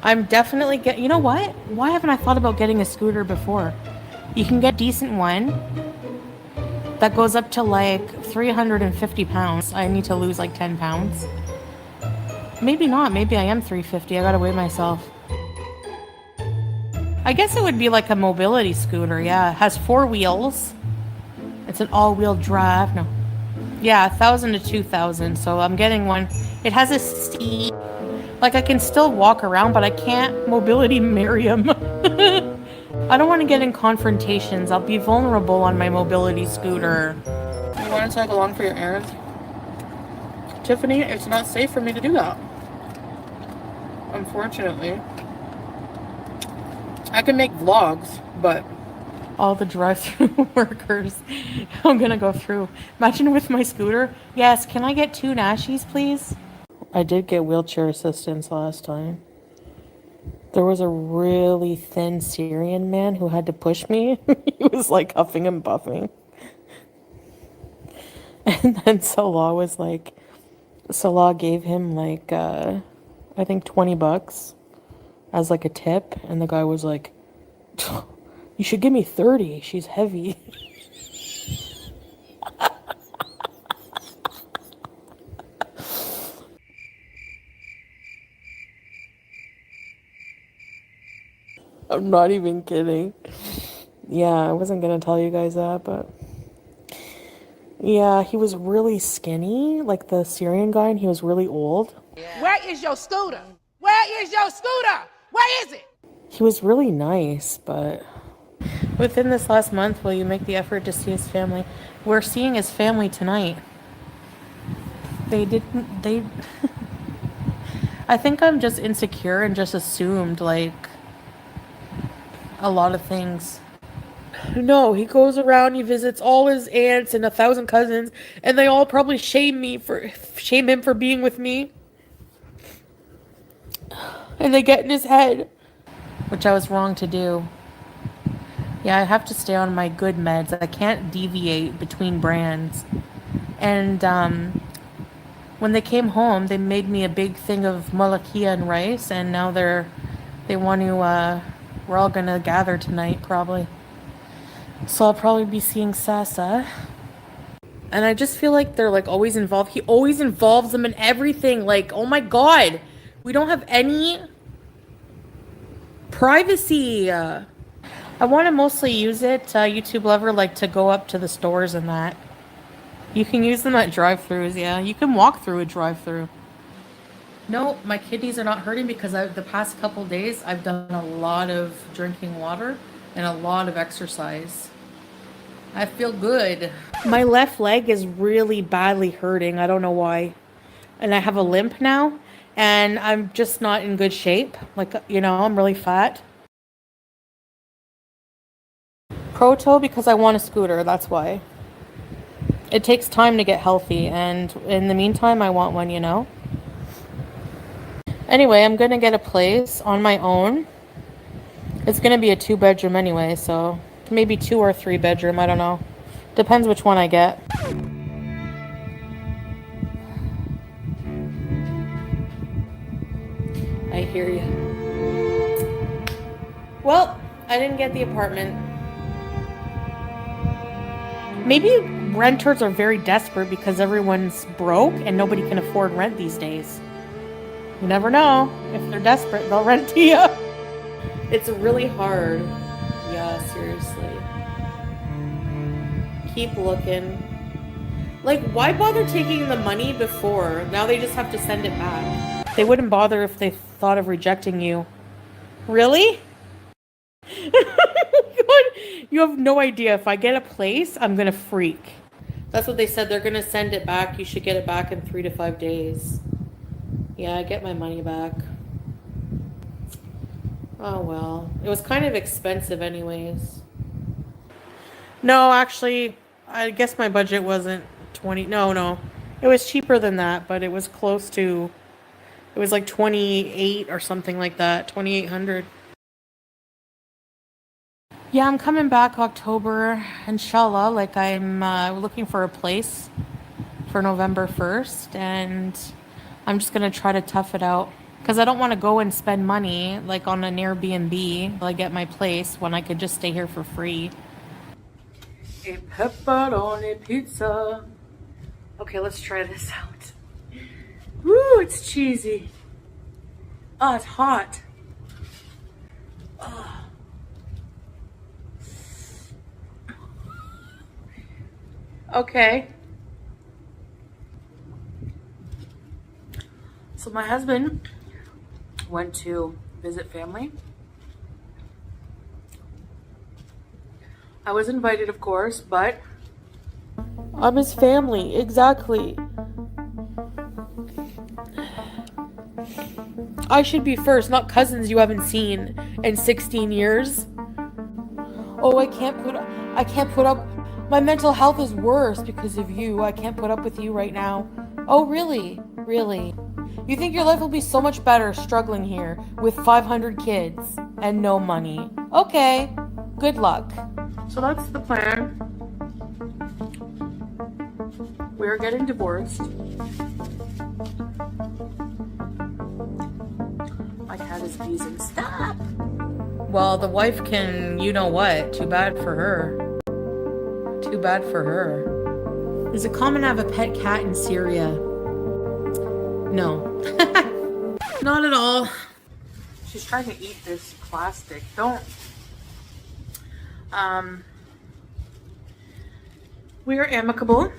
I'm definitely you know what? Why haven't I thought about getting a scooter before? You can get a decent one that goes up to like 350 pounds. I need to lose like 10 pounds. Maybe not. Maybe I am 350. I gotta weigh myself. I guess it would be like a mobility scooter. Yeah, it has 4 wheels. It's an all-wheel drive. No. Yeah, 1,000 to 2,000. So I'm getting one. It has a seat. Like, I can still walk around, but I can't mobility Miriam. I don't want to get in confrontations. I'll be vulnerable on my mobility scooter. You want to tag along for your errands? Tiffany, it's not safe for me to do that. Unfortunately. I can make vlogs, but all the drive-through workers I'm gonna go through. Imagine with my scooter. Yes, can I get 2 Nashies, please? I did get wheelchair assistance last time. There was a really thin Syrian man who had to push me. He was like huffing and puffing. And then Salah gave him like, I think $20 as like a tip. And the guy was like, you should give me 30. She's heavy. I'm not even kidding. Yeah, I wasn't gonna tell you guys that, but yeah, he was really skinny, like the Syrian guy, and he was really old. Yeah. Where is your scooter? Where is your scooter? Where is it? He was really nice, but within this last month, will you make the effort to see his family? We're seeing his family tonight. They I think I'm just insecure and just assumed like a lot of things. No, he goes around, he visits all his aunts and 1,000 cousins, and they all probably shame him for being with me. And they get in his head, which I was wrong to do. Yeah, I have to stay on my good meds. I can't deviate between brands. And when they came home, they made me a big thing of malakia and rice, and now they want to we're all gonna gather tonight probably. So I'll probably be seeing Sasa. And I just feel like they're like always involved. He always involves them in everything. Like, oh my God, we don't have any privacy. I want to mostly use it, YouTube lover, like to go up to the stores and that. You can use them at drive-thrus, yeah. You can walk through a drive-thru. No, my kidneys are not hurting because the past couple days I've done a lot of drinking water and a lot of exercise. I feel good. My left leg is really badly hurting. I don't know why. And I have a limp now. And I'm just not in good shape. Like, you know, I'm really fat. Proto because I want a scooter. That's why. It takes time to get healthy. And in the meantime, I want one, you know. Anyway, I'm going to get a place on my own. It's going to be a 2-bedroom anyway, so maybe 2 or 3 bedroom, I don't know. Depends which one I get. I hear you. Well, I didn't get the apartment. Maybe renters are very desperate because everyone's broke and nobody can afford rent these days. You never know. If they're desperate, they'll rent to you. It's really hard. Yeah, seriously. Keep looking. Like, why bother taking the money before? Now they just have to send it back. They wouldn't bother if they thought of rejecting you. Really? You have no idea. If I get a place, I'm gonna freak. That's what they said. They're gonna send it back. You should get it back in 3 to 5 days. Yeah, I get my money back. Oh well. It was kind of expensive anyways. No, actually, I guess my budget wasn't 20. No, no. It was cheaper than that, but it was close to, it was like 28 or something like that, 2800. Yeah, I'm coming back October, inshallah. Like, I'm looking for a place for November 1st, and I'm just gonna try to tough it out. Because I don't want to go and spend money, like, on an Airbnb till I get my place when I could just stay here for free. A pepperoni pizza. Okay, let's try this out. Woo, it's cheesy. Oh, it's hot. Oh. Okay. So my husband went to visit family. I was invited, of course, but I'm his family, exactly. I should be first, not cousins you haven't seen in 16 years. Oh, I can't put up. My mental health is worse because of you. I can't put up with you right now. Oh, really? Really? You think your life will be so much better struggling here with 500 kids and no money? Okay, good luck. So that's the plan. We're getting divorced. My cat is wheezing. Stop! Well, the wife can, you know what? Too bad for her. Too bad for her. Is it common to have a pet cat in Syria? No. Not at all. She's trying to eat this plastic. Don't. We are amicable.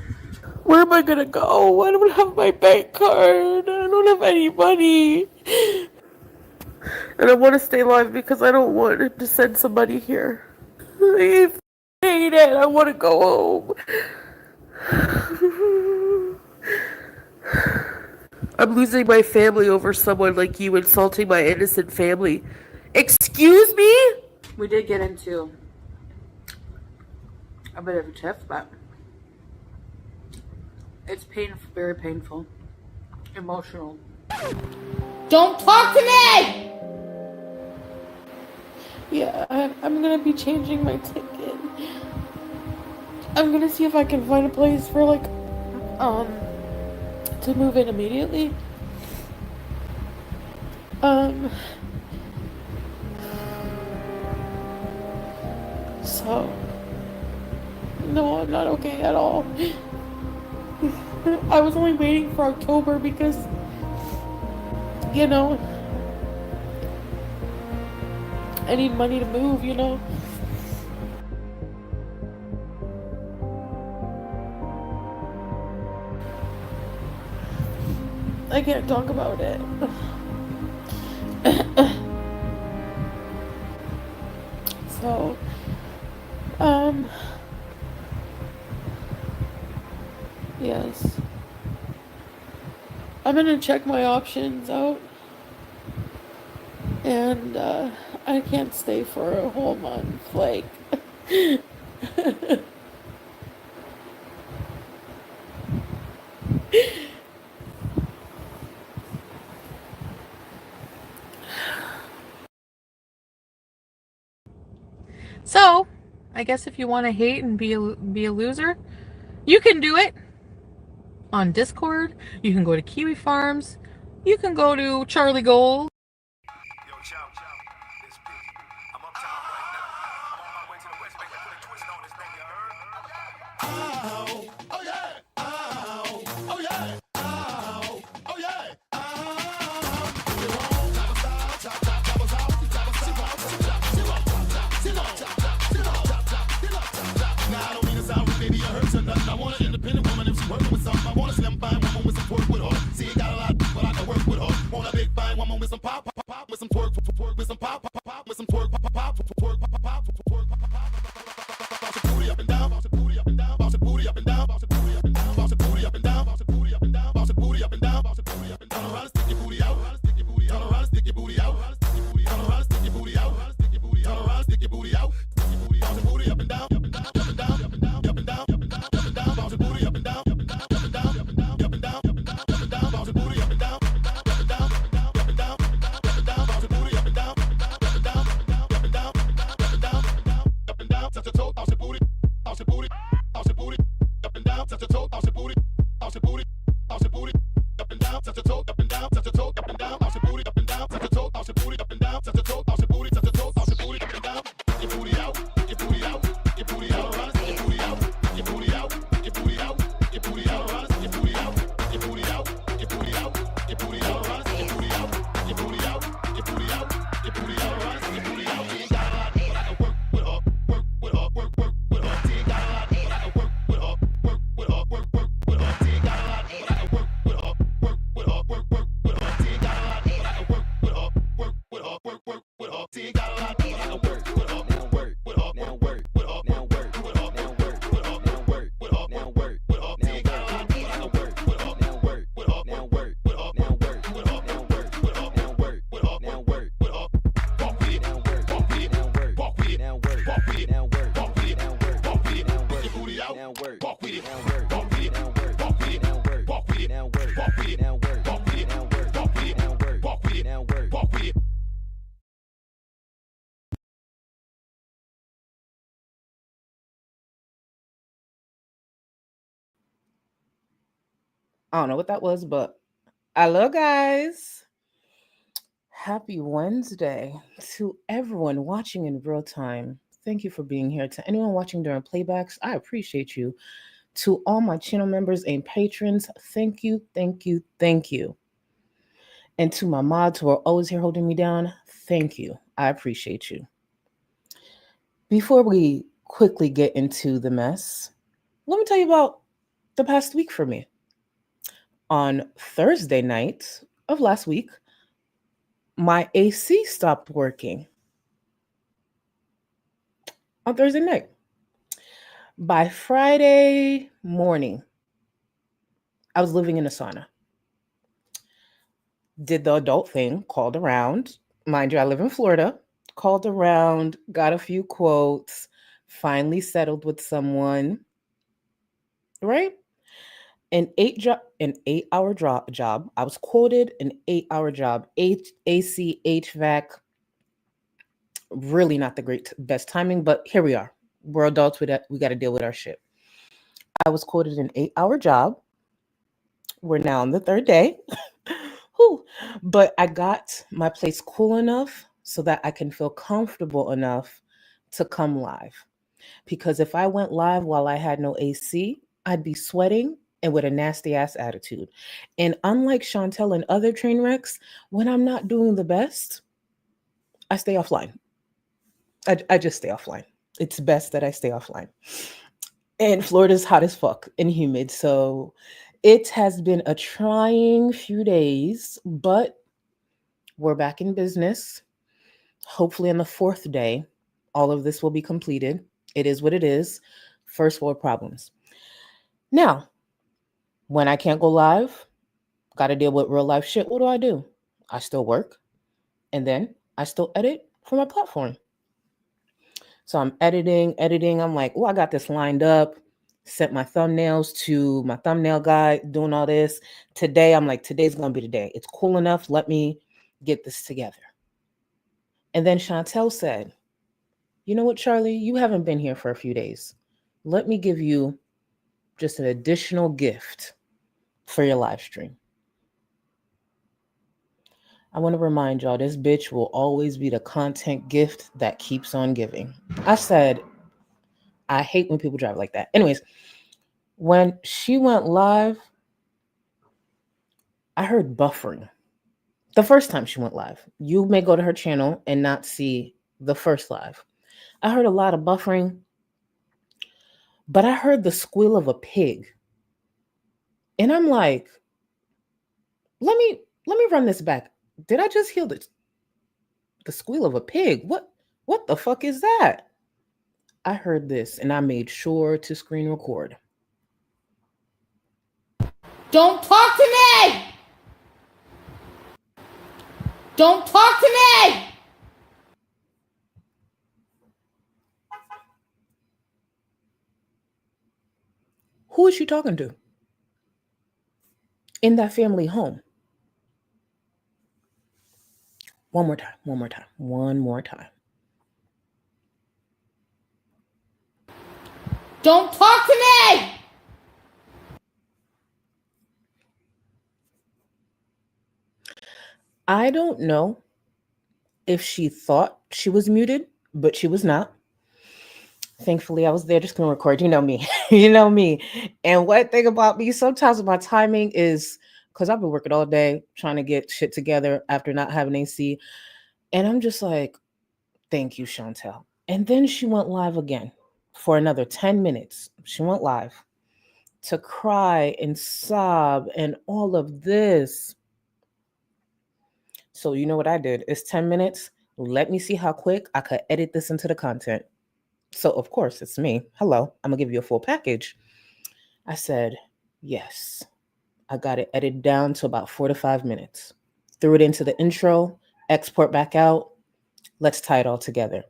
Where am I gonna go? I don't have my bank card. I don't have any money. And I want to stay alive because I don't want to send somebody here. I hate it. I want to go home. I'm losing my family over someone like you insulting my innocent family. Excuse me? We did get into a bit of a tiff, but it's painful, very painful, emotional. Don't talk to me! Yeah, I'm gonna be changing my ticket. I'm gonna see if I can find a place for like, to move in immediately. So, no, I'm not okay at all. I was only waiting for October because, you know, I need money to move, you know. I can't talk about it. So, yes. I'm gonna check my options out. And, I can't stay for a whole month, like. So, I guess if you want to hate and be a loser, you can do it on Discord. You can go to Kiwi Farms. You can go to Charlie Gold. Yo, chow, it's P. I'm uptown right now. I'm on my way to the West Bank to put a twist on this thing, you heard? Oh yeah, oh yeah, oh yeah. Now I don't mean to sound rude, baby, you hurt or nothing. I want an independent woman if she's working with something. I want a slim fine woman with some work with her. See, got a lot, but I can work with her. Want a big fine woman with some power. I don't know what that was, but hello, guys. Happy Wednesday to everyone watching in real time. Thank you for being here. To anyone watching during playbacks, I appreciate you. To all my channel members and patrons, thank you, thank you, thank you. And to my mods who are always here holding me down, thank you. I appreciate you. Before we quickly get into the mess, let me tell you about the past week for me. On Thursday night of last week, my AC stopped working. On Thursday night. By Friday morning, I was living in a sauna. Did the adult thing, called around. Mind you, I live in Florida. Called around, got a few quotes, finally settled with someone, right? An 8 hour job. I was quoted an 8 hour job. AC, HVAC, really not the best timing, but here we are. We're adults. We got to deal with our shit. I was quoted an 8 hour job. We're now on the third day. Whew. But I got my place cool enough so that I can feel comfortable enough to come live. Because if I went live while I had no AC, I'd be sweating and with a nasty ass attitude. And unlike Chantel and other train wrecks, when I'm not doing the best, I stay offline. I just stay offline. It's best that I stay offline. And Florida's hot as fuck and humid. So it has been a trying few days, but we're back in business. Hopefully, on the fourth day, all of this will be completed. It is what it is. First world problems. Now, when I can't go live, got to deal with real life shit. What do? I still work. And then I still edit for my platform. So I'm editing. I'm like, oh, I got this lined up. Sent my thumbnails to my thumbnail guy, doing all this. Today, I'm like, today's going to be the day. It's cool enough. Let me get this together. And then Chantel said, you know what, Charlie? You haven't been here for a few days. Let me give you just an additional gift for your live stream. I want to remind y'all, this bitch will always be the content gift that keeps on giving. I said, I hate when people drive like that. Anyways, when she went live, I heard buffering. The first time she went live. You may go to her channel and not see the first live. I heard a lot of buffering, but I heard the squeal of a pig. And I'm like, let me run this back. Did I just hear the squeal of a pig? What the fuck is that? I heard this and I made sure to screen record. Don't talk to me! Don't talk to me! Who is she talking to? In that family home. One more time. Don't talk to me! I don't know if she thought she was muted, but she was not. Thankfully, I was there just going to record. You know me. You know me. And one thing about me, sometimes my timing is because I've been working all day trying to get shit together after not having AC. And I'm just like, thank you, Chantel. And then she went live again for another 10 minutes. She went live to cry and sob and all of this. So you know what I did? It's 10 minutes. Let me see how quick I could edit this into the content. So of course it's me. Hello, I'm gonna give you a full package. I said, yes. I got it edited down to about 4 to 5 minutes. Threw it into the intro, export back out. Let's tie it all together.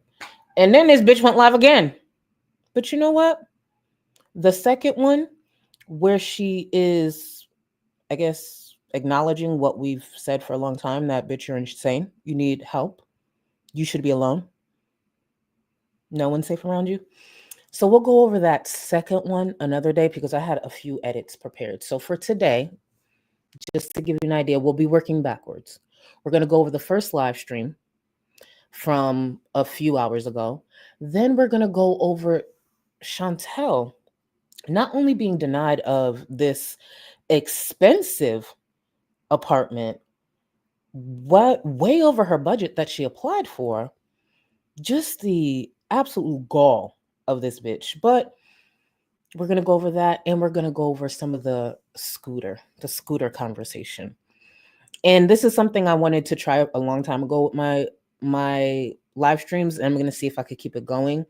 And then this bitch went live again. But you know what? The second one, where she is, I guess, acknowledging what we've said for a long time, that bitch, you're insane. You need help. You should be alone. No one's safe around you. So we'll go over that second one another day because I had a few edits prepared. So for today, just to give you an idea, we'll be working backwards. We're going to go over the first live stream from a few hours ago. Then we're going to go over Chantel not only being denied of this expensive apartment, what way over her budget that she applied for, just the absolute gall of this bitch. But we're going to go over that, and we're going to go over some of the scooter conversation. And this is something I wanted to try a long time ago with my live streams, and I'm going to see if I could keep it going.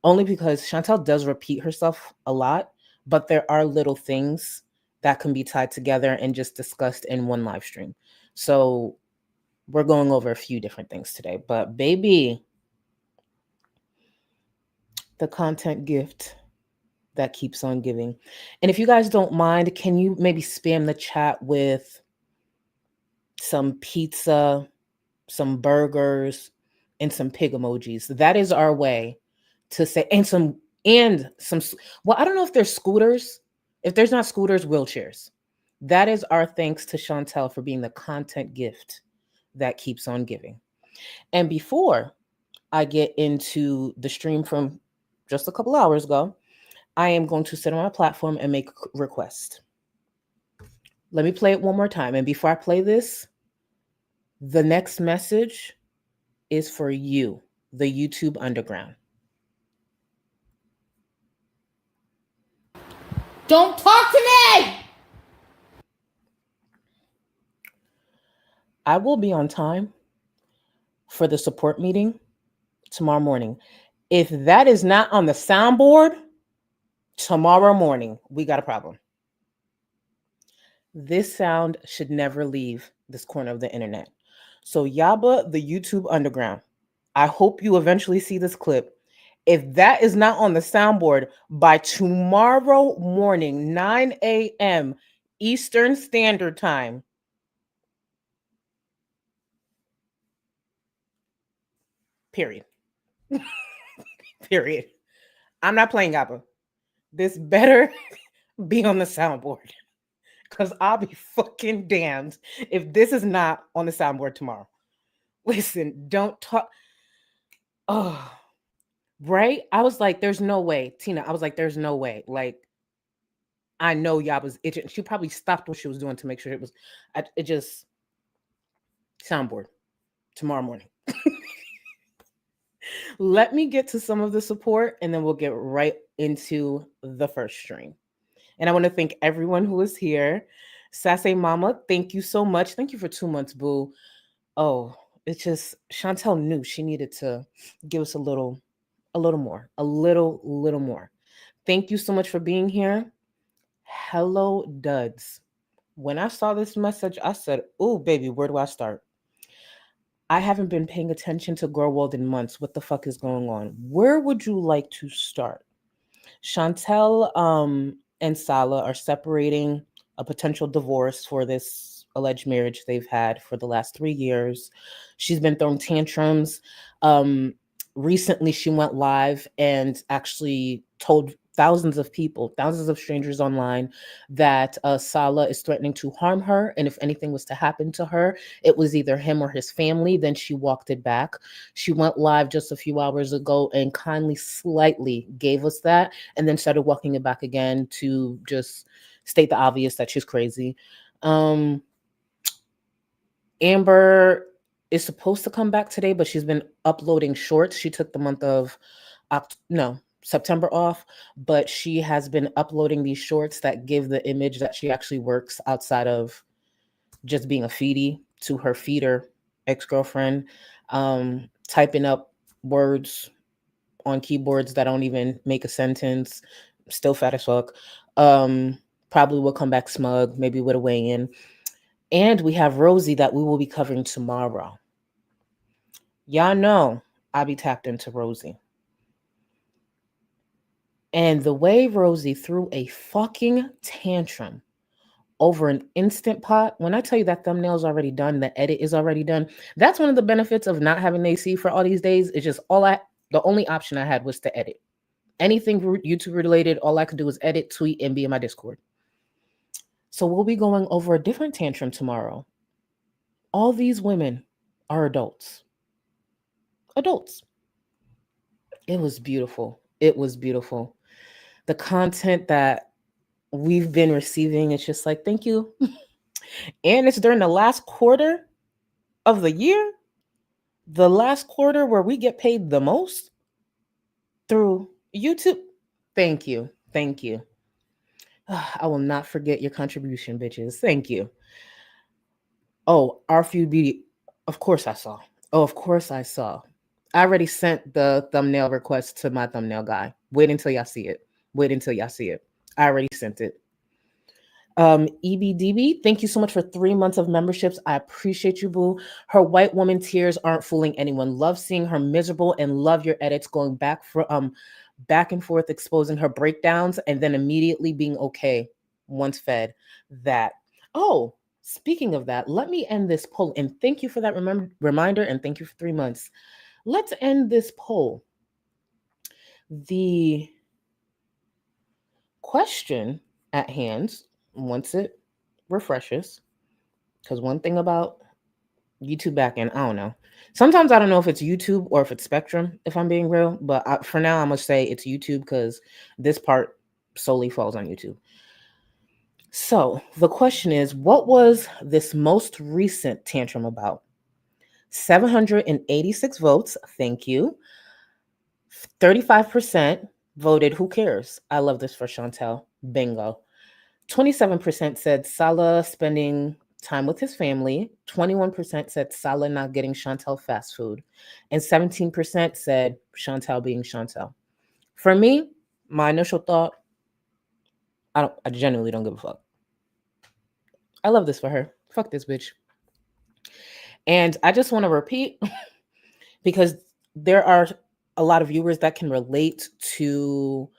Only because Chantel does repeat herself a lot, but there are little things that can be tied together and just discussed in one live stream. So we're going over a few different things today. But baby, the content gift that keeps on giving. And if you guys don't mind, can you maybe spam the chat with some pizza, some burgers, and some pig emojis? That is our way to say, and some, well, I don't know if there's scooters. If there's not scooters, wheelchairs. That is our thanks to Chantel for being the content gift that keeps on giving. And before I get into the stream from just a couple hours ago, I am going to sit on my platform and make a request. Let me play it one more time. And before I play this, the next message is for you, the YouTube Underground. Don't talk to me! I will be on time for the support meeting tomorrow morning. If that is not on the soundboard tomorrow morning, we got a problem. This sound should never leave this corner of the internet. So Yaba, the YouTube Underground, I hope you eventually see this clip. If that is not on the soundboard by tomorrow morning, 9 a.m. Eastern Standard Time, period. Period. I'm not playing Yaba. This better be on the soundboard, because I'll be fucking damned if this is not on the soundboard tomorrow. Listen, don't talk. Oh, right? I was like, there's no way. Tina, I was like, there's no way. Like, I know Yaba's itching. She probably stopped what she was doing to make sure it was, it just, soundboard tomorrow morning. Let me get to some of the support, and then we'll get right into the first stream. And I want to thank everyone who is here. Sassy Mama, thank you so much. Thank you for 2 months, boo. Oh, it's just Chantel knew she needed to give us a little more. Thank you so much for being here. Hello, Duds. When I saw this message, I said, "Oh, baby, where do I start?" I haven't been paying attention to Girl World in months. What the fuck is going on? Where would you like to start? Chantel and Sala are separating, a potential divorce for this alleged marriage they've had for the last 3 years. She's been throwing tantrums. Recently, she went live and actually told thousands of people, thousands of strangers online, that Sala is threatening to harm her. And if anything was to happen to her, it was either him or his family. Then she walked it back. She went live just a few hours ago and kindly, slightly gave us that, and then started walking it back again to just state the obvious that she's crazy. Amber is supposed to come back today, but she's been uploading shorts. She took the month of September off, but she has been uploading these shorts that give the image that she actually works outside of just being a feedie to her feeder ex-girlfriend, typing up words on keyboards that don't even make a sentence, still fat as fuck. Probably will come back smug, maybe with a weigh-in. And we have Rosie that we will be covering tomorrow. Y'all know I'll be tapped into Rosie. And the way Rosie threw a fucking tantrum over an Instant Pot, when I tell you that thumbnail is already done, the edit is already done, that's one of the benefits of not having AC for all these days. It's just the only option I had was to edit. Anything YouTube related, all I could do was edit, tweet, and be in my Discord. So we'll be going over a different tantrum tomorrow. All these women are adults. Adults. It was beautiful. It was beautiful. The content that we've been receiving, it's just like, thank you. And it's during the last quarter of the year, the last quarter where we get paid the most through YouTube. Thank you. Thank you. I will not forget your contribution, bitches. Thank you. Oh, our feud beauty. Of course I saw. Oh, of course I saw. I already sent the thumbnail request to my thumbnail guy. Wait until y'all see it. Wait until y'all see it. I already sent it. EBDB, thank you so much for 3 months of memberships. I appreciate you, boo. Her white woman tears aren't fooling anyone. Love seeing her miserable and love your edits going back and forth, exposing her breakdowns and then immediately being okay once fed. That. Oh, speaking of that, let me end this poll. And thank you for that reminder. And thank you for 3 months. Let's end this poll. The question at hand, once it refreshes, because one thing about YouTube backend, I don't know. Sometimes I don't know if it's YouTube or if it's Spectrum, if I'm being real. But for now, I must say it's YouTube because this part solely falls on YouTube. So the question is, what was this most recent tantrum about? 786 votes. Thank you. 35% voted, who cares? I love this for Chantel. Bingo. 27% said Salah spending time with his family. 21% said Salah not getting Chantel fast food. And 17% said Chantel being Chantel. For me, my initial thought, I genuinely don't give a fuck. I love this for her. Fuck this bitch. And I just want to repeat, because there are a lot of viewers that can relate to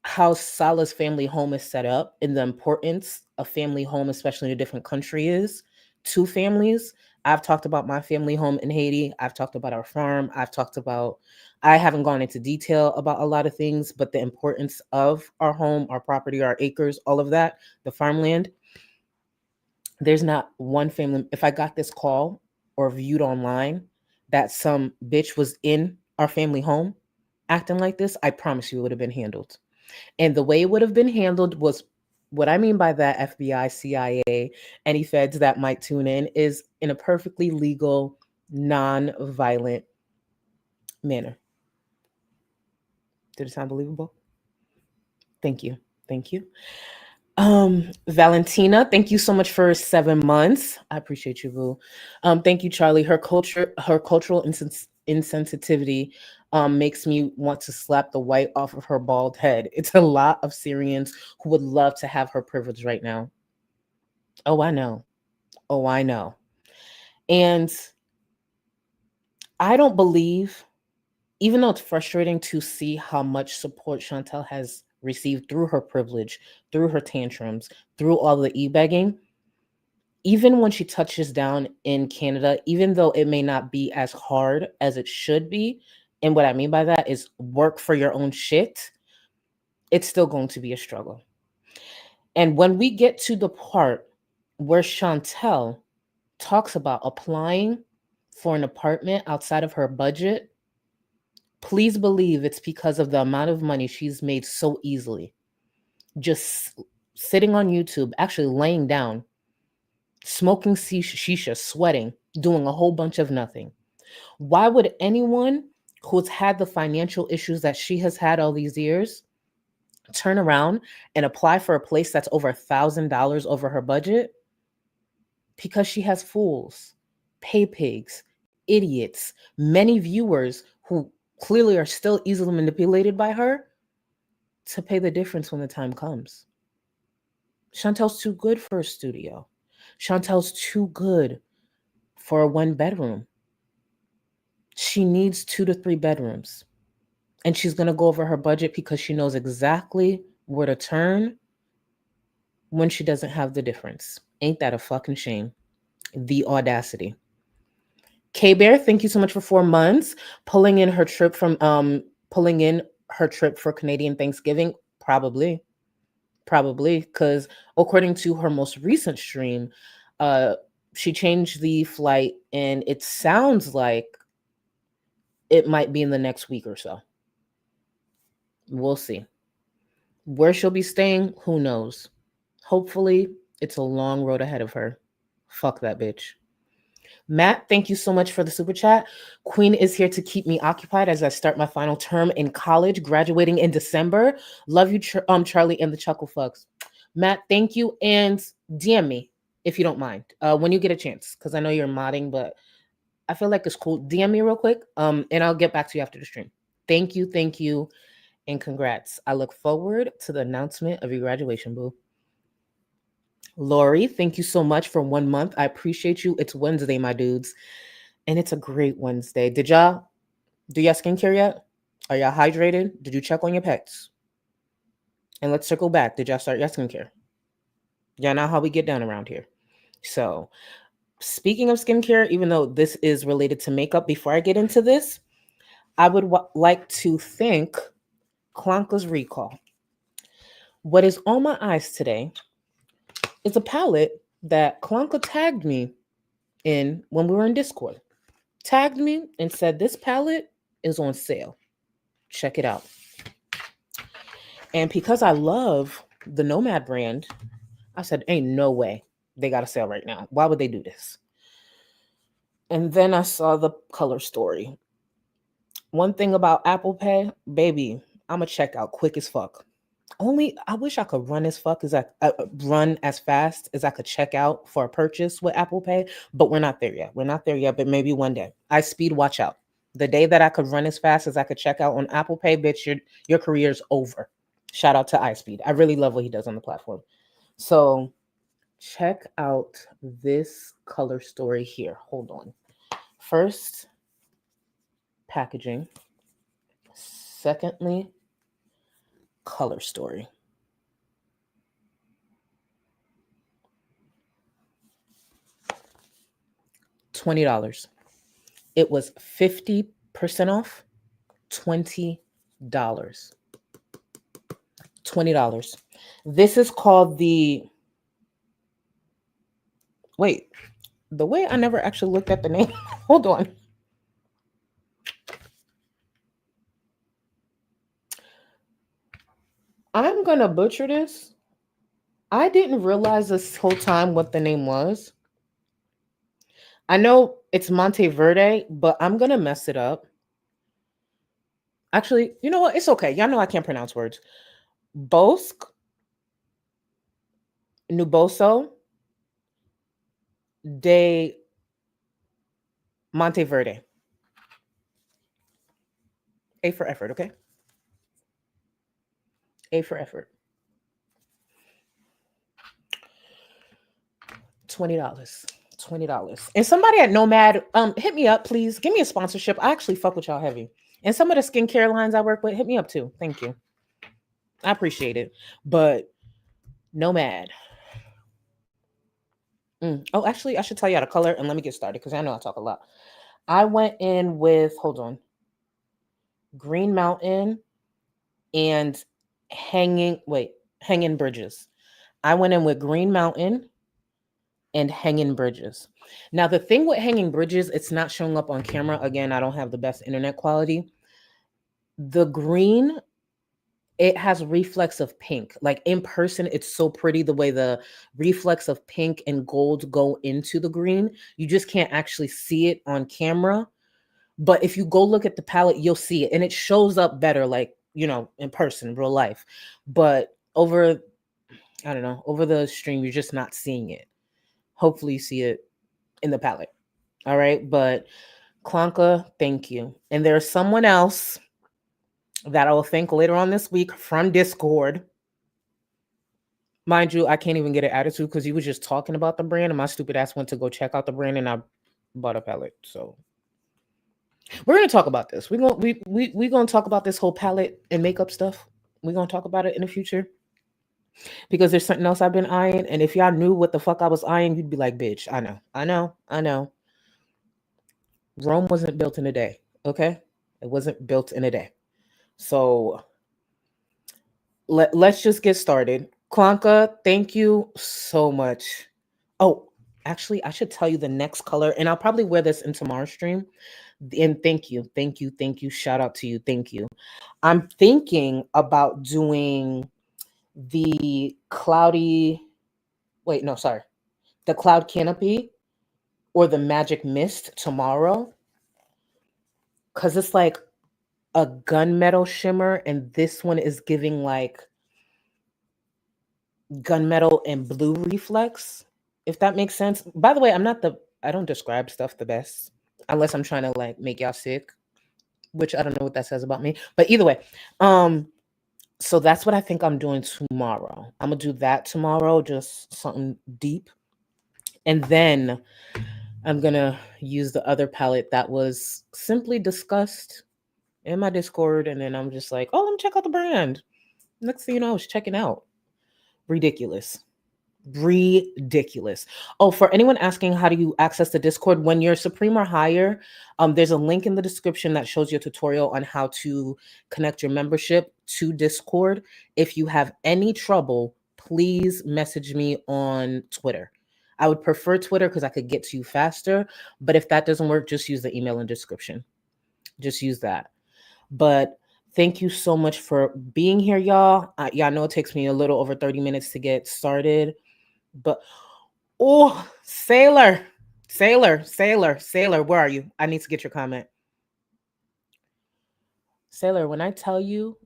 how Salah's family home is set up and the importance a family home, especially in a different country, is to families. I've talked about my family home in Haiti. I've talked about our farm. I haven't gone into detail about a lot of things, but the importance of our home, our property, our acres, all of that, the farmland. There's not one family. If I got this call or viewed online that some bitch was in our family home acting like this, I promise you it would have been handled. And the way it would have been handled was, what I mean by that, FBI, CIA, any feds that might tune in, in a perfectly legal, non-violent manner. Did it sound believable? Thank you. Thank you. Valentina, thank you so much for 7 months. I appreciate you, boo. Thank you, Charlie. Her cultural insensitivity makes me want to slap the white off of her bald head. It's a lot of Syrians who would love to have her privilege right now. Oh, I know. Oh, I know. And I don't believe, even though it's frustrating to see how much support Chantel has received through her privilege, through her tantrums, through all the e-begging, even when she touches down in Canada, even though it may not be as hard as it should be, and what I mean by that is work for your own shit, it's still going to be a struggle. And when we get to the part where Chantel talks about applying for an apartment outside of her budget, please believe it's because of the amount of money she's made so easily. Just sitting on YouTube, actually laying down, smoking shisha, sweating, doing a whole bunch of nothing. Why would anyone who's had the financial issues that she has had all these years turn around and apply for a place that's over $1,000 over her budget? Because she has fools, pay pigs, idiots, many viewers who clearly are still easily manipulated by her to pay the difference when the time comes. Chantel's too good for a studio. Chantel's too good for a 1-bedroom. She needs 2 to 3 bedrooms. And she's going to go over her budget because she knows exactly where to turn when she doesn't have the difference. Ain't that a fucking shame? The audacity. K-Bear, thank you so much for 4 months. Pulling in her trip for Canadian Thanksgiving. Probably. Probably because according to her most recent stream, uh, she changed the flight, and it sounds like it might be in the next week or so. We'll see. Where she'll be staying, who knows? Hopefully, it's a long road ahead of her. Fuck that bitch. Matt, thank you so much for the super chat. Queen is here to keep me occupied as I start my final term in college, graduating in December. Love you, Charlie and the Chuckle Fucks. Matt, thank you, and DM me if you don't mind when you get a chance, because I know you're modding, but I feel like it's cool. DM me real quick, and I'll get back to you after the stream. Thank you, and congrats. I look forward to the announcement of your graduation, boo. Lori, thank you so much for 1 month. I appreciate you. It's Wednesday, my dudes. And it's a great Wednesday. Did y'all do y'all skincare yet? Are y'all hydrated? Did you check on your pets? And let's circle back. Did y'all start your skincare? Y'all know how we get down around here. So, speaking of skincare, even though this is related to makeup, before I get into this, I would like to thank Klonka's Recall. What is on my eyes today is a palette that Klonka tagged me in when we were in Discord. Tagged me and said, this palette is on sale. Check it out. And because I love the Nomad brand, I said, ain't no way they got a sale right now. Why would they do this? And then I saw the color story. One thing about Apple Pay, baby, I'm a checkout quick as fuck. Only I wish I could run as run as fast as I could check out for a purchase with Apple Pay, but we're not there yet. We're not there yet, but maybe one day. I speed watch out. The day that I could run as fast as I could check out on Apple Pay, bitch, your career's over. Shout out to iSpeed. I really love what he does on the platform. So check out this color story here. Hold on. First, packaging. Secondly, color story. $20. It was 50% off. $20. $20. This is called the wait. The way I never actually looked at the name. Hold on. I'm gonna butcher this. I didn't realize this whole time what the name was. I know it's Monteverde, but I'm gonna mess it up. Actually, you know what? It's okay. Y'all know I can't pronounce words. Bosque Nuboso de Monteverde. A for effort, okay? A for effort. $20. $20. And somebody at Nomad, hit me up, please. Give me a sponsorship. I actually fuck with y'all heavy. And some of the skincare lines I work with, hit me up too. Thank you. I appreciate it. But Nomad. Oh, actually, I should tell you how to color and let me get started because I know I talk a lot. I went in with, hold on, Green Mountain and Hanging Bridges. I went in with Green Mountain and Hanging Bridges. Now, the thing with Hanging Bridges, it's not showing up on camera. Again, I don't have the best internet quality. The green, it has reflex of pink. Like in person, it's so pretty the way the reflex of pink and gold go into the green. You just can't actually see it on camera. But if you go look at the palette, you'll see it. And it shows up better, like, you know, in person, real life. But over the stream, you're just not seeing it. Hopefully you see it in the palette. All right. But Klonka, thank you. And there's someone else that I will thank later on this week from Discord. Mind you, I can't even get an attitude because he was just talking about the brand and my stupid ass went to go check out the brand and I bought a palette. So we're gonna talk about this. We're gonna talk about this whole palette and makeup stuff. We're gonna talk about it in the future. Because there's something else I've been eyeing. And if y'all knew what the fuck I was eyeing, you'd be like, bitch, I know. Rome wasn't built in a day. Okay? It wasn't built in a day. So let's just get started. Kwanka, thank you so much. Oh, actually, I should tell you the next color, and I'll probably wear this in tomorrow's stream. And thank you, thank you, thank you. Shout out to you. Thank you. I'm thinking about doing the cloudy, wait, no, sorry, the cloud canopy or the magic mist tomorrow because it's like a gunmetal shimmer, and this one is giving like gunmetal and blue reflex, if that makes sense. By the way, I don't describe stuff the best unless I'm trying to like make y'all sick, which I don't know what that says about me. But either way, um, so that's what I think I'm doing tomorrow. I'm gonna do that tomorrow, just something deep. And then I'm gonna use the other palette that was simply discussed in my Discord, and then I'm just like, oh, let me check out the brand. Next thing you know, I was checking out. Ridiculous. Ridiculous. Oh, for anyone asking how do you access the Discord, when you're Supreme or higher, there's a link in the description that shows you a tutorial on how to connect your membership to Discord. If you have any trouble, please message me on Twitter. I would prefer Twitter because I could get to you faster. But if that doesn't work, just use the email in description. Just use that. But thank you so much for being here, y'all. Yeah, I know it takes me a little over 30 minutes to get started, but oh, Sailor, where are you? I need to get your comment. Sailor, when I tell you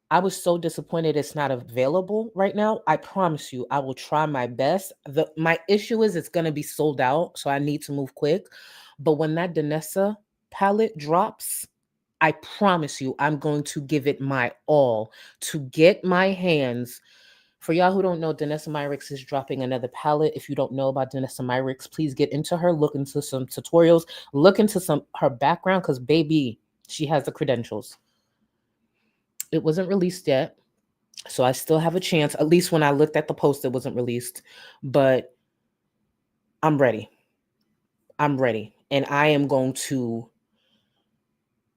I was so disappointed it's not available right now, I promise you I will try my best. My issue is it's gonna be sold out, so I need to move quick. But when that Danessa palette drops, I promise you I'm going to give it my all to get my hands. For y'all who don't know, Danessa Myricks is dropping another palette. If you don't know about Danessa Myricks, please get into her, look into some tutorials, look into some her background, because baby, she has the credentials. It wasn't released yet, so I still have a chance. At least when I looked at the post, it wasn't released. But I'm ready. I'm ready. And I am going to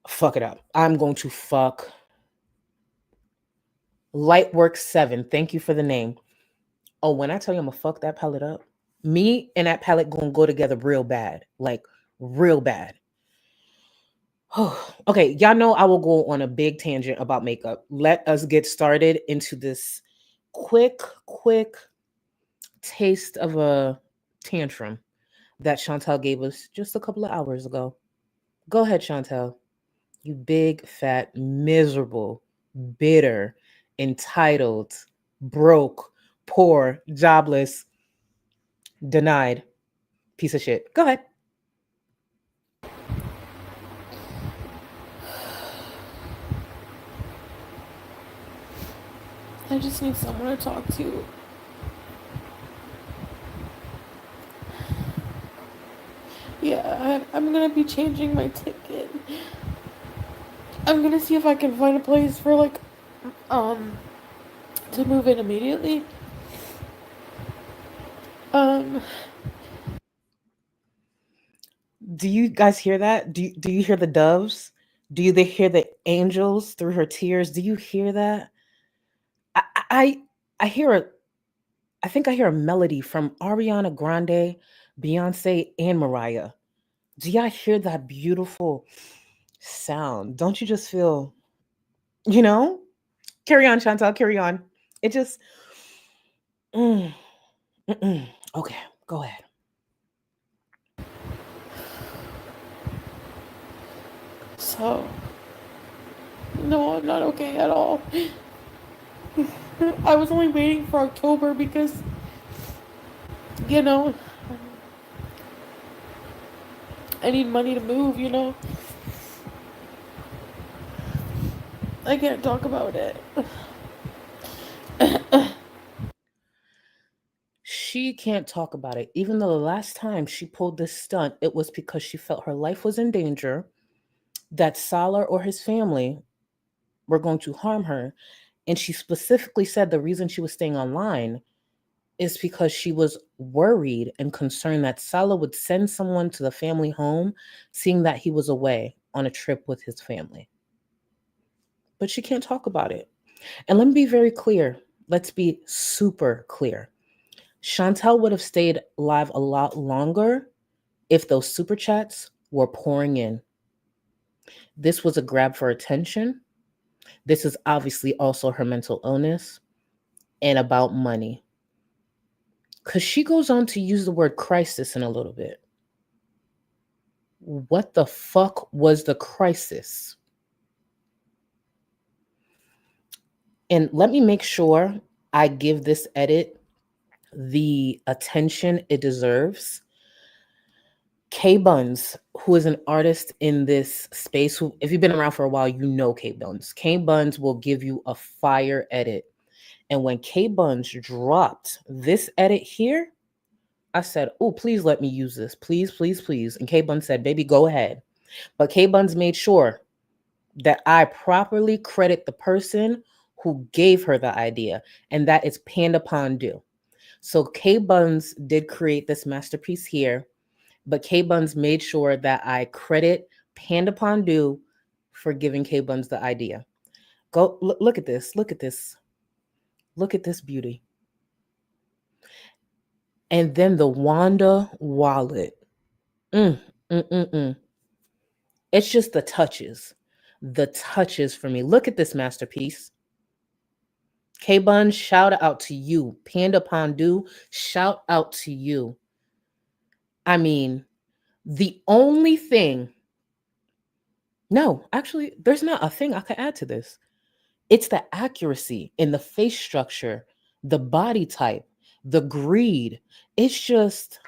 fuck it up. I'm going to fuck Lightwork 7. Thank you for the name. Oh, when I tell you I'm gonna fuck that palette up, me and that palette gonna go together real bad. Like real bad. Okay, y'all know I will go on a big tangent about makeup. Let us get started into this quick taste of a tantrum that Chantel gave us just a couple of hours ago. Go ahead, Chantel. You big, fat, miserable, bitter, entitled, broke, poor, jobless, denied piece of shit. Go ahead. I just need someone to talk to. Yeah, I'm gonna be changing my ticket. I'm gonna see if I can find a place for to move in immediately. Um, Do you guys hear that? Do you hear the doves? Do you they hear the angels through her tears? Do you hear that? I I, I hear a I think I hear a melody from Ariana Grande, Beyonce, and Mariah. Do y'all hear that beautiful sound? Don't you just feel, you know? Carry on, Chantal, carry on. It just mm, okay, go ahead. so, no, I'm not okay at all. I was only waiting for October because, you know, I need money to move, you know? I can't talk about it. She can't talk about it. Even though the last time she pulled this stunt, it was because she felt her life was in danger, that Salah or his family were going to harm her. And she specifically said the reason she was staying online is because she was worried and concerned that Salah would send someone to the family home, seeing that he was away on a trip with his family. But she can't talk about it. And let me be very clear. Let's be super clear. Chantel would have stayed live a lot longer if those super chats were pouring in. This was a grab for attention. This is obviously also her mental illness and about money. Because she goes on to use the word crisis in a little bit. What the fuck was the crisis? And let me make sure I give this edit the attention it deserves. K Buns, who is an artist in this space, who, if you've been around for a while, you know K Buns. K Buns will give you a fire edit. And when K Buns dropped this edit here, I said, oh, please let me use this. Please, please, please. And K Buns said, baby, go ahead. But K Buns made sure that I properly credit the person who gave her the idea, and that is Panda Pondu. So K Buns did create this masterpiece here, but K Buns made sure that I credit Panda Pondu for giving K Buns the idea. Go look at this. Look at this. Look at this beauty. And then the Wanda wallet. Mm, mm, mm, mm. It's just the touches. The touches for me. Look at this masterpiece. K Bun, shout out to you. Panda Pondu, shout out to you. I mean, the only thing, no, actually, there's not a thing I could add to this. It's the accuracy in the face structure, the body type, the greed. It's just,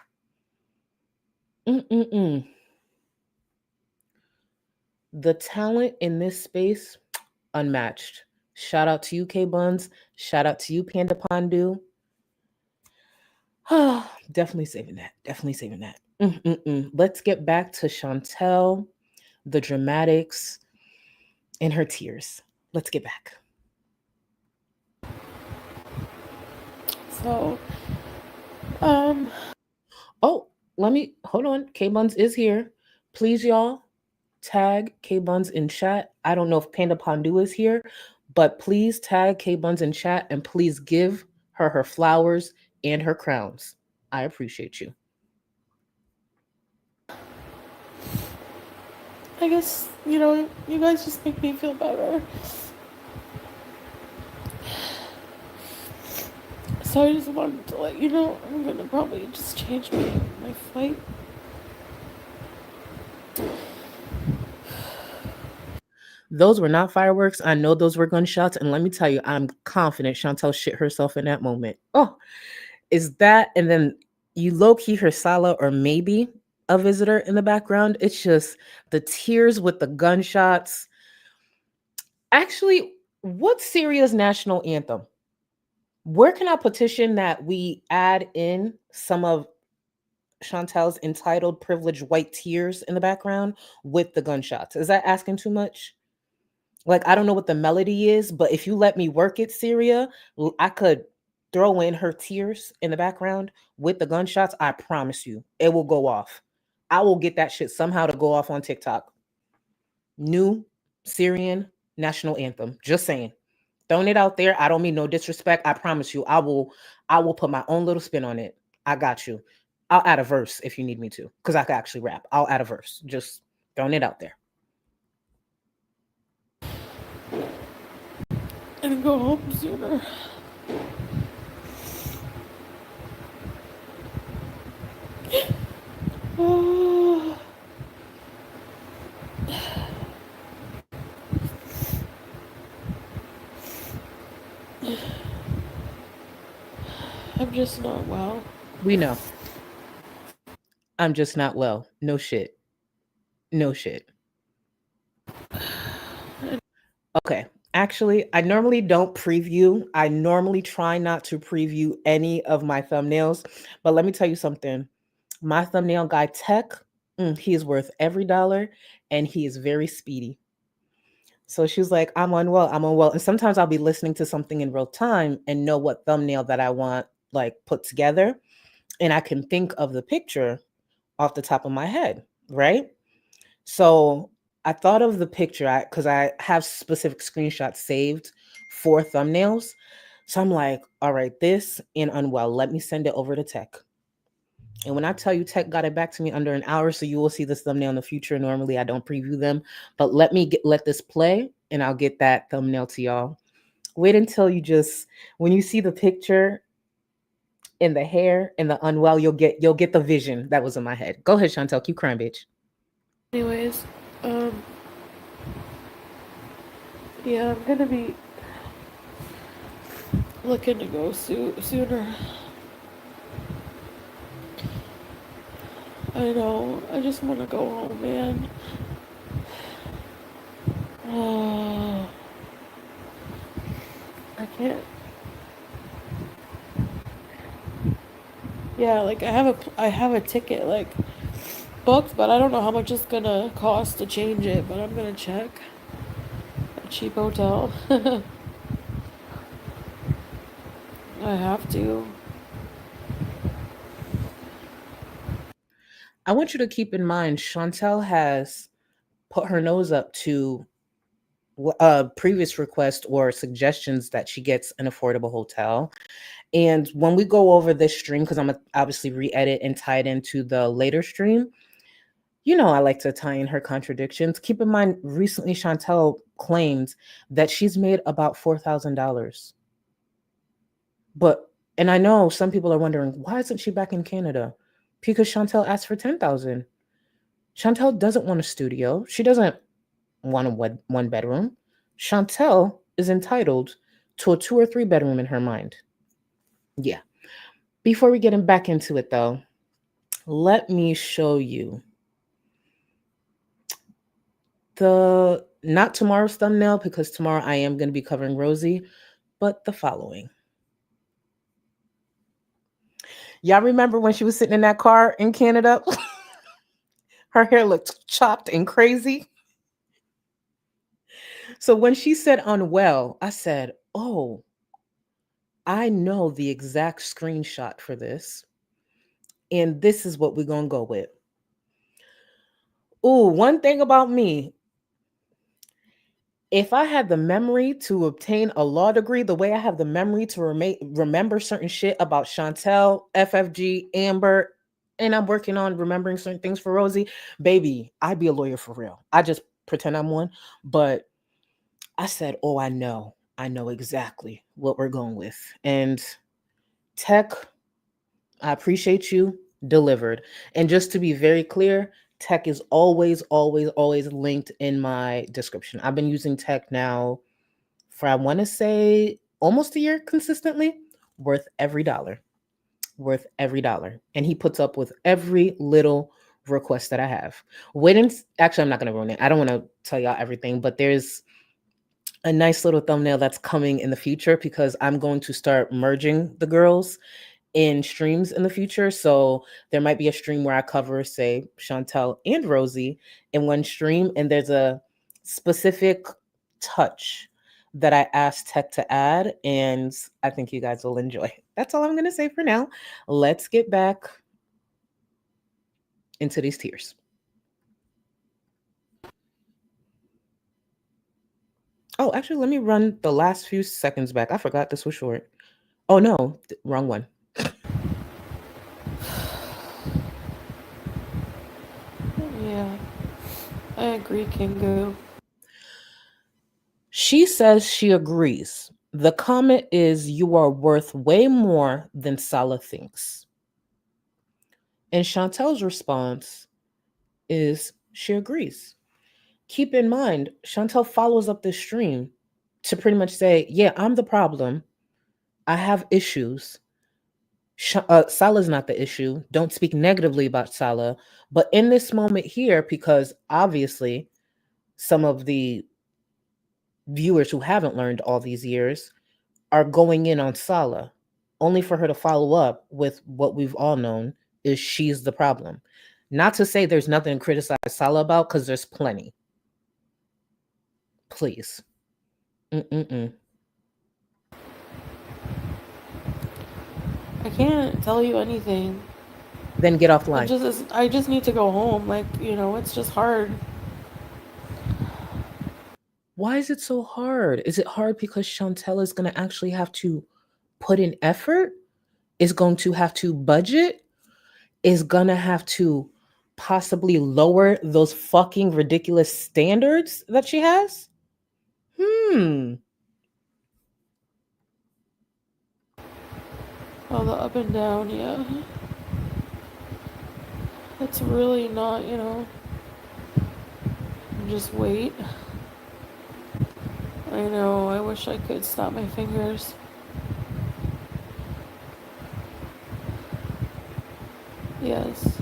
mm-mm-mm. The talent in this space, unmatched. Shout out to you, K Buns. Shout out to you, Panda Pondu. Definitely saving that. Definitely saving that. Let's get back to Chantel, the dramatics, and her tears. Let's get back. So, um, Oh, let me hold on. K Buns is here. Please, y'all, tag K Buns in chat. I don't know if Panda Pondu is here, but please tag K Buns in chat and please give her flowers and her crowns. I appreciate you. I guess, you guys just make me feel better. So I just wanted to let you know I'm gonna probably just change my flight. Those were not fireworks. I know those were gunshots. And let me tell you, I'm confident Chantel shit herself in that moment. Oh, is that, and then you low key her Sala or maybe a visitor in the background. It's just the tears with the gunshots. Actually, what's Syria's national anthem? Where can I petition that we add in some of Chantel's entitled privileged white tears in the background with the gunshots? Is that asking too much? Like, I don't know what the melody is, but if you let me work it, Syria, I could throw in her tears in the background with the gunshots. I promise you, it will go off. I will get that shit somehow to go off on TikTok. New Syrian national anthem. Just saying. Throwing it out there. I don't mean no disrespect. I promise you, I will put my own little spin on it. I got you. I'll add a verse if you need me to, because I can actually rap. I'll add a verse. Just throwing it out there. And go home sooner. Oh, I'm just not well. We know. I'm just not well. No shit. No shit. Okay. Actually, I normally don't preview. I normally try not to preview any of my thumbnails. But let me tell you something. My thumbnail guy, Tech, he is worth every dollar and he is very speedy. So she was like, I'm unwell. I'm unwell. And sometimes I'll be listening to something in real time and know what thumbnail that I want like put together. And I can think of the picture off the top of my head, right? So I thought of the picture because I have specific screenshots saved for thumbnails. So I'm like, all right, this and Unwell, let me send it over to Tech. And when I tell you Tech got it back to me under an hour, so you will see this thumbnail in the future. Normally I don't preview them, but let this play and I'll get that thumbnail to y'all. Wait until you just when you see the picture in the hair and the Unwell, you'll get the vision that was in my head. Go ahead, Chantel, keep crying, bitch. Anyways, um, yeah, I'm gonna be looking to go sooner. I know. I just want to go home, man. Oh, I can't. Yeah, like I have a ticket like booked, but I don't know how much it's gonna cost to change it. But I'm gonna check a cheap hotel. I have to. I want you to keep in mind Chantel has put her nose up to previous requests or suggestions that she gets an affordable hotel. And when we go over this stream, because I'm gonna obviously re-edit and tie it into the later stream, I like to tie in her contradictions. Keep in mind, recently Chantel claimed that she's made about $4,000. But and I know some people are wondering why isn't she back in Canada? Because Chantel asked for 10,000. Chantel doesn't want a studio. She doesn't want a one bedroom. Chantel is entitled to a 2 or 3 bedroom in her mind. Yeah. Before we get back into it though, let me show you the not tomorrow's thumbnail because tomorrow I am going to be covering Rosie, but the following. Y'all remember when she was sitting in that car in Canada? Her hair looked chopped and crazy. So when she said unwell, I said, oh, I know the exact screenshot for this. And this is what we're going to go with. Ooh, one thing about me, if I had the memory to obtain a law degree, the way I have the memory to remember certain shit about Chantel, FFG, Amber, and I'm working on remembering certain things for Rosie, baby, I'd be a lawyer for real. I just pretend I'm one. But I said, oh, I know exactly what we're going with. And Tech, I appreciate you, delivered. And just to be very clear, Tech is always, always, always linked in my description. I've been using Tech now for, I want to say, almost a year consistently, worth every dollar. Worth every dollar. And he puts up with every little request that I have. Actually, I'm not going to ruin it. I don't want to tell y'all everything, but there's a nice little thumbnail that's coming in the future because I'm going to start merging the girls in streams in the future. So there might be a stream where I cover, say, Chantel and Rosie in one stream, and there's a specific touch that I asked Tech to add, and I think you guys will enjoy. That's all I'm going to say for now. Let's get back into these tears. Oh, actually, let me run the last few seconds back. I forgot this was short. Oh, no, wrong one. Yeah, I agree, Kingu. She says she agrees. The comment is, you are worth way more than Salah thinks. And Chantel's response is she agrees. Keep in mind, Chantel follows up this stream to pretty much say, yeah, I'm the problem. I have issues. Salah's not the issue. Don't speak negatively about Salah. But in this moment here, because obviously some of the viewers who haven't learned all these years are going in on Salah, only for her to follow up with what we've all known is she's the problem. Not to say there's nothing to criticize Salah about, because there's plenty. Please. Mm-mm-mm. I can't tell you anything. Then get offline. I just need to go home. Like, it's just hard. Why is it so hard? Is it hard because Chantel is going to actually have to put in effort, is going to have to budget, is going to have to possibly lower those fucking ridiculous standards that she has. Hmm. Oh, the up and down, yeah. It's really not, just wait. I know, I wish I could snap my fingers. Yes.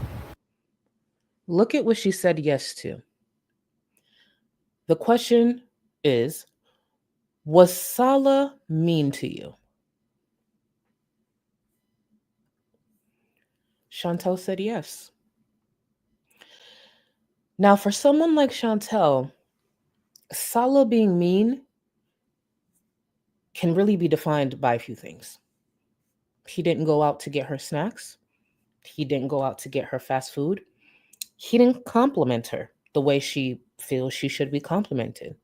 Look at what she said yes to. The question is, was Sala mean to you? Chantel said yes. Now, for someone like Chantel, Sala being mean can really be defined by a few things. He didn't go out to get her snacks. He didn't go out to get her fast food. He didn't compliment her the way she feels she should be complimented.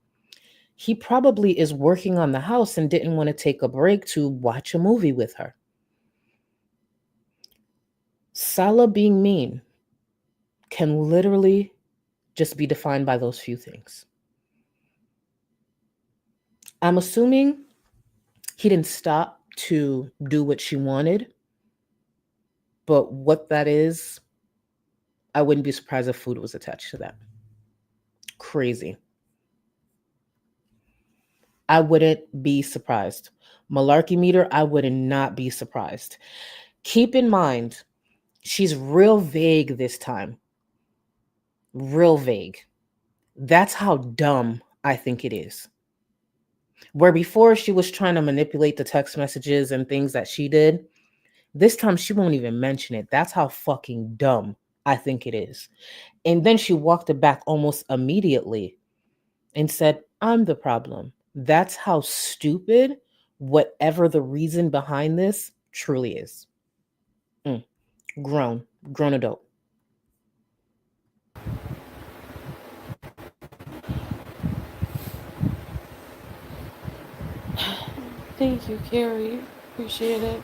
He probably is working on the house and didn't want to take a break to watch a movie with her. Sala being mean can literally just be defined by those few things. I'm assuming he didn't stop to do what she wanted, but what that is, I wouldn't be surprised if food was attached to that. Crazy. I wouldn't be surprised. Malarkey meter, I would not be surprised. Keep in mind, she's real vague this time. Real vague. That's how dumb I think it is. Where before she was trying to manipulate the text messages and things that she did, this time she won't even mention it. That's how fucking dumb I think it is. And then she walked it back almost immediately and said, I'm the problem. That's how stupid whatever the reason behind this truly is. Grown adult. Thank you, Carrie. Appreciate it.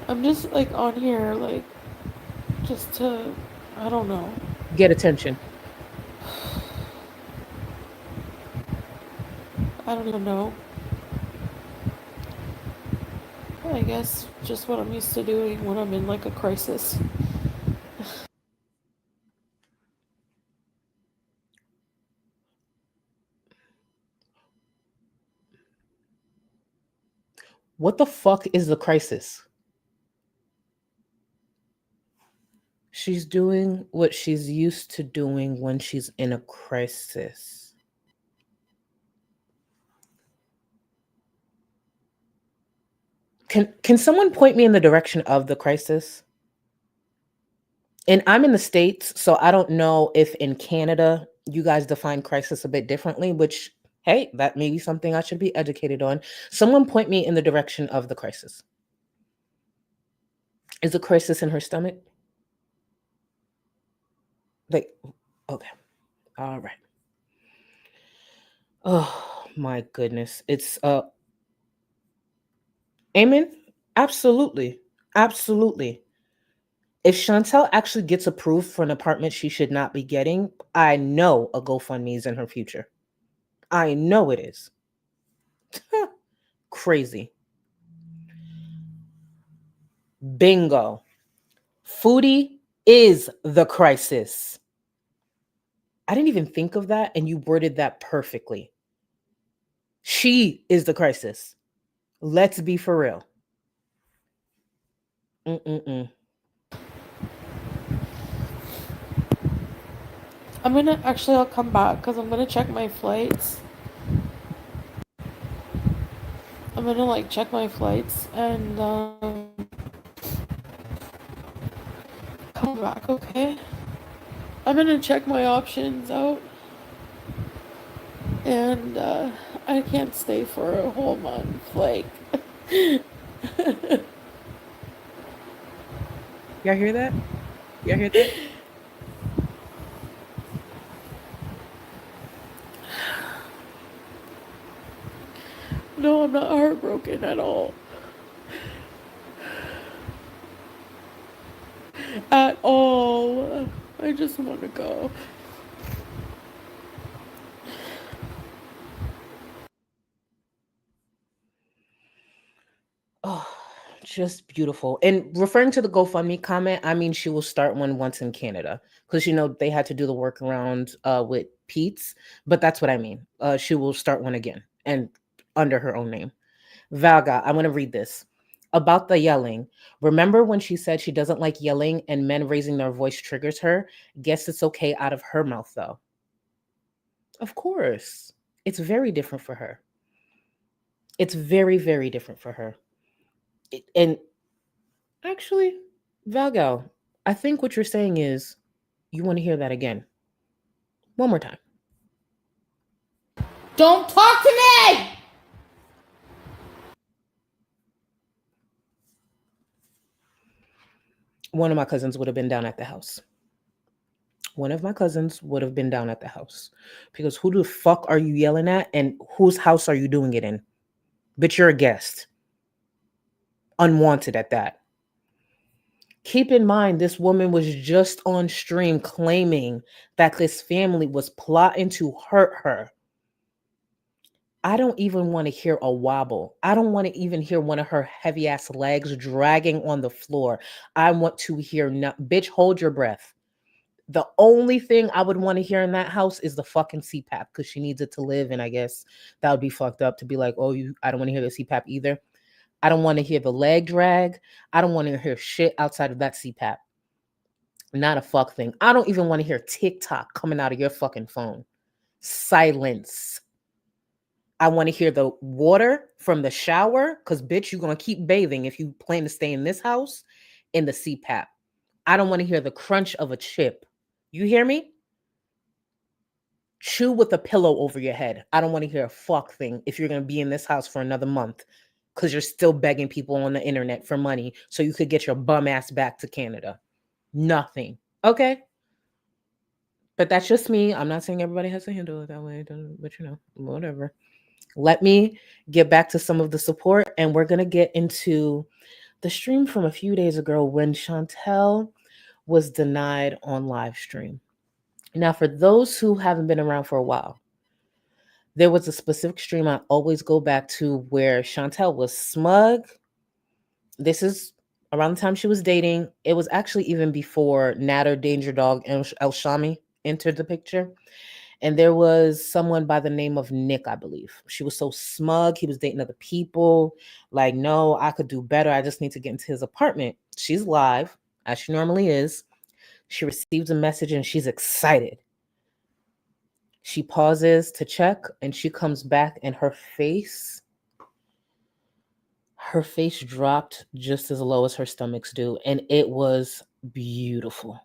I'm just like on here, like, just to, I don't know. Get attention. I don't even know. I guess just what I'm used to doing when I'm in like a crisis. What the fuck is the crisis? She's doing what she's used to doing when she's in a crisis. Can someone point me in the direction of the crisis? And I'm in the States, so I don't know if in Canada you guys define crisis a bit differently, which, hey, that may be something I should be educated on. Someone point me in the direction of the crisis. Is the crisis in her stomach? Like, okay. All right. Oh my goodness. It's Amen. Absolutely. Absolutely. If Chantel actually gets approved for an apartment she should not be getting, I know a GoFundMe is in her future. I know it is. Crazy. Bingo. Foodie is the crisis. I didn't even think of that, and you worded that perfectly. She is the crisis. Let's be for real. Mm-mm-mm. I'll come back because I'm gonna check my flights. I'm gonna like check my flights and come back, okay? I'm gonna check my options out and I can't stay for a whole month. Like, Y'all hear that? Y'all hear that? No, I'm not heartbroken at all. At all. I just want to go. Oh, just beautiful. And referring to the GoFundMe comment, I mean, she will start one once in Canada because they had to do the workaround with Pete's, but that's what I mean. She will start one again and under her own name. Valga, I'm going to read this about the yelling. Remember when she said she doesn't like yelling and men raising their voice triggers her? Guess it's okay out of her mouth, though. Of course. It's very different for her. It's very, very different for her. And actually, Valgal, I think what you're saying is you want to hear that again. One more time. Don't talk to me! One of my cousins would have been down at the house. One of my cousins would have been down at the house. Because who the fuck are you yelling at and whose house are you doing it in? But you're a guest. Unwanted at that. Keep in mind, this woman was just on stream claiming that this family was plotting to hurt her. I don't even want to hear a wobble. I don't want to even hear one of her heavy ass legs dragging on the floor. I want to hear, bitch, hold your breath. The only thing I would want to hear in that house is the fucking CPAP because she needs it to live. And I guess that would be fucked up to be like, oh, I don't want to hear the CPAP either. I don't want to hear the leg drag. I don't want to hear shit outside of that CPAP. Not a fuck thing. I don't even want to hear TikTok coming out of your fucking phone. Silence. I want to hear the water from the shower because, bitch, you're going to keep bathing if you plan to stay in this house in the CPAP. I don't want to hear the crunch of a chip. You hear me? Chew with a pillow over your head. I don't want to hear a fuck thing if you're going to be in this house for another month because you're still begging people on the internet for money so you could get your bum ass back to Canada. Nothing. Okay? But that's just me. I'm not saying everybody has to handle it that way, but whatever. Let me get back to some of the support, and we're going to get into the stream from a few days ago when Chantel was denied on live stream. Now, for those who haven't been around for a while, there was a specific stream I always go back to where Chantel was smug. This is around the time she was dating. It was actually even before Natter, Danger Dog, and El Shami entered the picture. And there was someone by the name of Nick, I believe. She was so smug. He was dating other people. Like, no, I could do better. I just need to get into his apartment. She's live, as she normally is. She receives a message and she's excited. She pauses to check and she comes back and her face dropped just as low as her stomachs do. And it was beautiful.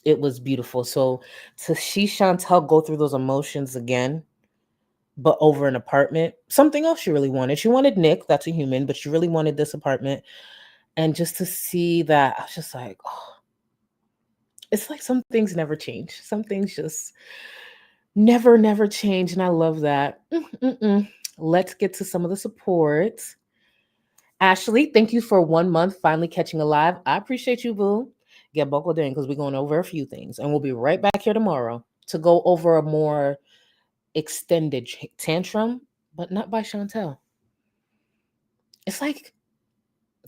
It was beautiful. So to see Chantel go through those emotions again, but over an apartment, something else she really wanted. She wanted Nick, that's a human, but she really wanted this apartment. And just to see that, I was just like, oh, it's like some things never change. Some things just never change. And I love that. Let's get to some of the support. Ashley, thank you for 1 month finally catching a live. I appreciate you, boo. Get buckled in because we're going over a few things. And we'll be right back here tomorrow to go over a more extended tantrum, but not by Chantel. It's like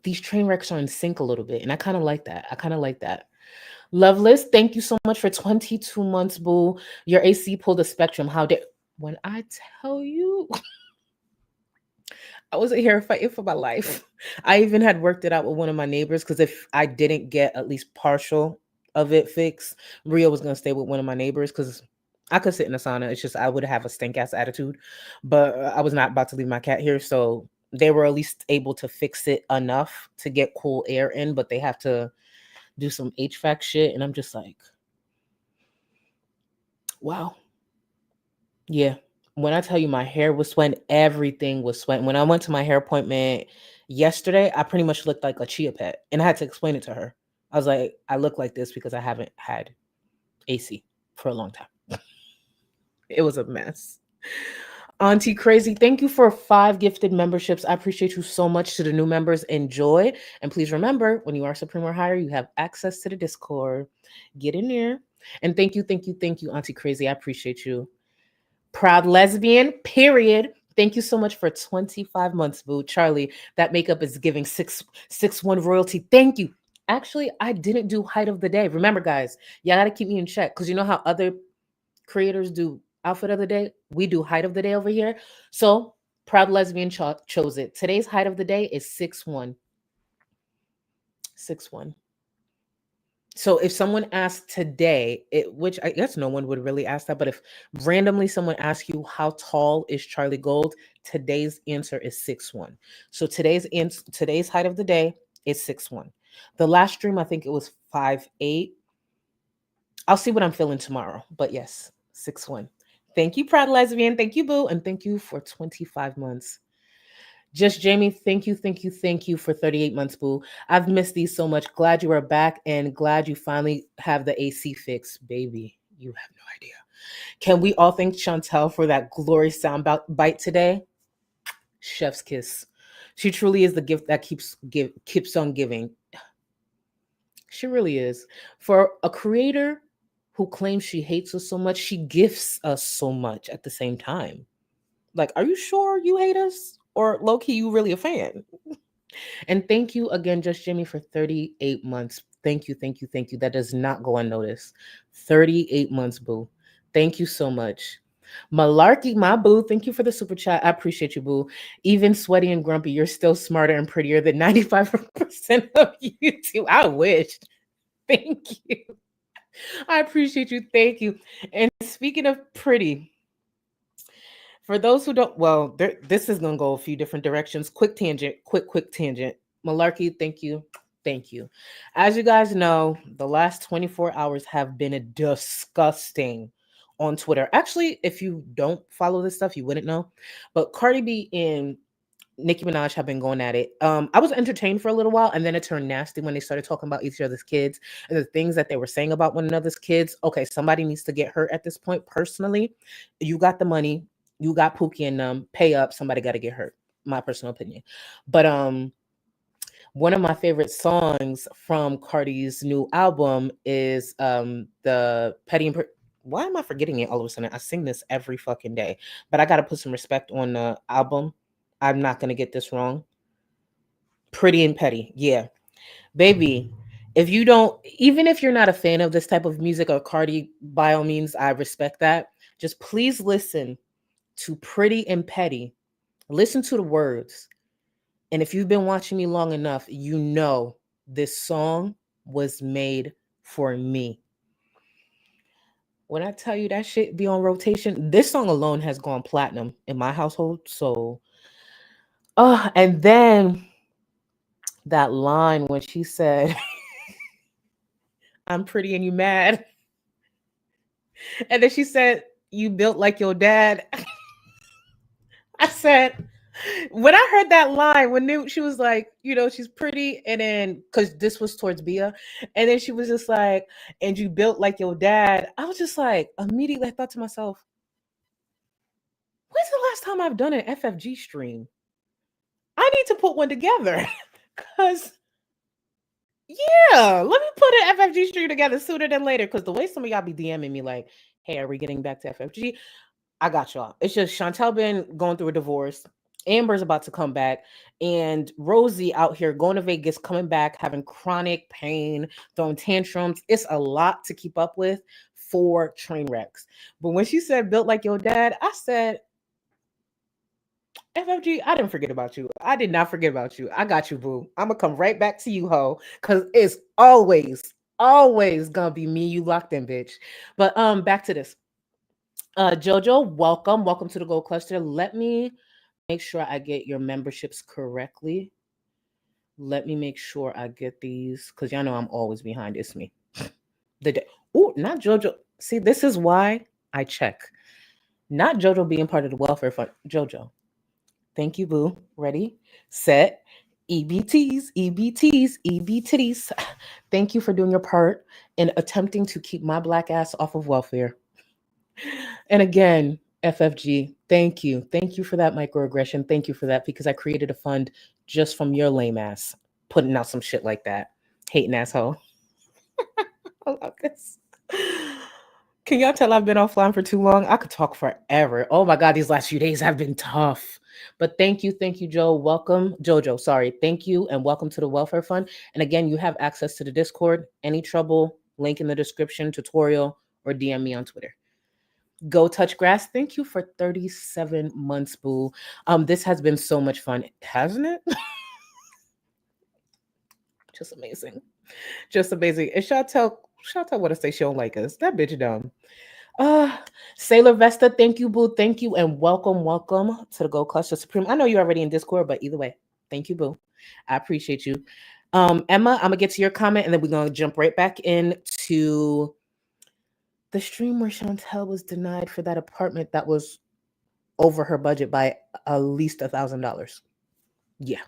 these train wrecks are in sync a little bit, and I kind of like that. Loveless, thank you so much for 22 months, boo. Your AC pulled a spectrum. How dare when I tell you I wasn't here fighting for my life. I even had worked it out with one of my neighbors because if I didn't get at least partial of it fixed, Rio was gonna stay with one of my neighbors because I could sit in the sauna. It's just I would have a stink ass attitude, but I was not about to leave my cat here, so they were at least able to fix it enough to get cool air in, but they have to do some HVAC shit, and I'm just like, wow, yeah. When I tell you my hair was sweating, everything was sweating. When I went to my hair appointment yesterday, I pretty much looked like a chia pet. And I had to explain it to her. I was like, I look like this because I haven't had AC for a long time. It was a mess. Auntie Crazy, thank you for 5 gifted memberships. I appreciate you so much. To the new members, enjoy. And please remember, when you are Supreme or higher, you have access to the Discord. Get in there. And thank you, Auntie Crazy. I appreciate you. Proud lesbian, period. Thank you so much for 25 months, boo. Charlie, that makeup is giving 661 royalty. Thank you. Actually, I didn't do height of the day. Remember, guys, y'all gotta keep me in check because you know how other creators do outfit of the day? We do height of the day over here. So proud lesbian chose it. Today's height of the day is 6'1". 6'1". So if someone asked today, which I guess no one would really ask that, but if randomly someone asks you how tall is Charlie Gold, today's answer is 6'1". So today's height of the day is 6'1". The last stream, I think it was 5'8". I'll see what I'm feeling tomorrow. But yes, 6'1". Thank you, proud lesbian. Thank you, boo. And thank you for 25 months. Just Jamie, thank you for 38 months, boo. I've missed these so much. Glad you are back and glad you finally have the AC fixed, baby. You have no idea. Can we all thank Chantel for that glorious sound bite today? Chef's kiss. She truly is the gift that keeps on giving. She really is. For a creator who claims she hates us so much, she gifts us so much at the same time. Like, are you sure you hate us? Or low key, you really a fan? And thank you again, Just Jimmy, for 38 months. Thank you, thank you, thank you. That does not go unnoticed. 38 months, boo. Thank you so much. Malarkey, my boo. Thank you for the super chat. I appreciate you, boo. Even sweaty and grumpy, you're still smarter and prettier than 95% of you two. I wish. Thank you. I appreciate you. Thank you. And speaking of pretty, for those who don't, well, this is going to go a few different directions. Quick tangent, quick tangent. Malarkey, thank you. Thank you. As you guys know, the last 24 hours have been disgusting on Twitter. Actually, if you don't follow this stuff, you wouldn't know. But Cardi B and Nicki Minaj have been going at it. I was entertained for a little while, and then it turned nasty when they started talking about each other's kids and the things that they were saying about one another's kids. Okay, somebody needs to get hurt at this point. Personally, you got the money, you got Pookie and them. Pay up. Somebody got to get hurt. My personal opinion. But one of my favorite songs from Cardi's new album is the Petty and why am I forgetting it all of a sudden? I sing this every fucking day, but I got to put some respect on the album. I'm not going to get this wrong. Pretty and Petty. Yeah. Baby, if you don't, even if you're not a fan of this type of music or Cardi, by all means, I respect that. Just please listen to Pretty and Petty. Listen to the words. And if you've been watching me long enough, you know this song was made for me. When I tell you that shit be on rotation, this song alone has gone platinum in my household. So, and then that line when she said, I'm pretty and you mad. And then she said, you built like your dad. I said, when I heard that line, when she was like, she's pretty, and then because this was towards Bia, and then she was just like, and you built like your dad. I was just like, immediately I thought to myself, when's the last time I've done an FFG stream? I need to put one together because, yeah, let me put an FFG stream together sooner than later. Because the way some of y'all be DMing me like, hey, are we getting back to FFG? I got y'all. It's just Chantel been going through a divorce. Amber's about to come back, and Rosie out here going to Vegas, coming back, having chronic pain, throwing tantrums. It's a lot to keep up with for train wrecks. But when she said built like your dad, I said, FFG, I didn't forget about you. I did not forget about you. I got you, boo. I'm going to come right back to you, ho, because it's always going to be me, you locked in, bitch. But back to this. Jojo, welcome to the Gold Cluster. Let me make sure I get your memberships correctly. Let me make sure I get these because y'all know I'm always behind. It's me. Not Jojo. See, this is why I check. Not Jojo being part of the welfare fund. Jojo, thank you, boo. Ready, set, EBTs, EBTs, EBTs. Thank you for doing your part in attempting to keep my black ass off of welfare. And again, FFG, Thank you. Thank you for that microaggression. Thank you for that because I created a fund just from your lame ass putting out some shit like that. Hating asshole. I love this. Can y'all tell I've been offline for too long? I could talk forever. Oh my God, these last few days have been tough. But thank you, Joe. Welcome, Jojo. Sorry. Thank you and welcome to the Welfare Fund. And again, you have access to the Discord. Any trouble, link in the description, tutorial, or DM me on Twitter. Go Touch Grass. Thank you for 37 months, boo. This has been so much fun, hasn't it? Just amazing. Just amazing. And Chantel what to say she don't like us. That bitch dumb. Sailor Vesta, thank you, boo. Thank you and welcome to the Go Cluster Supreme. I know you're already in Discord, but either way, thank you, boo. I appreciate you. Emma, I'm gonna get to your comment and then we're gonna jump right back into the stream where Chantel was denied for that apartment that was over her budget by at least $1,000. Yeah.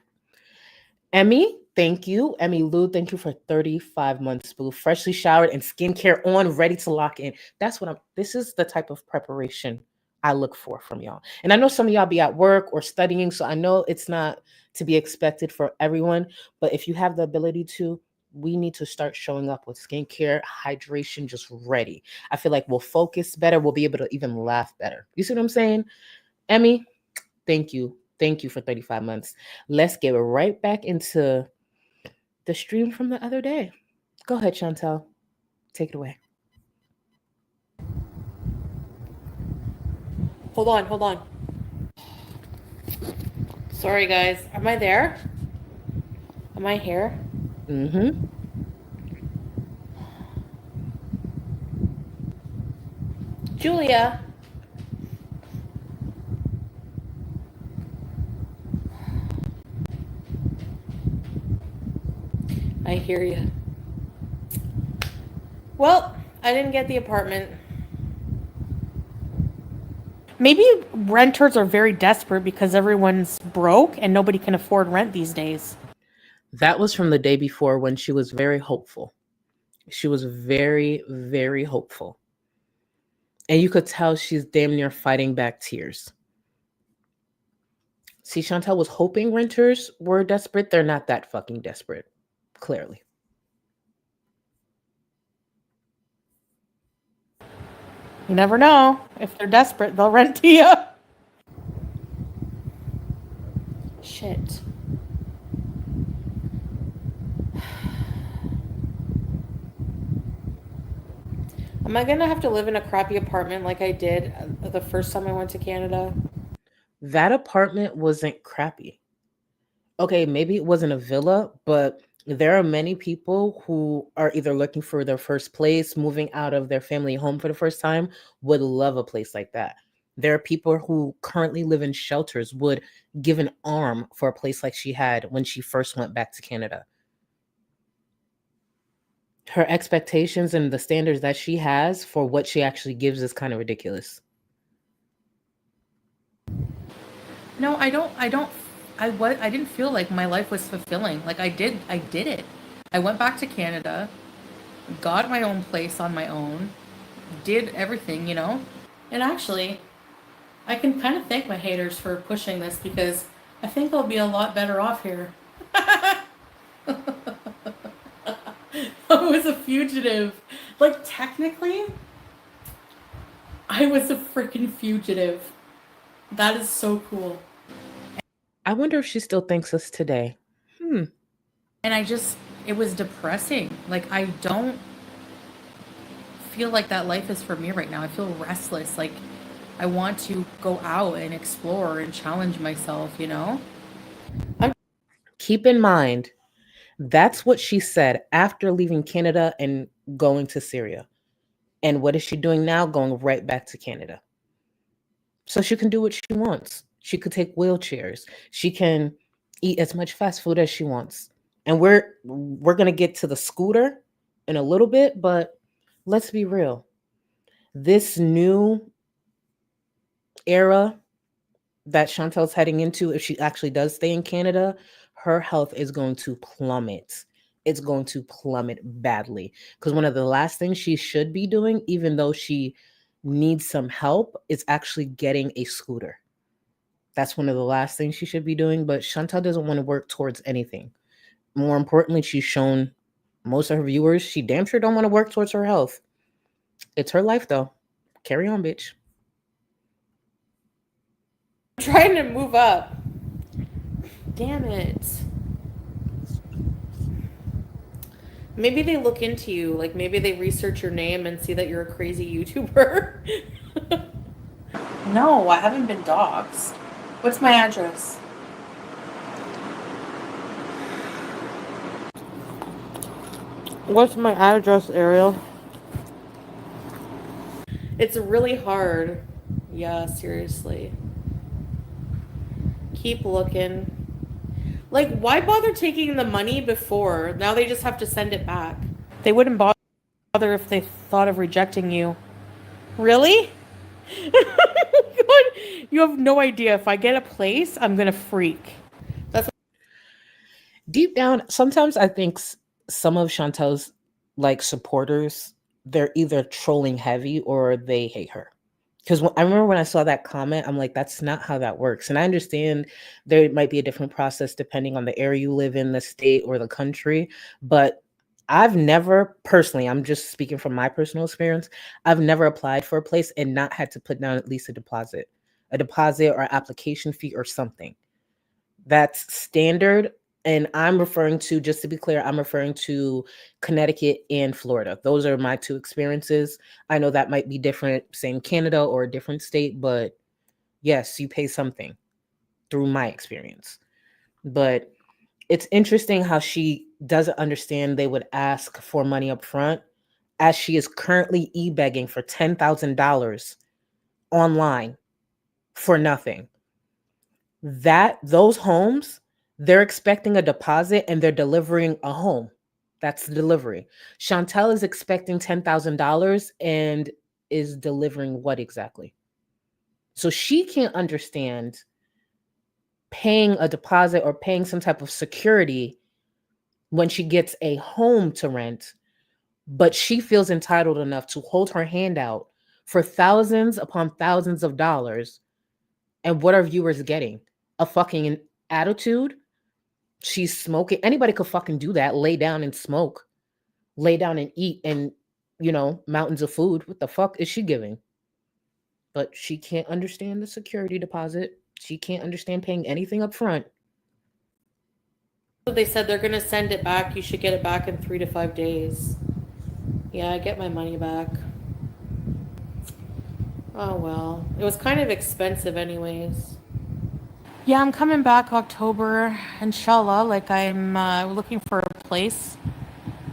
Emmy, thank you. Emmy Lou, thank you for 35 months, boo. Freshly showered and skincare on, ready to lock in. This is the type of preparation I look for from y'all. And I know some of y'all be at work or studying, so I know it's not to be expected for everyone. But if you have the ability to, we need to start showing up with skincare, hydration, just ready. I feel like we'll focus better. We'll be able to even laugh better. You see what I'm saying? Emmy, thank you. Thank you for 35 months. Let's get right back into the stream from the other day. Go ahead, Chantel. Take it away. Hold on. Sorry, guys. Am I there? Am I here? Mm-hmm. Julia. I hear you. Well, I didn't get the apartment. Maybe renters are very desperate because everyone's broke and nobody can afford rent these days. That was from the day before when she was very hopeful. She was very, very hopeful. And you could tell she's damn near fighting back tears. See, Chantel was hoping renters were desperate. They're not that fucking desperate, clearly. You never know. If they're desperate, they'll rent to you. Shit. Am I gonna have to live in a crappy apartment like I did the first time I went to Canada? That apartment wasn't crappy. Okay, maybe it wasn't a villa, but there are many people who are either looking for their first place, moving out of their family home for the first time, would love a place like that. There are people who currently live in shelters, would give an arm for a place like she had when she first went back to Canada. Her expectations and the standards that she has for what she actually gives is kind of ridiculous. No, I didn't feel like my life was fulfilling. Like I did it. I went back to Canada, got my own place on my own, did everything, you know? And actually, I can kind of thank my haters for pushing this because I think I'll be a lot better off here. I was a fugitive. Like, technically, I was a freaking fugitive. That is so cool. I wonder if she still thanks us today. And it was depressing. Like, I don't feel like that life is for me right now. I feel restless. Like, I want to go out and explore and challenge myself, you know? Keep in mind, that's what she said after leaving Canada and going to Syria. And what is she doing now? Going right back to Canada. So she can do what she wants. She could take wheelchairs. She can eat as much fast food as she wants. And we're going to get to the scooter in a little bit, but let's be real. This new era that Chantel's heading into, if she actually does stay in Canada, her health is going to plummet. It's going to plummet badly. Because one of the last things she should be doing, even though she needs some help is actually getting a scooter. That's one of the last things she should be doing. But Chantel doesn't want to work towards anything. More importantly, she's shown most of her viewers she damn sure don't want to work towards her health. It's her life though. Carry on, bitch. I'm trying to move up. Damn it. Maybe they look into you. Like, maybe they research your name and see that you're a crazy YouTuber. No, I haven't been doxxed. What's my address? What's my address, Ariel? It's really hard. Yeah, seriously. Keep looking. Like, why bother taking the money before? Now they just have to send it back. They wouldn't bother if they thought of rejecting you. Really? You have no idea. If I get a place, I'm gonna freak. That's Deep down, sometimes I think some of Chantel's like supporters, they're either trolling heavy or they hate her. Because I remember when I saw that comment, I'm like, that's not how that works. And I understand there might be a different process depending on the area you live in, the state, or the country. But I've never personally, I'm just speaking from my personal experience, I've never applied for a place and not had to put down at least a deposit or application fee or something. That's standard. And I'm referring to, just to be clear, I'm referring to Connecticut and Florida. Those are my two experiences. I know that might be different, same Canada or a different state, but yes, you pay something through my experience. But it's interesting how she doesn't understand they would ask for money up front, as she is currently e-begging for $10,000 online for nothing. Those homes, they're expecting a deposit and they're delivering a home. That's the delivery. Chantel is expecting $10,000 and is delivering what exactly? So she can't understand paying a deposit or paying some type of security when she gets a home to rent, but she feels entitled enough to hold her hand out for thousands upon thousands of dollars. And what are viewers getting? A fucking attitude? She's smoking. Anybody could fucking do that. Lay down and smoke. Lay down and eat and, mountains of food. What the fuck is she giving? But she can't understand the security deposit. She can't understand paying anything up front. what they said. They're gonna send it back. You should get it back in 3 to 5 days. Yeah, I get my money back. Oh well. It was kind of expensive anyways. Yeah, I'm coming back October, inshallah. Like, I'm looking for a place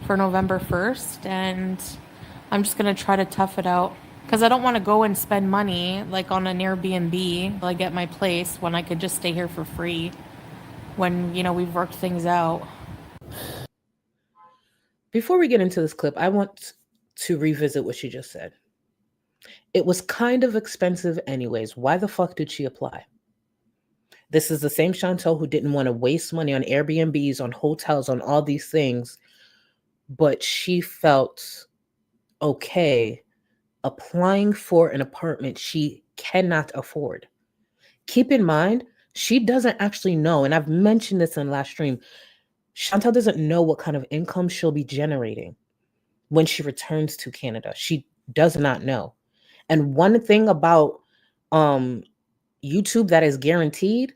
for November 1st, and I'm just gonna try to tough it out. Because I don't want to go and spend money, like, on an Airbnb till I get my place when I could just stay here for free when, we've worked things out. Before we get into this clip, I want to revisit what she just said. It was kind of expensive anyways. Why the fuck did she apply? This is the same Chantel who didn't want to waste money on Airbnbs, on hotels, on all these things, but she felt okay applying for an apartment she cannot afford. Keep in mind, she doesn't actually know, and I've mentioned this in last stream, Chantel doesn't know what kind of income she'll be generating when she returns to Canada. She does not know. And one thing about YouTube that is guaranteed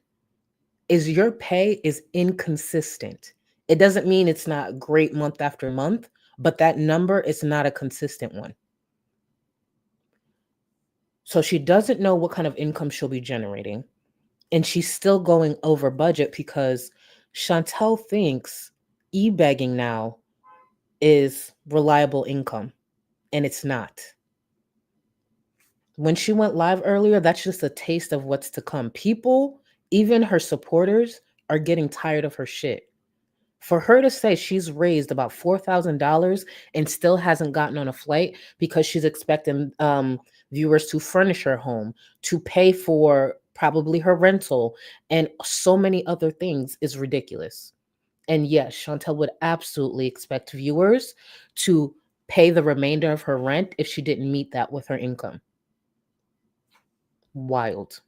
is your pay is inconsistent. It doesn't mean it's not great month after month, but that number is not a consistent one. So she doesn't know what kind of income she'll be generating. And she's still going over budget because Chantel thinks e-begging now is reliable income, and it's not. When she went live earlier, that's just a taste of what's to come. People, even her supporters, are getting tired of her shit. For her to say she's raised about $4,000 and still hasn't gotten on a flight because she's expecting viewers to furnish her home, to pay for probably her rental, and so many other things is ridiculous. And yes, Chantel would absolutely expect viewers to pay the remainder of her rent if she didn't meet that with her income. Wild.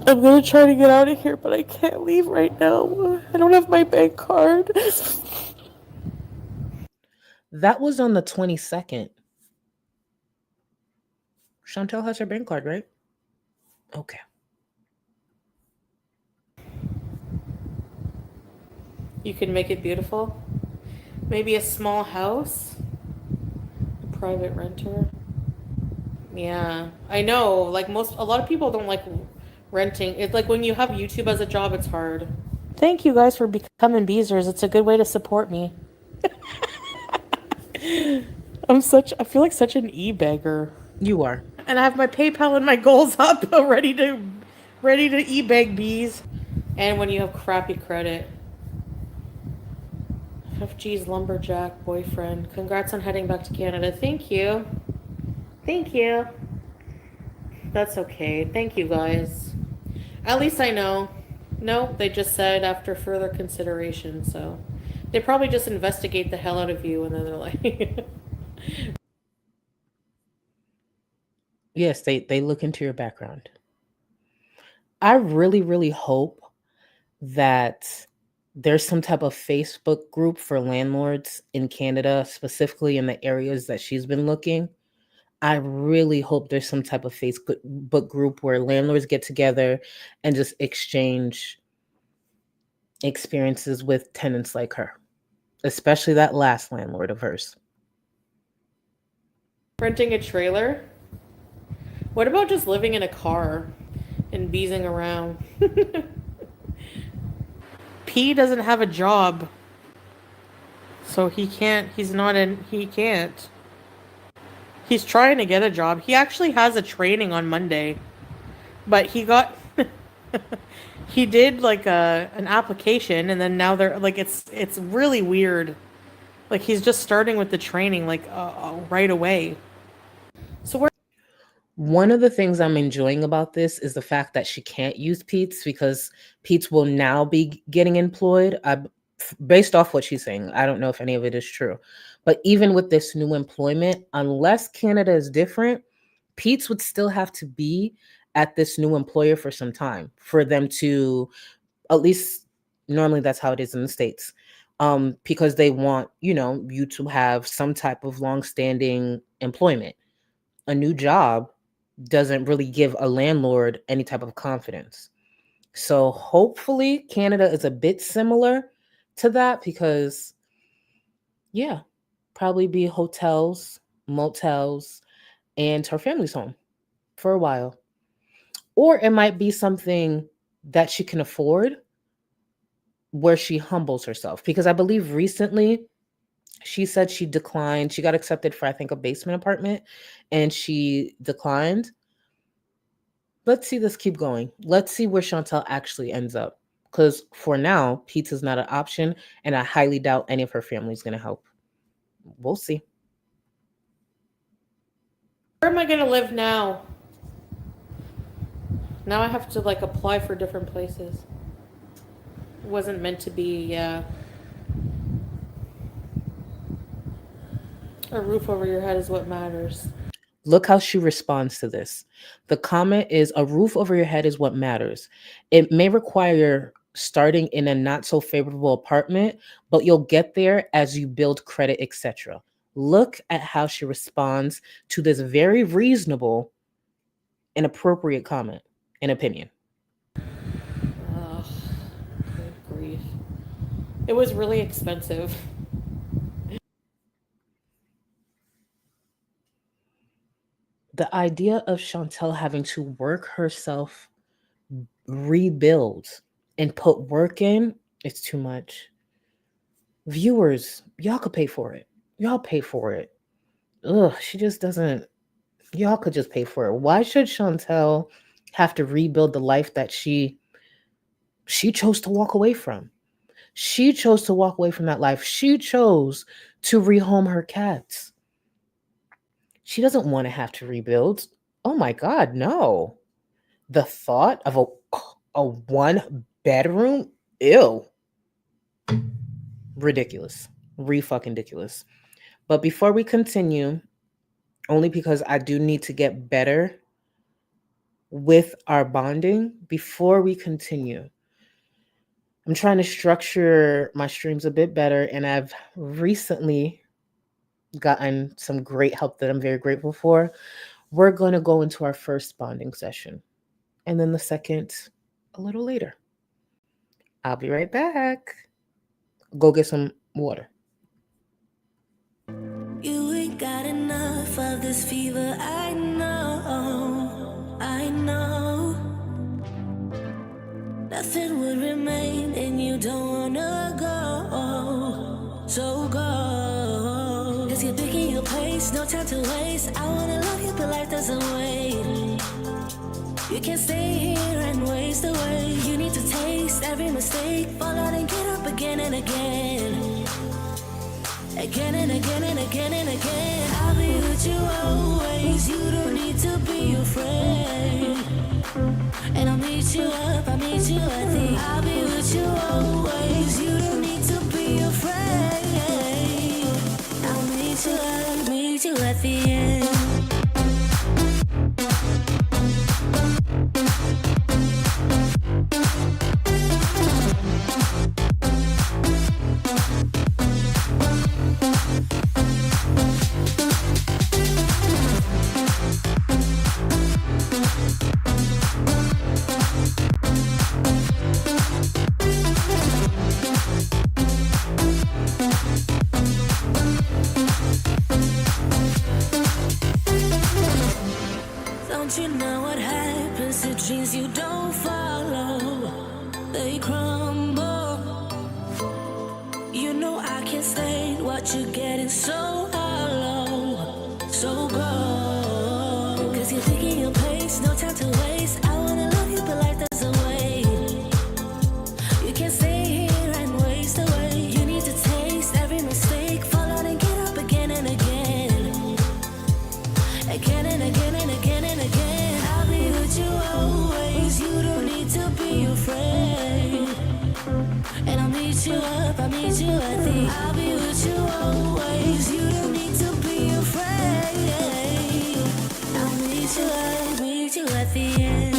I'm gonna try to get out of here, but I can't leave right now. I don't have my bank card. That was on the 22nd. Chantel has her bank card, right? Okay. You can make it beautiful. Maybe a small house, a private renter. Yeah, I know. Like a lot of people don't like renting. It's like when you have YouTube as a job, it's hard. Thank you guys for becoming Beezers. It's a good way to support me. I feel like such an e-beggar. You are. And I have my PayPal and my goals up, ready to e-beg bees. And when you have crappy credit. FG's lumberjack boyfriend. Congrats on heading back to Canada. Thank you. Thank you. That's okay. Thank you guys. At least I know. No, they just said after further consideration, so they probably just investigate the hell out of you and then they're like Yes, they look into your background. I really, really hope that there's some type of Facebook group for landlords in Canada, specifically in the areas that she's been looking. I really hope there's some type of Facebook group where landlords get together and just exchange experiences with tenants like her, especially that last landlord of hers. renting a trailer. What about just living in a car and beezing around? P doesn't have a job. So he can't, he can't. He's trying to get a job. He actually has a training on Monday. But he got he did like an application and then now they're like it's really weird. Like he's just starting with the training like right away. So we're One of the things I'm enjoying about this is the fact that she can't use Pete's because Pete's will now be getting employed. Based off what she's saying, I don't know if any of it is true. But even with this new employment, unless Canada is different, Pete's would still have to be at this new employer for some time for them to, at least normally that's how it is in the States, because they want, you to have some type of long-standing employment. A new job doesn't really give a landlord any type of confidence. So hopefully Canada is a bit similar to that because, yeah, probably be hotels, motels, and her family's home for a while. Or it might be something that she can afford where she humbles herself. Because I believe recently she said she declined. She got accepted for, I think, a basement apartment and she declined. Let's see this keep going. Let's see where Chantel actually ends up. Because for now, pizza's not an option, and I highly doubt any of her family's going to help. We'll see. where am I gonna live now? Now I have to like apply for different places. It wasn't meant to be, yeah. A roof over your head is what matters. Look how she responds to this. The comment is a roof over your head is what matters. It may require starting in a not so favorable apartment, but you'll get there as you build credit, etc. Look at how she responds to this very reasonable and appropriate comment and opinion. Ugh, good grief. It was really expensive. The idea of Chantel having to work herself, rebuild, and put work in, it's too much. Viewers, y'all could pay for it. Y'all pay for it. Ugh, she just doesn't. Y'all could just pay for it. Why should Chantel have to rebuild the life that she chose to walk away from? She chose to walk away from that life. She chose to rehome her cats. She doesn't want to have to rebuild. Oh my God, no. The thought of a one bedroom, ew. Ridiculous. Fucking ridiculous. But before we continue, only because I do need to get better with our bonding before we continue. I'm trying to structure my streams a bit better, and I've recently gotten some great help that I'm very grateful for. We're going to go into our first bonding session, and then the second a little later. I'll be right back. Go get some water. You ain't got enough of this fever, I know, I know. Nothing would remain and you don't wanna go, so go. Cause you're picking your pace, no time to waste. I wanna love you but life doesn't wait. You can't stay here and waste away. You need to taste every mistake, fall out and get up again and again. Again and again and again and again. I'll be with you always. You don't need to be afraid. And I'll meet you up, I'll meet you at the. I'll be with you always. You don't need to be afraid. I'll meet you at the end. Don't you know what happens to dreams you don't follow? They crumble. You know I can't stay what you're getting so hollow. So go. Cause you're taking your pace, no time to waste. I wanna love you but life doesn't wait. You can't stay here and waste away. You need to taste every mistake, fall out and get up again and again. Again and again and again and again. I'll be with you always. You don't need to be afraid. And I'll meet you up, I'll meet you at the. I'll be with you always. You don't need to be afraid. I'll meet you at the end.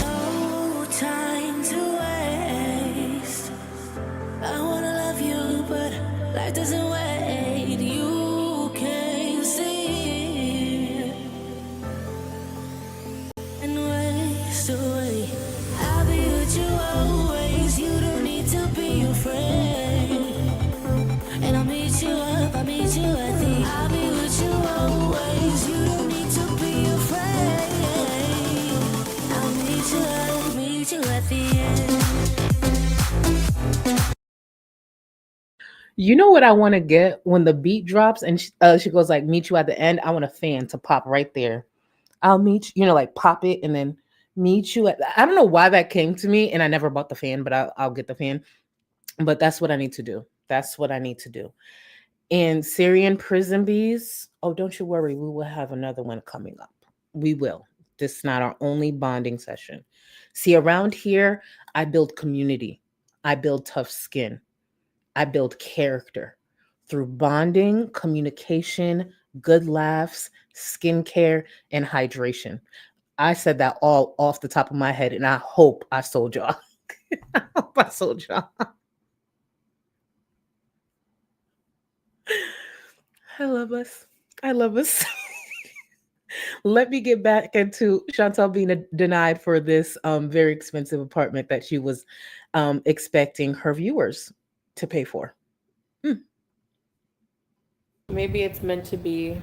No time to waste. I wanna love you, but life doesn't wait. You can't see and waste away. I'll be with you always. You don't need to be afraid. And I'll meet you up, I'll meet you at the. I'll be with you always. You don't need to be afraid. I'll meet you at the end. You know what I want to get when the beat drops and she goes like, meet you at the end? I want a fan to pop right there. I'll meet you, like pop it and then meet you at. I don't know why that came to me, and I never bought the fan, but I'll get the fan. But that's what I need to do. That's what I need to do. And Syrian prison bees. Oh, don't you worry. We will have another one coming up. We will. This is not our only bonding session. See, around here, I build community. I build tough skin. I build character through bonding, communication, good laughs, skincare, and hydration. I said that all off the top of my head, and I hope I sold y'all. I hope I sold y'all. I love us. I love us. Let me get back into Chantal being denied for this very expensive apartment that she was expecting her viewers to pay for. Maybe it's meant to be.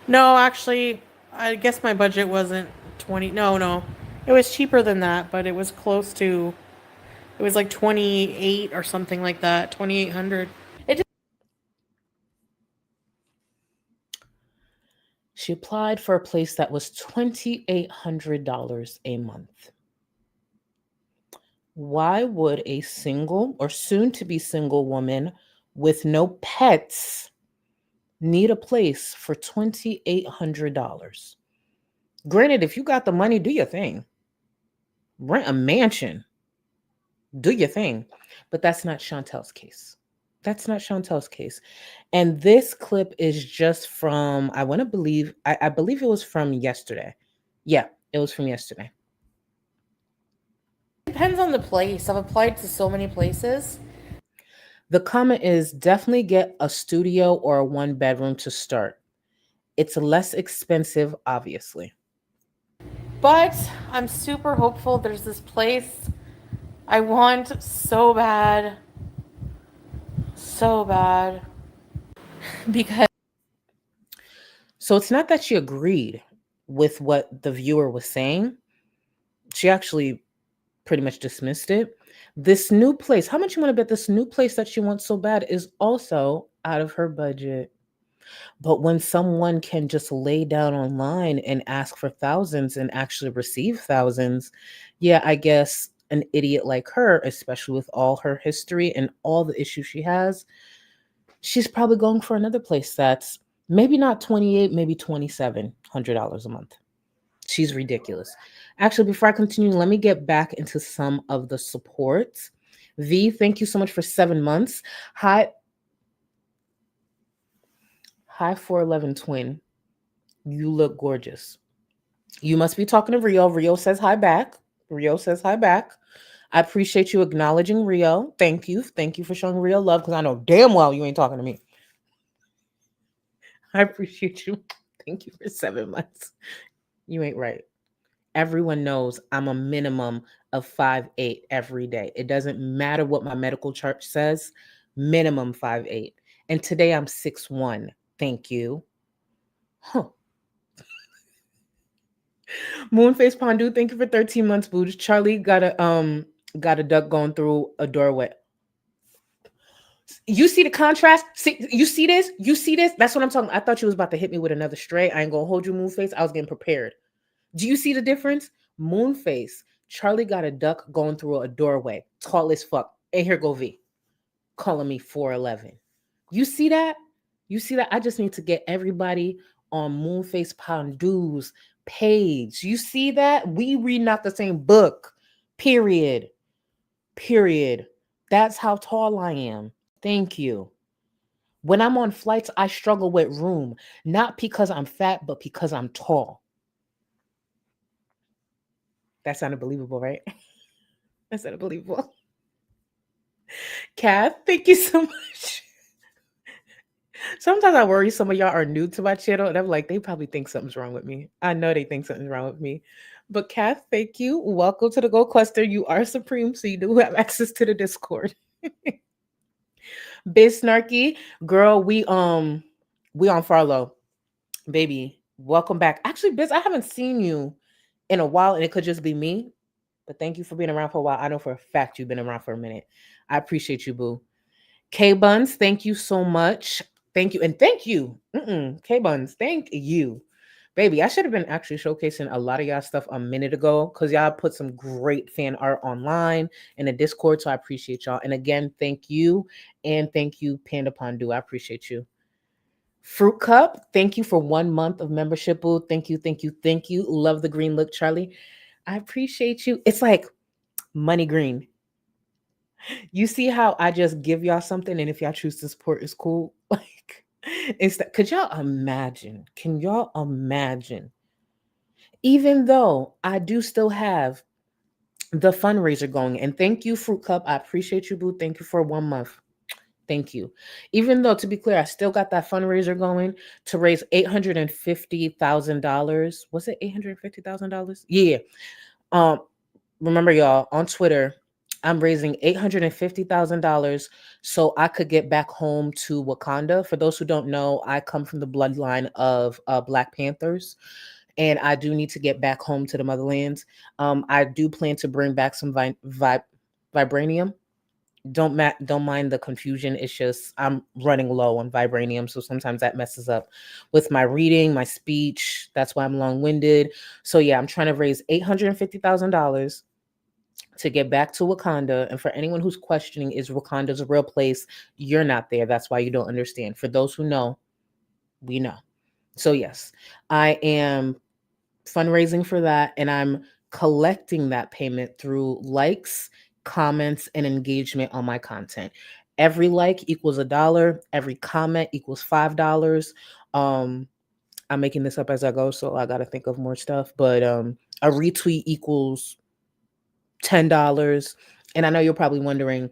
No, actually, I guess my budget wasn't 20. No. It was cheaper than that, but it was close to. It was like 28 or something like that. 2,800. It just She applied for a place that was $2,800 a month. Why would a single or soon to be single woman with no pets need a place for $2,800? Granted, if you got the money, do your thing. Rent a mansion. Do your thing. But that's not Chantel's case. That's not Chantel's case. And this clip is just from, I want to believe, I believe it was from yesterday. Yeah, it was from yesterday. Depends on the place. I've applied to so many places. The comment is definitely get a studio or a 1-bedroom to start. It's less expensive, obviously. But I'm super hopeful. There's this place I want so bad. So bad. Because So it's not that she agreed with what the viewer was saying. She actually pretty much dismissed it. This new place, how much you want to bet this new place that she wants so bad is also out of her budget? But when someone can just lay down online and ask for thousands and actually receive thousands, yeah, I guess an idiot like her, especially with all her history and all the issues she has, she's probably going for another place that's maybe not 28, maybe $2,700 a month. She's ridiculous. Actually, before I continue, let me get back into some of the supports. V, thank you so much for 7 months. Hi 411 twin. You look gorgeous. You must be talking to Rio. Rio says hi back. Rio says hi back. I appreciate you acknowledging Rio. Thank you. Thank you for showing Rio love because I know damn well you ain't talking to me. I appreciate you. Thank you for 7 months. You ain't right. Everyone knows I'm a minimum of 5'8" every day. It doesn't matter what my medical chart says, minimum 5'8". And today I'm 6'1". Thank you. Huh. Moonface Pondu, thank you for 13 months, boots. Charlie got a duck going through a doorway. You see the contrast? See, you see this? You see this? That's what I'm talking about. I thought you was about to hit me with another stray. I ain't gonna hold you, Moonface. I was getting prepared. Do you see the difference? Moonface. Charlie got a duck going through a doorway. Tall as fuck. And here go V. Calling me 4'11". You see that? You see that? I just need to get everybody on Moonface Pondu's page. You see that? We read not the same book. Period. Period. That's how tall I am. Thank you. When I'm on flights, I struggle with room, not because I'm fat, but because I'm tall. That's unbelievable, right? That's unbelievable. Kath, thank you so much. Sometimes I worry some of y'all are new to my channel, and I'm like, they probably think something's wrong with me. I know they think something's wrong with me. But Kath, thank you. Welcome to the Gold Cluster. You are supreme, so you do have access to the Discord. Biz Snarky, girl, we on Farlow. Baby, welcome back. Actually, Biz, I haven't seen you in a while, and it could just be me. But thank you for being around for a while. I know for a fact you've been around for a minute. I appreciate you, boo. K Buns, thank you so much. Thank you. And thank you. K Buns, thank you. Baby, I should have been actually showcasing a lot of y'all stuff a minute ago because y'all put some great fan art online in the Discord. So I appreciate y'all. And again, thank you. And thank you, Panda Pondu. I appreciate you. Fruit Cup, thank you for 1 month of membership, boo. Thank you, thank you, thank you. Love the green look, Charlie. I appreciate you. It's like money green. You see how I just give y'all something, and if y'all choose to support, it's cool. Like, it's that. Could y'all imagine? Can y'all imagine? Even though I do still have the fundraiser going, and thank you, Fruit Cup. I appreciate you, boo. Thank you for 1 month. Thank you. Even though, to be clear, I still got that fundraiser going to raise $850,000. Was it $850,000? Yeah. Remember, y'all, on Twitter, I'm raising $850,000 so I could get back home to Wakanda. For those who don't know, I come from the bloodline of Black Panthers, and I do need to get back home to the motherlands. I do plan to bring back some vibranium. Don't mind the confusion. It's just I'm running low on vibranium, so sometimes that messes up with my reading, my speech. That's why I'm long-winded. So yeah, I'm trying to raise $850,000 to get back to Wakanda. And for anyone who's questioning, is Wakanda's a real place? You're not there. That's why you don't understand. For those who know, we know. So yes, I am fundraising for that, and I'm collecting that payment through likes, comments, and engagement on my content. Every like equals $1. Every comment equals $5. Um, I'm making this up as I go, so I got to think of more stuff. But a retweet equals $10. And I know you're probably wondering,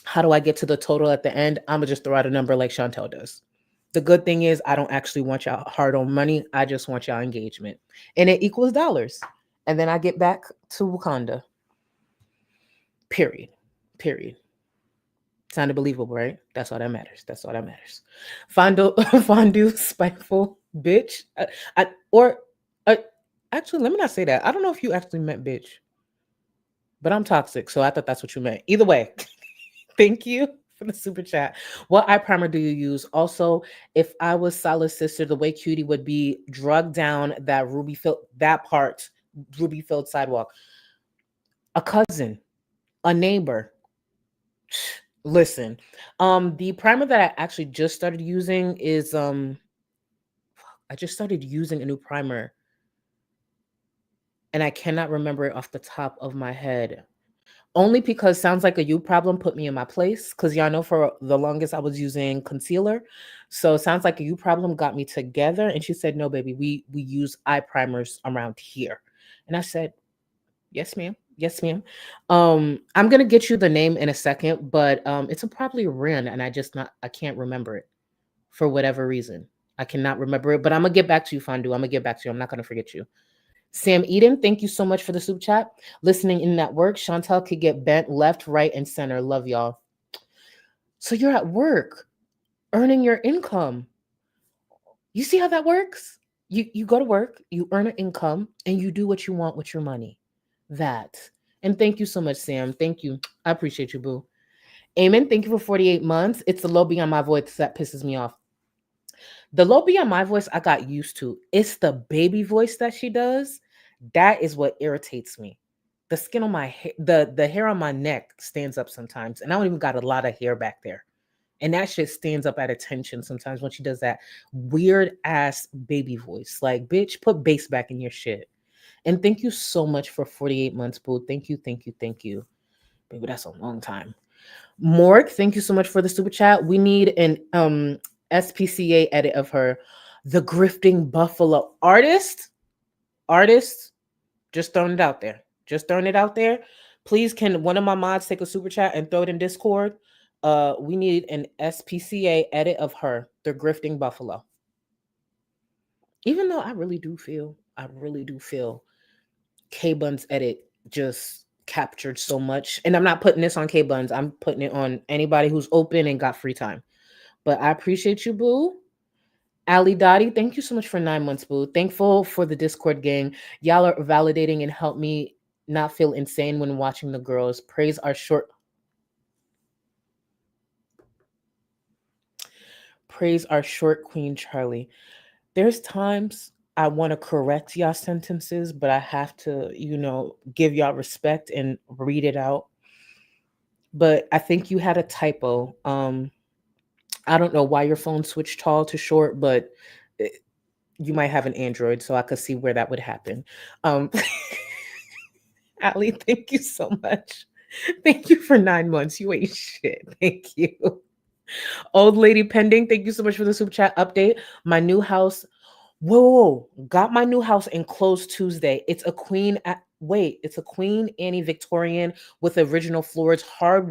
how do I get to the total at the end? I'm gonna just throw out a number like Chantel does. The good thing is I don't actually want y'all hard-earned money. I just want y'all engagement. And it equals dollars. And then I get back to Wakanda. Period. Period. Sounded believable, right? That's all that matters. That's all that matters. Fondue, spiteful, bitch. Or actually, let me not say that. I don't know if you actually meant bitch, but I'm toxic, so I thought that's what you meant. Either way, thank you for the super chat. What eye primer do you use? Also, if I was Salah's sister, the way Cutie would be drugged down that ruby filled sidewalk. A cousin, a neighbor. Listen, the primer that I actually just started using is I just started using a new primer, and I cannot remember it off the top of my head. Only because Sounds Like a You problem put me in my place. Because y'all know for the longest I was using concealer. So Sounds Like a You problem got me together. And she said, no, baby, we use eye primers around here. And I said, yes, ma'am. Yes, ma'am. I'm gonna get you the name in a second, but it's a probably Rin, and I can't remember it for whatever reason. I cannot remember it, but I'm gonna get back to you, Fondue. I'm gonna get back to you. I'm not gonna forget you. Sam Eden, thank you so much for the soup chat. Listening in that work. Chantel could get bent left, right, and center. Love y'all. So you're at work, earning your income. You see how that works? You go to work, you earn an income, and you do what you want with your money. That. And thank you so much, Sam. Thank you. I appreciate you, boo. Amen. Thank you for 48 months. It's the low beyond my voice that pisses me off. The low beyond my voice, I got used to. It's the baby voice that she does. That is what irritates me. The skin on my hair, the hair on my neck stands up sometimes, and I don't even got a lot of hair back there. And that shit stands up at attention sometimes when she does that weird ass baby voice. Like, bitch, put bass back in your shit. And thank you so much for 48 months, boo. Thank you, thank you, thank you. Baby, that's a long time. Morg, thank you so much for the super chat. We need an SPCA edit of her. The Grifting Buffalo artist. Just throwing it out there. Just throwing it out there. Please, can one of my mods take a super chat and throw it in Discord? We need an SPCA edit of her, the Grifting Buffalo. Even though I really do feel K-Bun's edit just captured so much. And I'm not putting this on K-Buns. I'm putting it on anybody who's open and got free time. But I appreciate you, boo. Ali Dottie, thank you so much for 9 months, boo. Thankful for the Discord gang. Y'all are validating and help me not feel insane when watching the girls. Praise our short queen, Charlie. There's times I want to correct y'all sentences, but I have to, give y'all respect and read it out. But I think you had a typo. I don't know why your phone switched tall to short, but you might have an Android, so I could see where that would happen. Ali, thank you so much. Thank you for 9 months. You ain't shit. Thank you. Old Lady Pending, thank you so much for the super chat update. My new house. Whoa, got my new house and closed Tuesday. It's a Queen Annie Victorian with original floors, hard.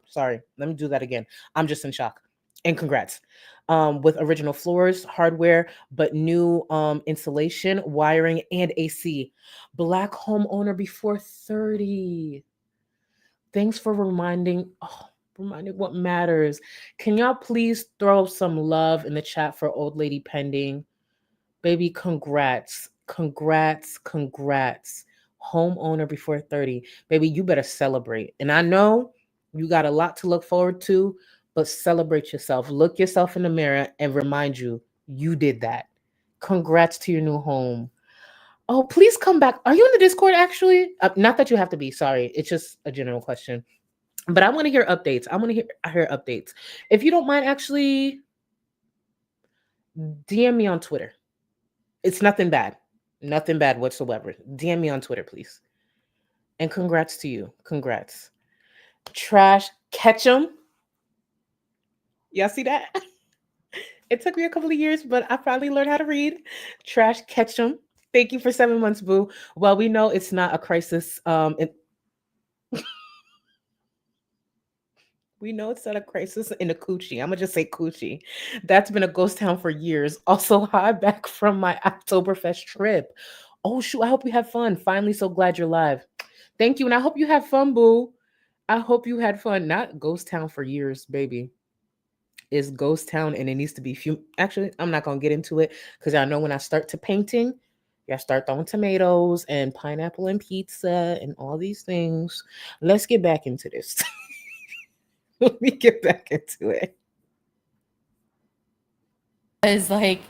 Sorry, let me do that again. I'm just in shock. And congrats. With original floors, hardware, but new insulation, wiring, and AC. Black homeowner before 30. Thanks for reminding what matters. Can y'all please throw some love in the chat for Old Lady Pending? Baby, congrats. Homeowner before 30. Baby, you better celebrate. And I know You got a lot to look forward to, but celebrate yourself. Look yourself in the mirror and remind you you did that. Congrats to your new home. Oh, please come back. Are you in the Discord actually? Not that you have to be. Sorry. It's just a general question. But I want to hear updates. I want to hear updates. If you don't mind, actually, DM me on Twitter. It's nothing bad. Nothing bad whatsoever. DM me on Twitter, please. And congrats to you. Congrats. Trash Ketchum. Y'all see that? It took me a couple of years, but I finally learned how to read. Trash Ketchum. Thank you for 7 months, boo. Well, we know it's not a crisis. We know it's not a crisis in the coochie. I'm gonna just say coochie. That's been a ghost town for years. Also, hi back from my Oktoberfest trip. Oh shoot! I hope you have fun. Finally, so glad you're live. Thank you, and I hope you have fun, boo. I hope you had fun. Not ghost town for years, baby. It's ghost town, and it needs to be few. Actually, I'm not gonna get into it because I know when I start to painting, I start throwing tomatoes and pineapple and pizza and all these things. Let's get back into this. Let me get back into it. Is like,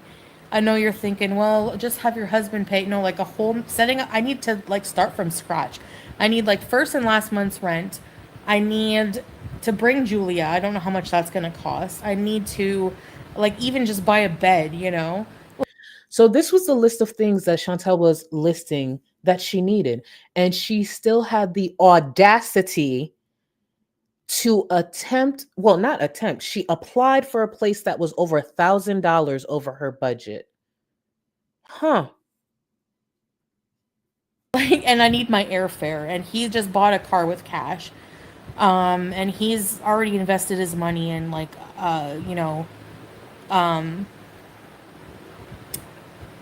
I know you're thinking, well, just have your husband pay. No, like a whole setting. I need to like start from scratch. I need like first and last month's rent. I need to bring Julia. I don't know how much that's gonna cost. I need to like even just buy a bed, you know? So this was the list of things that Chantel was listing that she needed, and she still had the audacity to attempt, well, not attempt, she applied for a place that was over $1,000 over her budget. Huh. Like, and I need my airfare. And he just bought a car with cash. And he's already invested his money in like, you know, I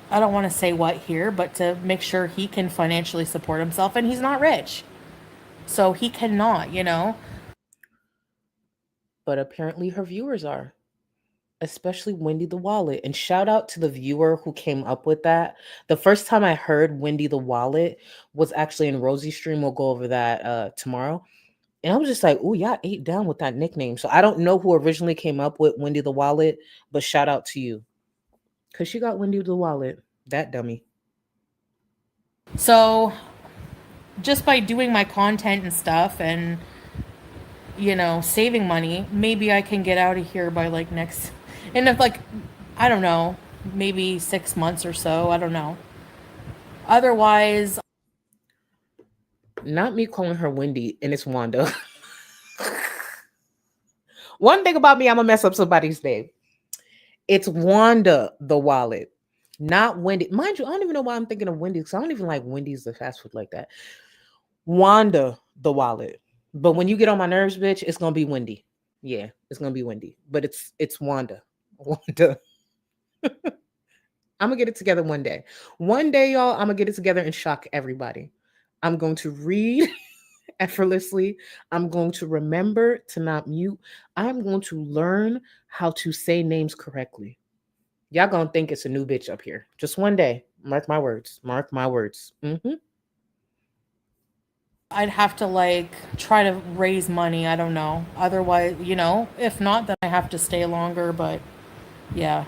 don't want to say what here, but to make sure he can financially support himself. And he's not rich. So he cannot, you know? But apparently her viewers are, especially Wendy the Wallet. And shout out to the viewer who came up with that. The first time I heard Wendy the Wallet was actually in Rosie's stream. We'll go over that tomorrow. And I was just like, oh, y'all ate down with that nickname. So I don't know who originally came up with Wendy the Wallet, but shout out to you. Because she got Wendy the Wallet. That dummy. So just by doing my content and stuff and, you know, saving money, maybe I can get out of here by like next, and if like, I don't know, maybe 6 months or so. I don't know. Otherwise, Not me calling her Wendy, and it's Wanda. One thing about me, I'm going to mess up somebody's name. It's Wanda the Wallet, not Wendy. Mind you, I don't even know why I'm thinking of Wendy because I don't even like Wendy's the fast food like that. Wanda the Wallet. But when you get on my nerves, bitch, it's gonna be Wendy. Yeah, it's gonna be Wendy. But it's Wanda. Wanda. I'm gonna get it together one day. One day, y'all, I'm gonna get it together and shock everybody. I'm going to read effortlessly. I'm going to remember to not mute. I'm going to learn how to say names correctly. Y'all gonna think it's a new bitch up here. Just one day. Mark my words. Mark my words. I'd have to like try to raise money. I don't know. Otherwise, you know, if not, then I have to stay longer. But yeah,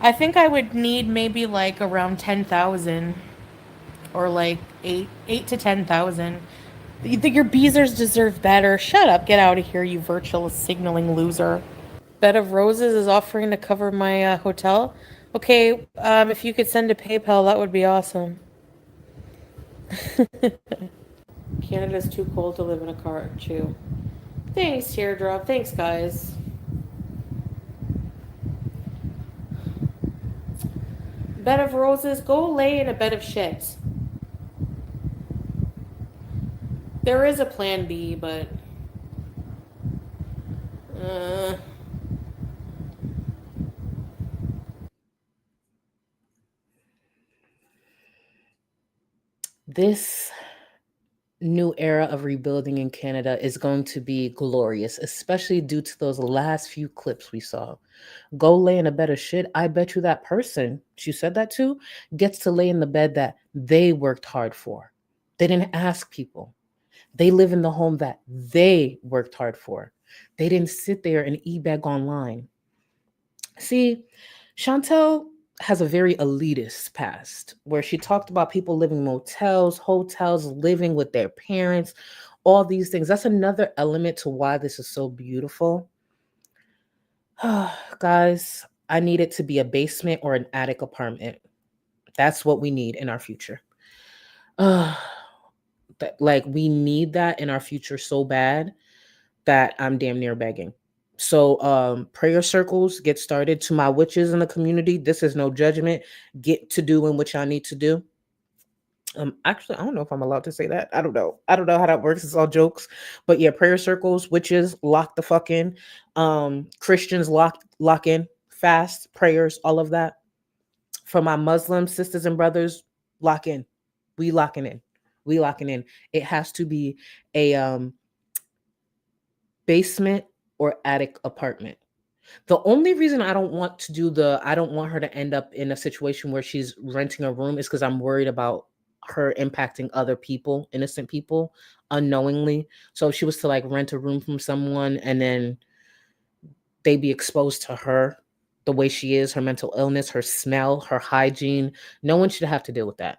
I think I would need maybe like around 10,000 or like eight to 10,000. You think your Beezers deserve better? Shut up. Get out of here, you virtual signaling loser. Bed of Roses is offering to cover my hotel. Okay, if you could send a PayPal, that would be awesome. Canada's too cold to live in a car, too. Thanks, Teardrop. Thanks, guys. Bed of Roses, go lay in a bed of shit. There is a plan B, but... This new era of rebuilding in Canada is going to be glorious, especially due to those last few clips we saw. Go lay in a bed of shit. I bet you that person she said that to gets to lay in the bed that they worked hard for. They didn't ask people. They live in the home that they worked hard for. They didn't sit there and e-beg online. See, Chantel has a very elitist past where she talked about people living in motels, hotels, living with their parents, all these things. That's another element to why this is so beautiful. Guys, I need it to be a basement or an attic apartment. That's what we need in our future. Like we need that in our future so bad that I'm damn near begging. So prayer circles get started. To my witches in the community, this is no judgment. Get to doing what y'all need to do. Actually, I don't know if I'm allowed to say that. I don't know. I don't know how that works. It's all jokes. But yeah, prayer circles, witches, lock the fuck in. Christians lock in, fast, prayers, all of that. For my Muslim sisters and brothers, lock in. We locking in. We locking in. It has to be a basement or attic apartment. The only reason I don't want to I don't want her to end up in a situation where she's renting a room is because I'm worried about her impacting other people, innocent people, unknowingly. So if she was to like rent a room from someone and then they be exposed to her, the way she is, her mental illness, her smell, her hygiene, no one should have to deal with that.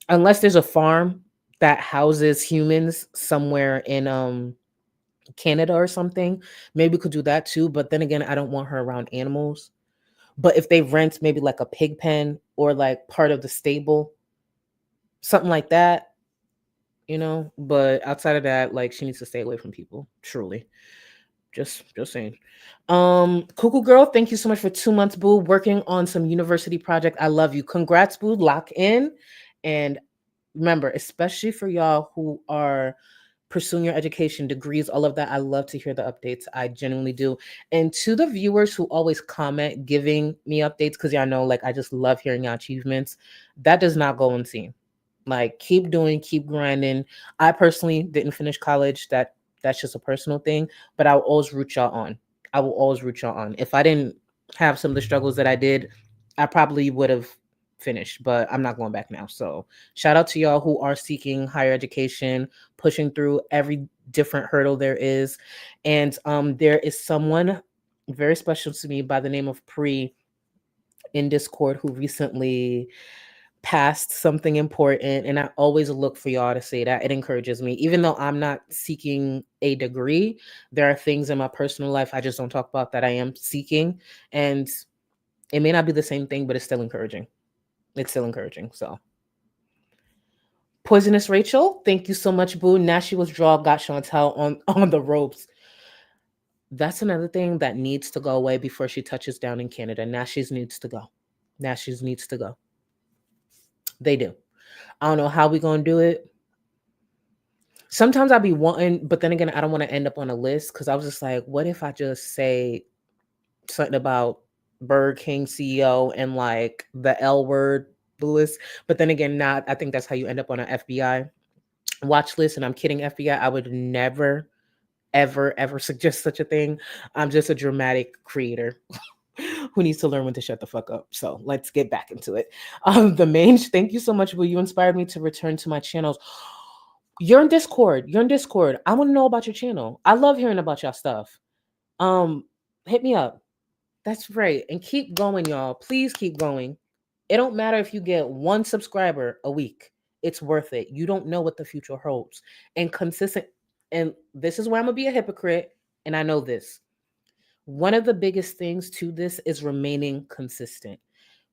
Unless there's a farm that houses humans somewhere in Canada or something, maybe we could do that too. But then again, I don't want her around animals. But if they rent maybe like a pig pen or like part of the stable, something like that, you know. But outside of that, like she needs to stay away from people. Truly, just saying. Cuckoo girl, thank you so much for 2 months, boo, working on some university project. I love you. Congrats, boo. Lock in, and remember, especially for y'all who are pursuing your education, degrees, all of that. I love to hear the updates. I genuinely do. And to the viewers who always comment giving me updates, because y'all know, like, I just love hearing your achievements. That does not go unseen. Like, keep doing, keep grinding. I personally didn't finish college. That's just a personal thing, but I will always root y'all on. I will always root y'all on. If I didn't have some of the struggles that I did, I probably would have finished, but I'm not going back now. So shout out to y'all who are seeking higher education, pushing through every different hurdle there is. And there is someone very special to me by the name of Pre in Discord who recently passed something important, and I always look for y'all to say that. It encourages me. Even though I'm not seeking a degree, there are things in my personal life I just don't talk about that I am seeking, and it may not be the same thing, but it's still encouraging. It's still encouraging. So Poisonous Rachel, thank you so much, boo. Nashy withdrawal got Chantel on the ropes. That's another thing that needs to go away before she touches down in Canada. Nashy's needs to go. Nashy's needs to go. They do. I don't know how we gonna do it. Sometimes I'll be wanting, but then again, I don't want to end up on a list because I was just like, what if I just say something about Burger King CEO and like the L word list? But then again, not. I think that's how you end up on an FBI watch list. And I'm kidding, FBI. I would never, ever suggest such a thing. I'm just a dramatic creator who needs to learn when to shut the fuck up. So let's get back into it. The main, thank you so much, Will. You inspired me to return to my channels. You're in Discord. You're in Discord. I want to know about your channel. I love hearing about y'all stuff. Hit me up. That's right. And keep going, y'all. Please keep going. It don't matter if you get 1 subscriber a week. It's worth it. You don't know what the future holds. And consistent, and this is where I'm gonna be a hypocrite, and I know this. One of the biggest things to this is remaining consistent.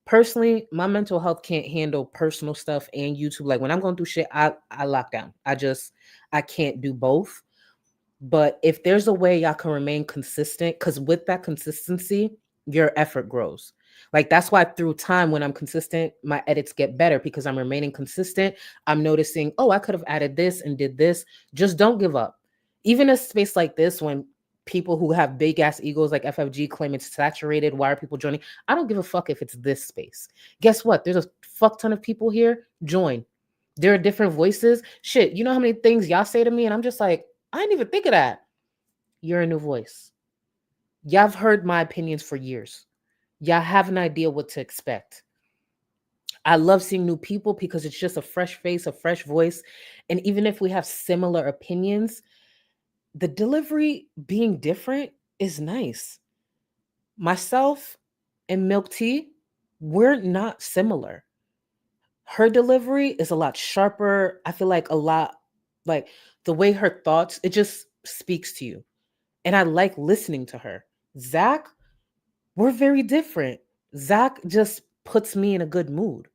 Personally, my mental health can't handle personal stuff and YouTube. Like when I'm going through shit, I lock down. I can't do both. But if there's a way y'all can remain consistent, because with that consistency, your effort grows. Like that's why through time, when I'm consistent, my edits get better because I'm remaining consistent. I'm noticing, oh, I could have added this and did this. Just don't give up. Even a space like this, when people who have big ass egos like FFG claim it's saturated, why are people joining? I don't give a fuck if it's this space. Guess what? There's a fuck ton of people here. Join. There are different voices. Shit, you know how many things y'all say to me, and I'm just like, I didn't even think of that. You're a new voice. Y'all have heard my opinions for years. Y'all have an idea what to expect. I love seeing new people because it's just a fresh face, a fresh voice. And even if we have similar opinions, the delivery being different is nice. Myself and Milk Tea, we're not similar. Her delivery is a lot sharper. I feel like a lot, like the way her thoughts, it just speaks to you. And I like listening to her. Zach, we're very different. Zach just puts me in a good mood.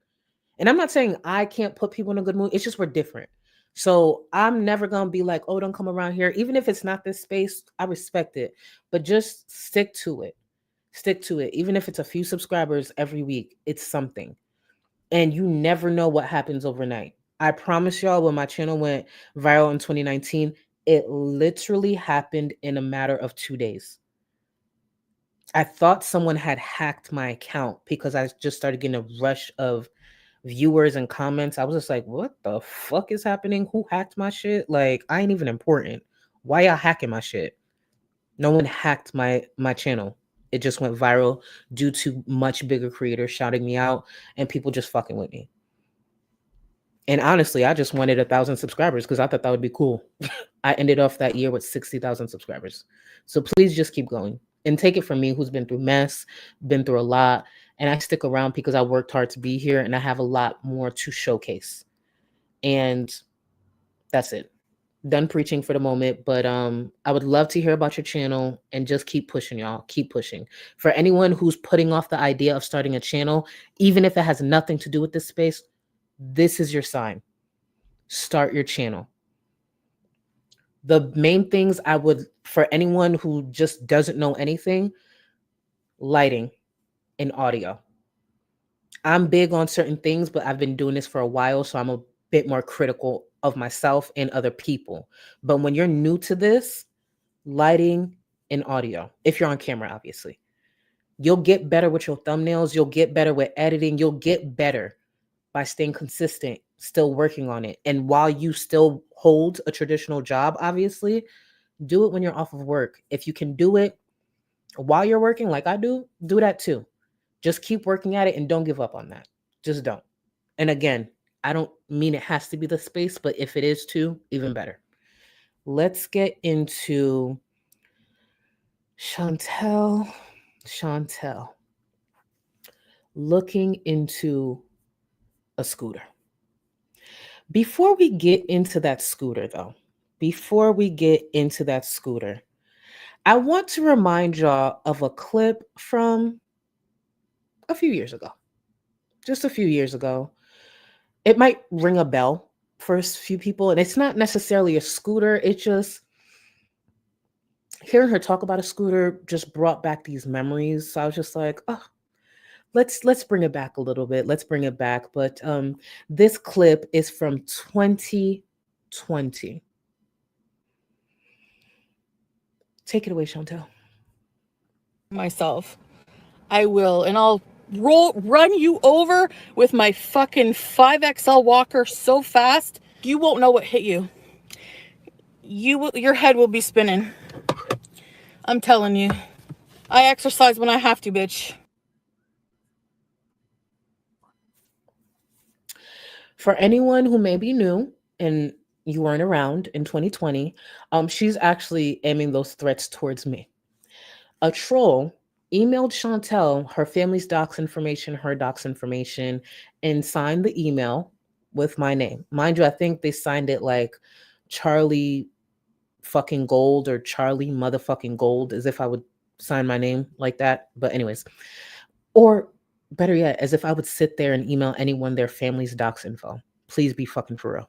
And I'm not saying I can't put people in a good mood. It's just we're different. So I'm never going to be like, oh, don't come around here. Even if it's not this space, I respect it. But just stick to it. Stick to it. Even if it's a few subscribers every week, it's something. And you never know what happens overnight. I promise y'all, when my channel went viral in 2019, it literally happened in a matter of 2 days. I thought someone had hacked my account because I just started getting a rush of viewers and comments. I was just like, what the fuck is happening? Who hacked my shit? Like, I ain't even important. Why y'all hacking my shit? No one hacked my channel. It just went viral due to much bigger creators shouting me out and people just fucking with me. And honestly, I just wanted 1,000 subscribers because I thought that would be cool. I ended off that year with 60,000 subscribers. So please just keep going and take it from me, who's been through mess, been through a lot. And I stick around because I worked hard to be here and I have a lot more to showcase. And that's it. Done preaching for the moment, but I would love to hear about your channel and just keep pushing, y'all. Keep pushing. For anyone who's putting off the idea of starting a channel, even if it has nothing to do with this space, this is your sign. Start your channel. The main things I would, for anyone who just doesn't know anything, lighting and audio. I'm big on certain things, but I've been doing this for a while, so I'm a bit more critical of myself and other people. But when you're new to this, lighting and audio, if you're on camera, obviously, you'll get better with your thumbnails. You'll get better with editing. You'll get better by staying consistent, still working on it. And while you still hold a traditional job, obviously, do it when you're off of work. If you can do it while you're working, like I do that too. Just keep working at it and don't give up on that. Just don't. And again, I don't mean it has to be the space, but if it is too, even better. Let's get into Chantel. Looking into a scooter. Before we get into that scooter, though, I want to remind y'all of a clip from a few years ago. Just a few years ago. It might ring a bell for a few people, and it's not necessarily a scooter. It's just hearing her talk about a scooter just brought back these memories. So I was just like, oh, let's bring it back a little bit. Let's bring it back. But this clip is from 2020. Take it away, Chantel. Myself. I will, and I'll run you over with my fucking 5XL walker so fast, you won't know what hit you. Your head will be spinning. I'm telling you. I exercise when I have to, bitch. For anyone who may be new and you weren't around in 2020, she's actually aiming those threats towards me. A troll emailed Chantel her family's docs information, her docs information, and signed the email with my name. Mind you, I think they signed it like Charlie fucking Gold or Charlie motherfucking Gold, as if I would sign my name like that. But anyways, or better yet, as if I would sit there and email anyone their family's docs info. Please be fucking for real.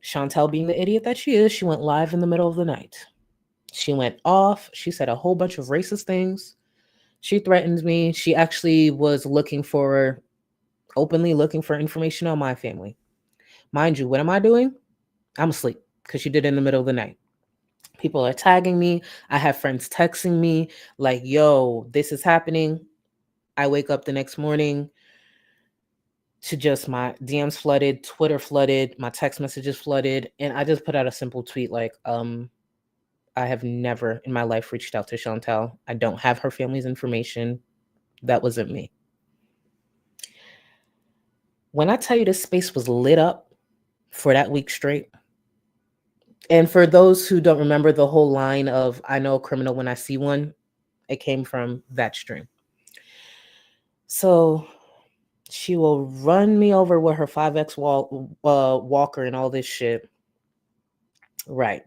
Chantel, being the idiot that she is, she went live in the middle of the night. She went off. She said a whole bunch of racist things. She threatened me. She actually was openly looking for information on my family. Mind you, what am I doing? I'm asleep because she did it in the middle of the night. People are tagging me. I have friends texting me like, yo, this is happening. I wake up the next morning to just my DMs flooded, Twitter flooded, my text messages flooded. And I just put out a simple tweet like, I have never in my life reached out to Chantel. I don't have her family's information. That wasn't me. When I tell you this space was lit up for that week straight, and for those who don't remember the whole line of "I know a criminal when I see one," it came from that stream. So she will run me over with her 5X walker and all this shit. Right.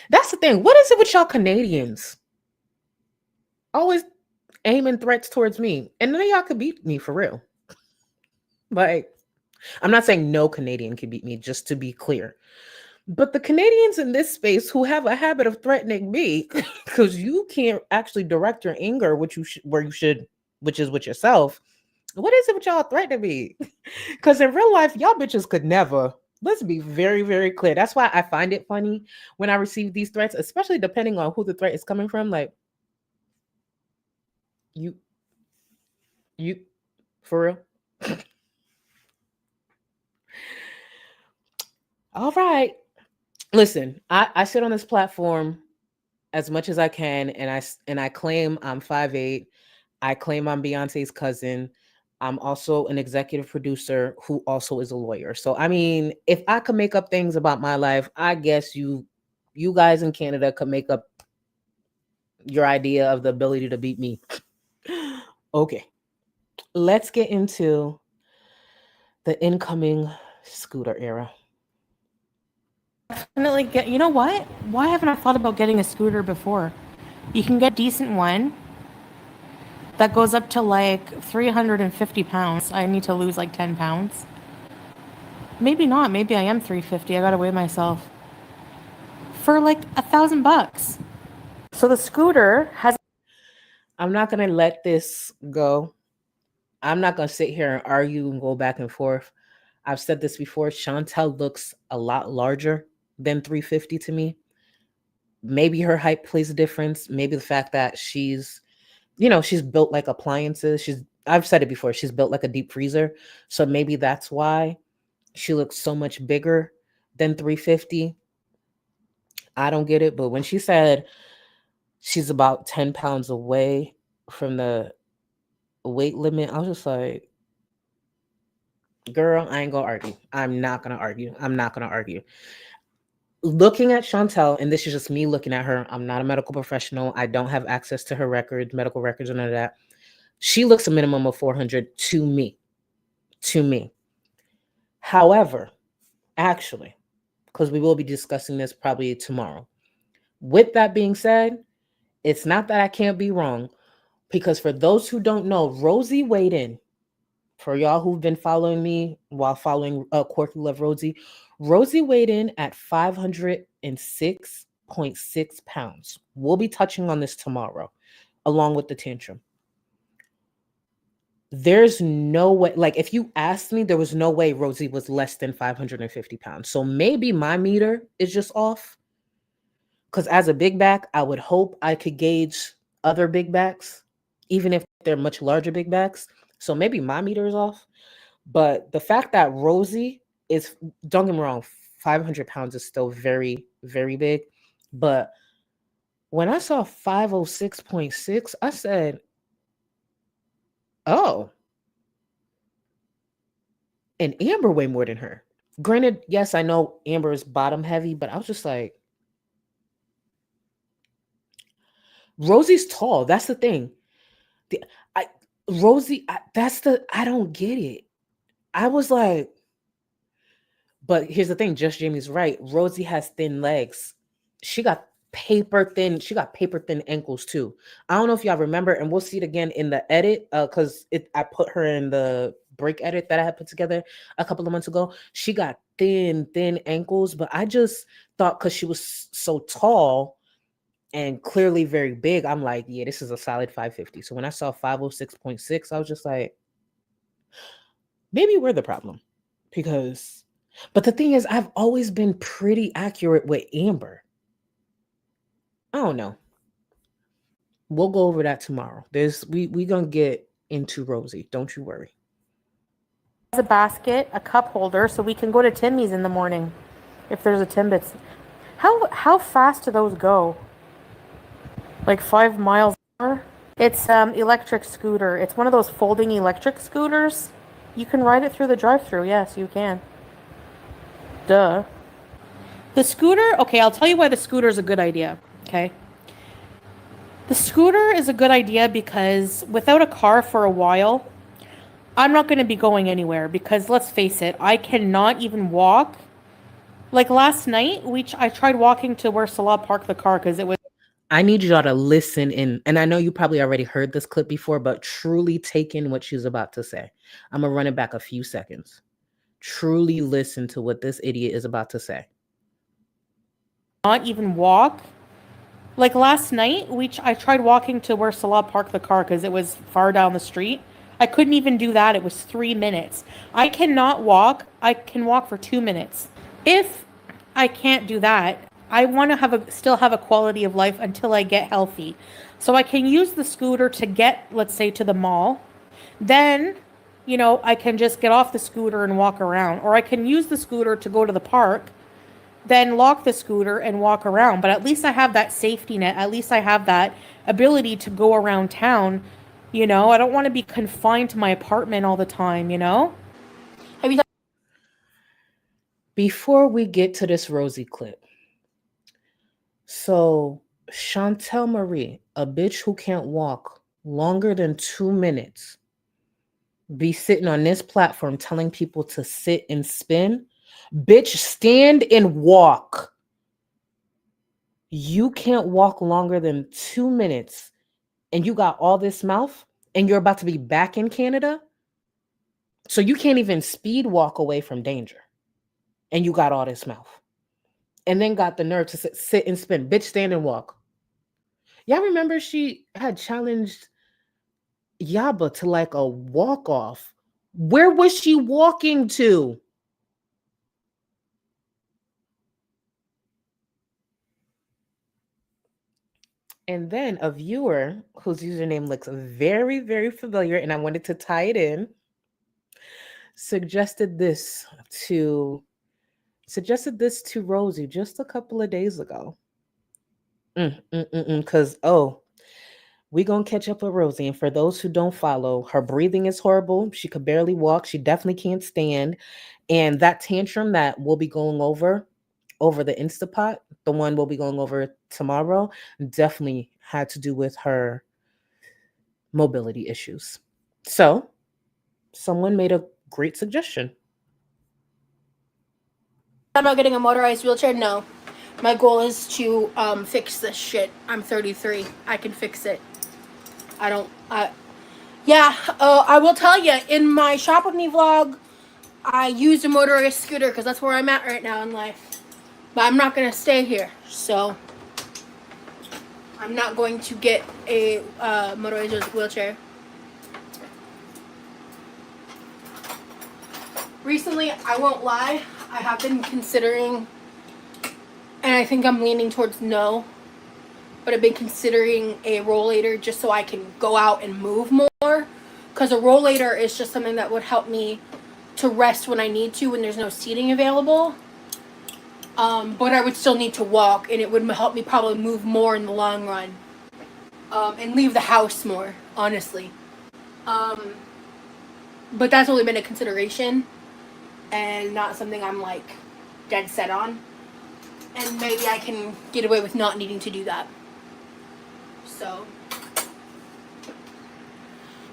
That's the thing. What is it with y'all Canadians? Always aiming threats towards me. And none of y'all could beat me for real. Like, I'm not saying no Canadian can beat me, just to be clear. But the Canadians in this space who have a habit of threatening me, because you can't actually direct your anger, which where you should, which is with yourself. What is it with y'all threatening me? Because in real life, y'all bitches could never. Let's be very, very clear. That's why I find it funny when I receive these threats, especially depending on who the threat is coming from. Like, you, for real? All right. Listen, I sit on this platform as much as I can, and I claim I'm 5'8". I claim I'm Beyonce's cousin. I'm also an executive producer who also is a lawyer. So I mean, if I could make up things about my life, I guess you guys in Canada could make up your idea of the ability to beat me. Okay. Let's get into the incoming scooter era. Definitely get. You know what? Why haven't I thought about getting a scooter before? You can get a decent one that goes up to like 350 pounds. I need to lose like 10 pounds. Maybe not. Maybe I am 350. I gotta weigh myself. For like $1,000. So the scooter has. I'm not gonna let this go. I'm not gonna sit here and argue and go back and forth. I've said this before. Chantel looks a lot larger than 350 to me. Maybe her height plays a difference. Maybe the fact that she's built like appliances. I've said it before. She's built like a deep freezer. So maybe that's why she looks so much bigger than 350. I don't get it. But when she said she's about 10 pounds away from the weight limit, I was just like, girl, I ain't gonna argue. I'm not gonna argue. Looking at Chantel, and this is just me looking at her, I'm not a medical professional. I don't have access to her records, medical records, or none of that. She looks a minimum of 400 to me. However, actually, because we will be discussing this probably tomorrow. With that being said, it's not that I can't be wrong, because for those who don't know, Rosie weighed in. For y'all who've been following me while following Quirky Love Rosie, Rosie weighed in at 506.6 pounds. We'll be touching on this tomorrow, along with the tantrum. There's no way, like if you asked me, there was no way Rosie was less than 550 pounds. So maybe my meter is just off. Because as a big back, I would hope I could gauge other big backs, even if they're much larger big backs. So maybe my meter is off. But the fact that Rosie is, don't get me wrong, 500 pounds is still very, very big. But when I saw 506.6, I said, oh. And Amber way more than her. Granted, yes, I know Amber is bottom heavy, but I was just like, Rosie's tall. That's the thing. I don't get it. I was like, but here's the thing, Just Jamie's right. Rosie has thin legs. She got paper thin ankles too. I don't know if y'all remember, and we'll see it again in the edit, because I put her in the break edit that I had put together a couple of months ago. She got thin ankles, but I just thought because she was so tall and clearly very big, I'm like, yeah, this is a solid 550. So when I saw 506.6, I was just like, maybe we're the problem. But the thing is, I've always been pretty accurate with Amber. I don't know. We'll go over that tomorrow. We gonna get into Rosie. Don't you worry. A basket, a cup holder, so we can go to Timmy's in the morning if there's a Timbits. How fast do those go? Like 5 miles an hour? It's electric scooter. It's one of those folding electric scooters. You can ride it through the drive-thru. Yes, you can. Duh. The scooter, okay, I'll tell you why the scooter is a good idea, okay? The scooter is a good idea because without a car for a while, I'm not going to be going anywhere because let's face it, I cannot even walk. Like last night, I tried walking to where Salah parked the car because it was. I need y'all to listen in, and I know you probably already heard this clip before, but truly take in what she's about to say. I'm gonna run it back a few seconds. Truly listen to what this idiot is about to say. Not even walk. Like last night, I tried walking to where Salah parked the car because it was far down the street. I couldn't even do that. It was 3 minutes. I cannot walk. I can walk for 2 minutes. If I can't do that, I want to still have a quality of life until I get healthy. So I can use the scooter to get, let's say, to the mall. Then, I can just get off the scooter and walk around. Or I can use the scooter to go to the park, then lock the scooter and walk around. But at least I have that safety net. At least I have that ability to go around town. I don't want to be confined to my apartment all the time, Before we get to this Rosie clip, so Chantel Marie, a bitch who can't walk longer than 2 minutes, be sitting on this platform telling people to sit and spin. Bitch, stand and walk. You can't walk longer than 2 minutes and you got all this mouth and you're about to be back in Canada. So you can't even speed walk away from danger. And you got all this mouth. And then got the nerve to sit and spin. Bitch, stand and walk. Y'all remember she had challenged Yaba to like a walk off. Where was she walking to? And then a viewer whose username looks very, very familiar, and I wanted to tie it in, suggested this to Rosie just a couple of days ago. Because, we gonna catch up with Rosie. And for those who don't follow, her breathing is horrible. She could barely walk. She definitely can't stand. And that tantrum that we'll be going over the Instapot, the one we'll be going over tomorrow, definitely had to do with her mobility issues. So someone made a great suggestion. I'm not getting a motorized wheelchair. No, my goal is to fix this shit. I'm 33. I can fix it. I will tell you, in my shop with me vlog, I used a motorized scooter because that's where I'm at right now in life. But I'm not gonna stay here, so I'm not going to get a motorized wheelchair. Recently, I won't lie, I have been considering, and I think I'm leaning towards no, but I've been considering a rollator just so I can go out and move more, because a rollator is just something that would help me to rest when I need to, when there's no seating available. But I would still need to walk, and it would help me probably move more in the long run, and leave the house more, honestly. But that's only been a consideration, and not something I'm like dead set on. And maybe I can get away with not needing to do that. So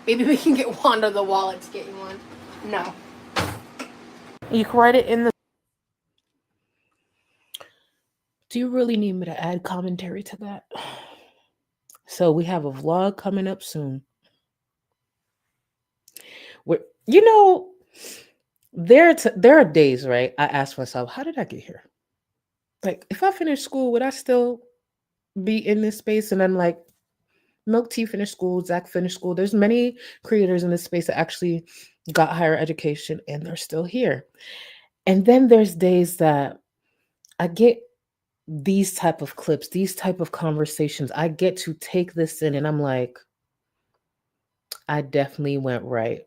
maybe we can get Wanda the wallet to get you one. No. You can write it in the. Do you really need me to add commentary to that? So we have a vlog coming up soon. There are days, right? I ask myself, how did I get here? Like, if I finish school, would I still be in this space? And then like, Milk Tea finished school, Zach finished school. There's many creators in this space that actually got higher education and they're still here. And then there's days that I get these type of clips, these type of conversations. I get to take this in and I'm like, I definitely went right.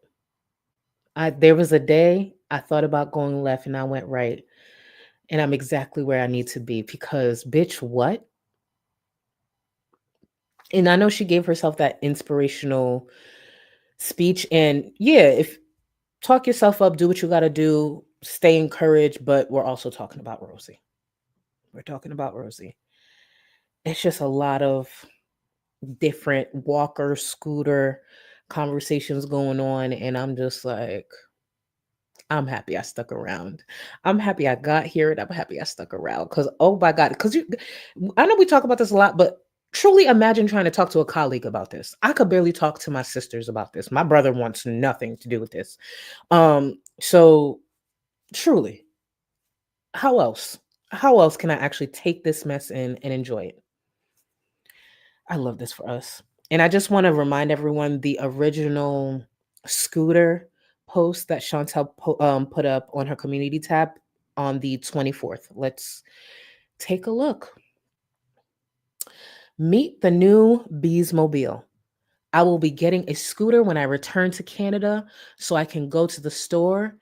There was a day I thought about going left and I went right. And I'm exactly where I need to be because bitch, what? And I know she gave herself that inspirational speech. And yeah, talk yourself up, do what you got to do, stay encouraged. But we're also talking about Rosie. We're talking about Rosie. It's just a lot of different walker, scooter conversations going on. And I'm just like, I'm happy I stuck around. I'm happy I got here and I'm happy I stuck around. Cause oh my God, because I know we talk about this a lot, but truly imagine trying to talk to a colleague about this. I could barely talk to my sisters about this. My brother wants nothing to do with this. So truly, how else? How else can I actually take this mess in and enjoy it? I love this for us. And I just want to remind everyone the original scooter post that Chantel put up on her community tab on the 24th. Let's take a look. Meet the new Bees Mobile. I will be getting a scooter when I return to Canada so I can go to the store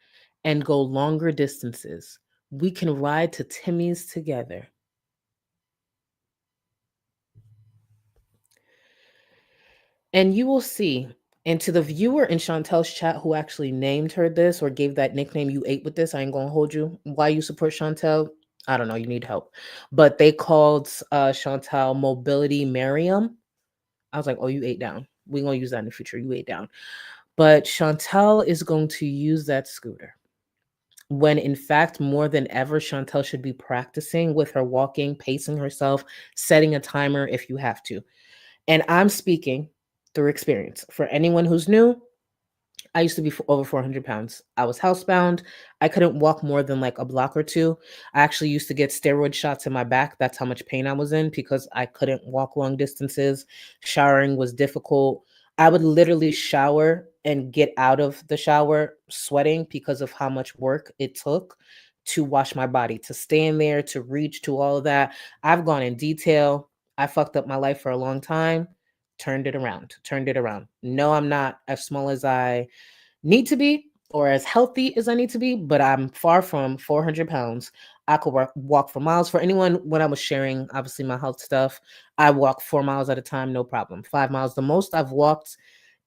and go longer distances. We can ride to Timmy's together. And you will see, and to the viewer in Chantel's chat who actually named her this or gave that nickname, you ate with this, I ain't gonna hold you. Why you support Chantel? I don't know, you need help. But they called Chantel Mobility Miriam. I was like, oh, you ate down. We're gonna use that in the future. You ate down. But Chantel is going to use that scooter. When in fact, more than ever, Chantel should be practicing with her walking, pacing herself, setting a timer if you have to. And I'm speaking through experience. For anyone who's new, I used to be over 400 pounds. I was housebound. I couldn't walk more than like a block or two. I actually used to get steroid shots in my back. That's how much pain I was in because I couldn't walk long distances. Showering was difficult. I would literally shower and get out of the shower sweating because of how much work it took to wash my body, to stay in there, to reach, to all of that. I've gone in detail. I fucked up my life for a long time, turned it around, turned it around. No, I'm not as small as I need to be or as healthy as I need to be, but I'm far from 400 pounds. I could walk for miles. For anyone, when I was sharing, obviously, my health stuff, I walk 4 miles at a time, no problem. 5 miles. The most I've walked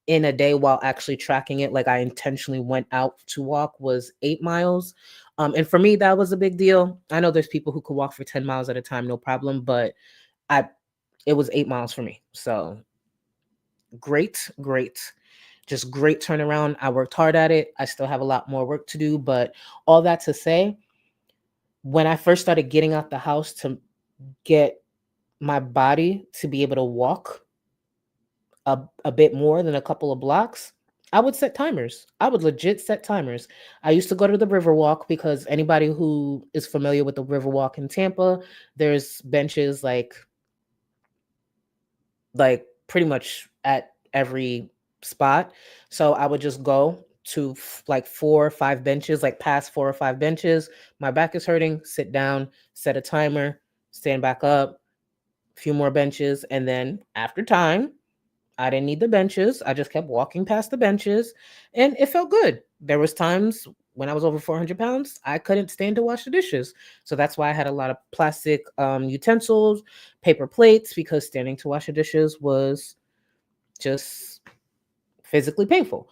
in a day while actually tracking it, like I intentionally went out to walk, was 8 miles. And for me, that was a big deal. I know there's people who could walk for 10 miles at a time, no problem, but it was 8 miles for me. So great, just great turnaround. I worked hard at it. I still have a lot more work to do, but all that to say, when I first started getting out the house to get my body to be able to walk a bit more than a couple of blocks, I would set timers. I would legit set timers. I used to go to the Riverwalk because anybody who is familiar with the Riverwalk in Tampa, there's benches like pretty much at every spot. So I would just go to like 4 or 5 benches, like past 4 or 5 benches. My back is hurting, sit down, set a timer, stand back up, a few more benches. And then after time, I didn't need the benches. I just kept walking past the benches and it felt good. There was times when I was over 400 pounds, I couldn't stand to wash the dishes. So that's why I had a lot of plastic utensils, paper plates, because standing to wash the dishes was just physically painful.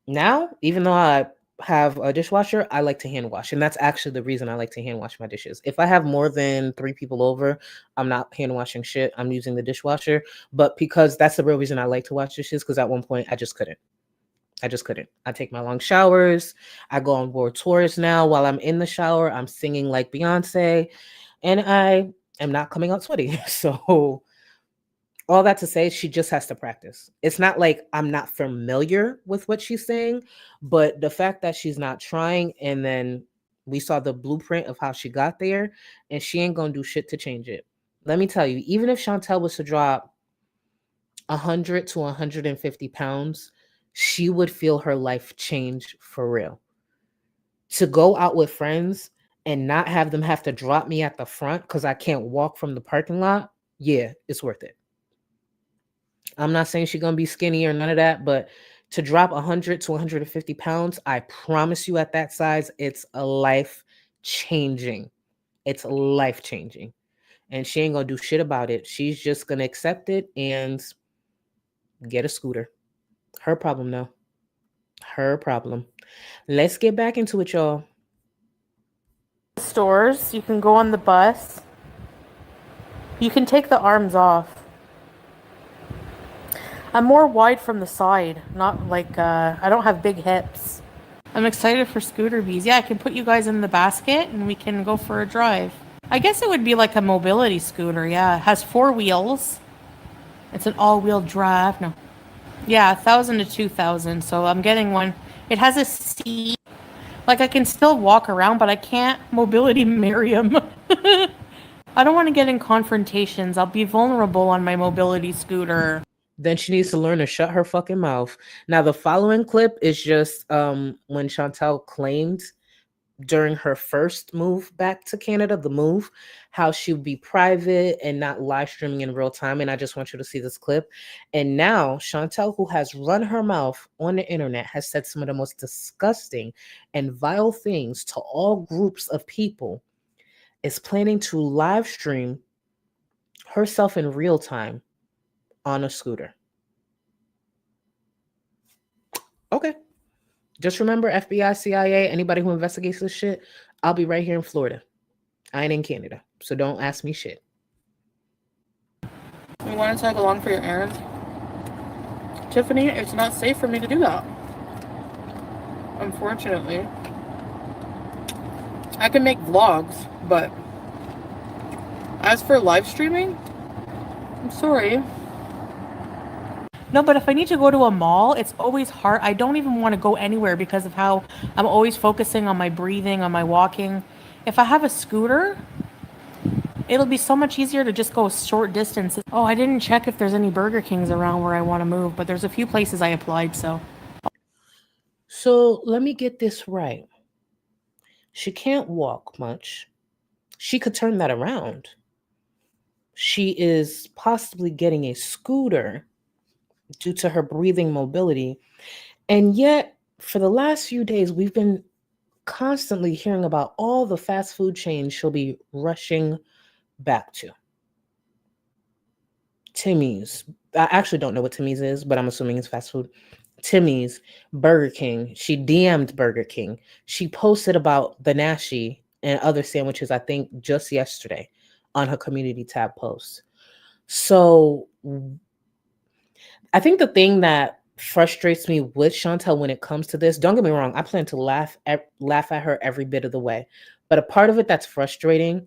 Now, even though I have a dishwasher, I like to hand wash. And that's actually the reason I like to hand wash my dishes. If I have more than 3 people over, I'm not hand washing shit. I'm using the dishwasher. But because that's the real reason I like to wash dishes, because at one point I just couldn't. I take my long showers. I go on world tours now. While I'm in the shower, I'm singing like Beyonce. And I am not coming out sweaty. So all that to say, she just has to practice. It's not like I'm not familiar with what she's saying, but the fact that she's not trying, and then we saw the blueprint of how she got there, and she ain't gonna do shit to change it. Let me tell you, even if Chantel was to drop 100 to 150 pounds, she would feel her life change for real. To go out with friends and not have them have to drop me at the front because I can't walk from the parking lot, yeah, it's worth it. I'm not saying she's going to be skinny or none of that, but to drop 100 to 150 pounds, I promise you at that size, it's a life changing. It's life changing. And she ain't going to do shit about it. She's just going to accept it and get a scooter. Her problem, though. Her problem. Let's get back into it, y'all. Stores, you can go on the bus. You can take the arms off. I'm more wide from the side, not like, I don't have big hips. I'm excited for scooter bees. Yeah, I can put you guys in the basket and we can go for a drive. I guess it would be like a mobility scooter, yeah. It has 4 wheels. It's an all-wheel drive. No. Yeah, 1,000 to 2,000, so I'm getting one. It has a seat. Like, I can still walk around, but I can't mobility Miriam. I don't want to get in confrontations. I'll be vulnerable on my mobility scooter. Then she needs to learn to shut her fucking mouth. Now, the following clip is just when Chantel claimed during her first move back to Canada, the move, how she would be private and not live streaming in real time. And I just want you to see this clip. And now Chantel, who has run her mouth on the internet, has said some of the most disgusting and vile things to all groups of people, is planning to live stream herself in real time on a scooter. Okay. Just remember, FBI, CIA, anybody who investigates this shit, I'll be right here in Florida. I ain't in Canada, so don't ask me shit. You want to tag along for your errands? Tiffany, it's not safe for me to do that. Unfortunately. I can make vlogs, but as for live streaming, I'm sorry. No, but if I need to go to a mall, it's always hard. I don't even want to go anywhere because of how I'm always focusing on my breathing, on my walking. If I have a scooter, it'll be so much easier to just go short distances. Oh, I didn't check if there's any Burger Kings around where I want to move, but there's a few places I applied, so. So let me get this right. She can't walk much. She could turn that around. She is possibly getting a scooter due to her breathing mobility. And yet, for the last few days, we've been constantly hearing about all the fast food chains she'll be rushing back to. Timmy's. I actually don't know what Timmy's is, but I'm assuming it's fast food. Timmy's, Burger King. She DM'd Burger King. She posted about the Nashi and other sandwiches, I think, just yesterday on her community tab post. So I think the thing that frustrates me with Chantel when it comes to this, don't get me wrong, I plan to laugh at her every bit of the way. But a part of it that's frustrating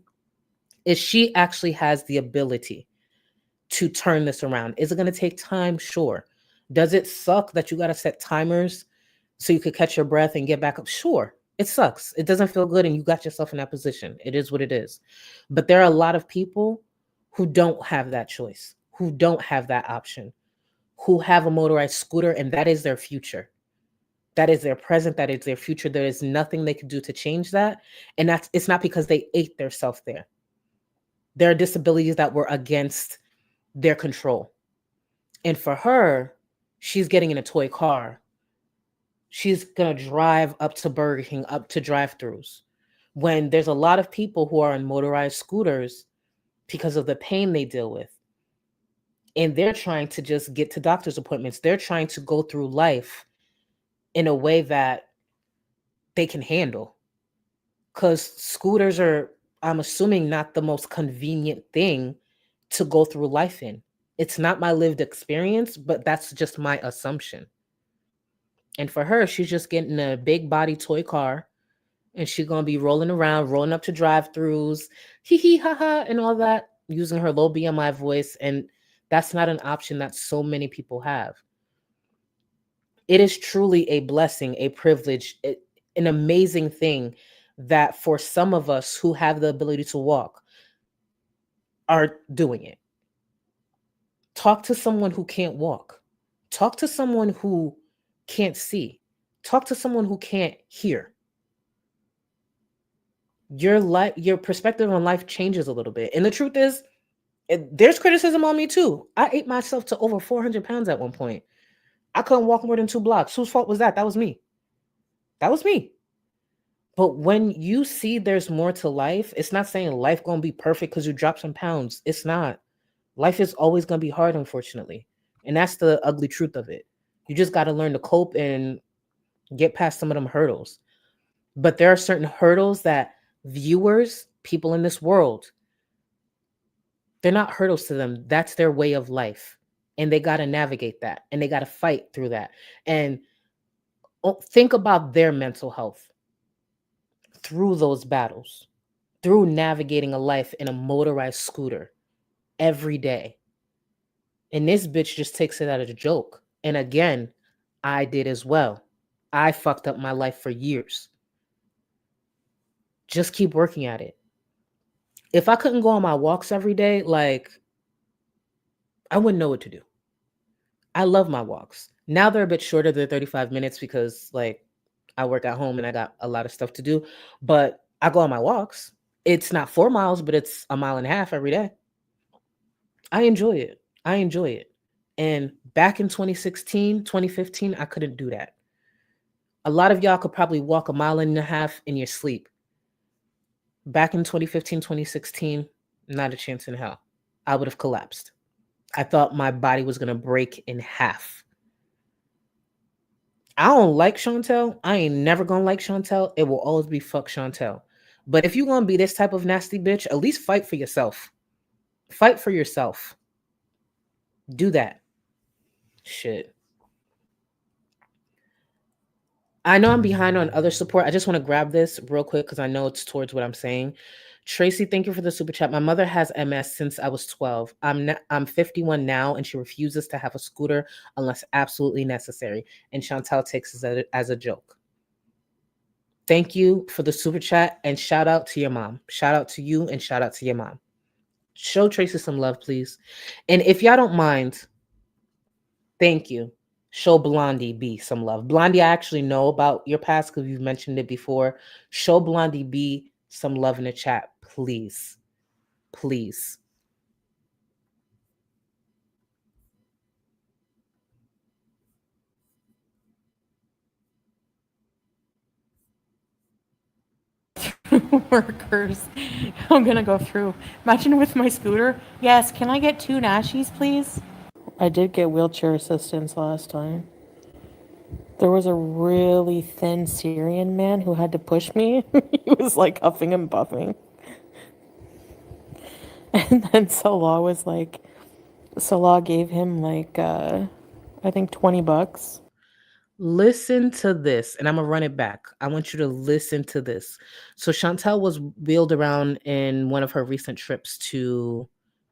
is she actually has the ability to turn this around. Is it going to take time? Sure. Does it suck that you got to set timers so you could catch your breath and get back up? Sure. It sucks. It doesn't feel good and you got yourself in that position. It is what it is. But there are a lot of people who don't have that choice, who don't have that option, who have a motorized scooter, and that is their future. That is their present. That is their future. There is nothing they can do to change that. And it's not because they ate their self there. There are disabilities that were against their control. And for her, she's getting in a toy car. She's going to drive up to Burger King, up to drive-thrus. When there's a lot of people who are on motorized scooters because of the pain they deal with. And they're trying to just get to doctor's appointments. They're trying to go through life in a way that they can handle. Because scooters are, I'm assuming, not the most convenient thing to go through life in. It's not my lived experience, but that's just my assumption. And for her, she's just getting a big body toy car and she's going to be rolling around, rolling up to drive-thrus, hee hee ha ha, and all that, using her low BMI voice. And that's not an option that so many people have. It is truly a blessing, a privilege, an amazing thing that for some of us who have the ability to walk are doing it. Talk to someone who can't walk. Talk to someone who can't see. Talk to someone who can't hear. Your perspective on life changes a little bit. And the truth is, there's criticism on me too. I ate myself to over 400 pounds at one point. I couldn't walk more than 2 blocks. Whose fault was that? That was me. That was me. But when you see there's more to life, it's not saying life gonna be perfect because you dropped some pounds. It's not. Life is always gonna be hard, unfortunately. And that's the ugly truth of it. You just got to learn to cope and Get past some of them hurdles. But there are certain hurdles that viewers, people in this world, they're not hurdles to them. That's their way of life. And they got to navigate that and they got to fight through that. And think about their mental health through those battles, through navigating a life in a motorized scooter every day. And this bitch just takes it as a joke. And again, I did as well. I fucked up my life for years. Just keep working at it. If I couldn't go on my walks every day, like, I wouldn't know what to do. I love my walks. Now they're a bit shorter than 35 minutes because, like, I work at home and I got a lot of stuff to do. But I go on my walks. It's not 4 miles, but it's 1.5 miles every day. I enjoy it. I enjoy it. And back in 2016, 2015, I couldn't do that. A lot of y'all could probably walk 1.5 miles in your sleep. Back in 2015, 2016, not a chance in hell. I would have collapsed. I thought my body was going to break in half. I don't like Chantel. I ain't never going to like Chantel. It will always be fuck Chantel. But if you're going to be this type of nasty bitch, at least fight for yourself. Fight for yourself. Do that. Shit. I know I'm behind on other support. I just want to grab this real quick because I know it's towards what I'm saying. Tracy, thank you for the super chat. My mother has MS since I was 12. I'm 51 now, and she refuses to have a scooter unless absolutely necessary. And Chantel takes it as a joke. Thank you for the super chat, and shout out to your mom. Shout out to you, and shout out to your mom. Show Tracy some love, please. And if y'all don't mind, thank you. Show Blondie B some love. Blondie, I actually know about your past because you've mentioned it before. Show Blondie B some love in the chat, please. Please. Workers. I'm gonna go through. Imagine with my scooter. Yes, can I get 2 Nashies, please? I did get wheelchair assistance last time. There was a really thin Syrian man who had to push me. He was like huffing and puffing. And then Salah gave him like, I think $20. Listen to this, and I'm gonna run it back. I want you to listen to this. So Chantel was wheeled around in one of her recent trips to,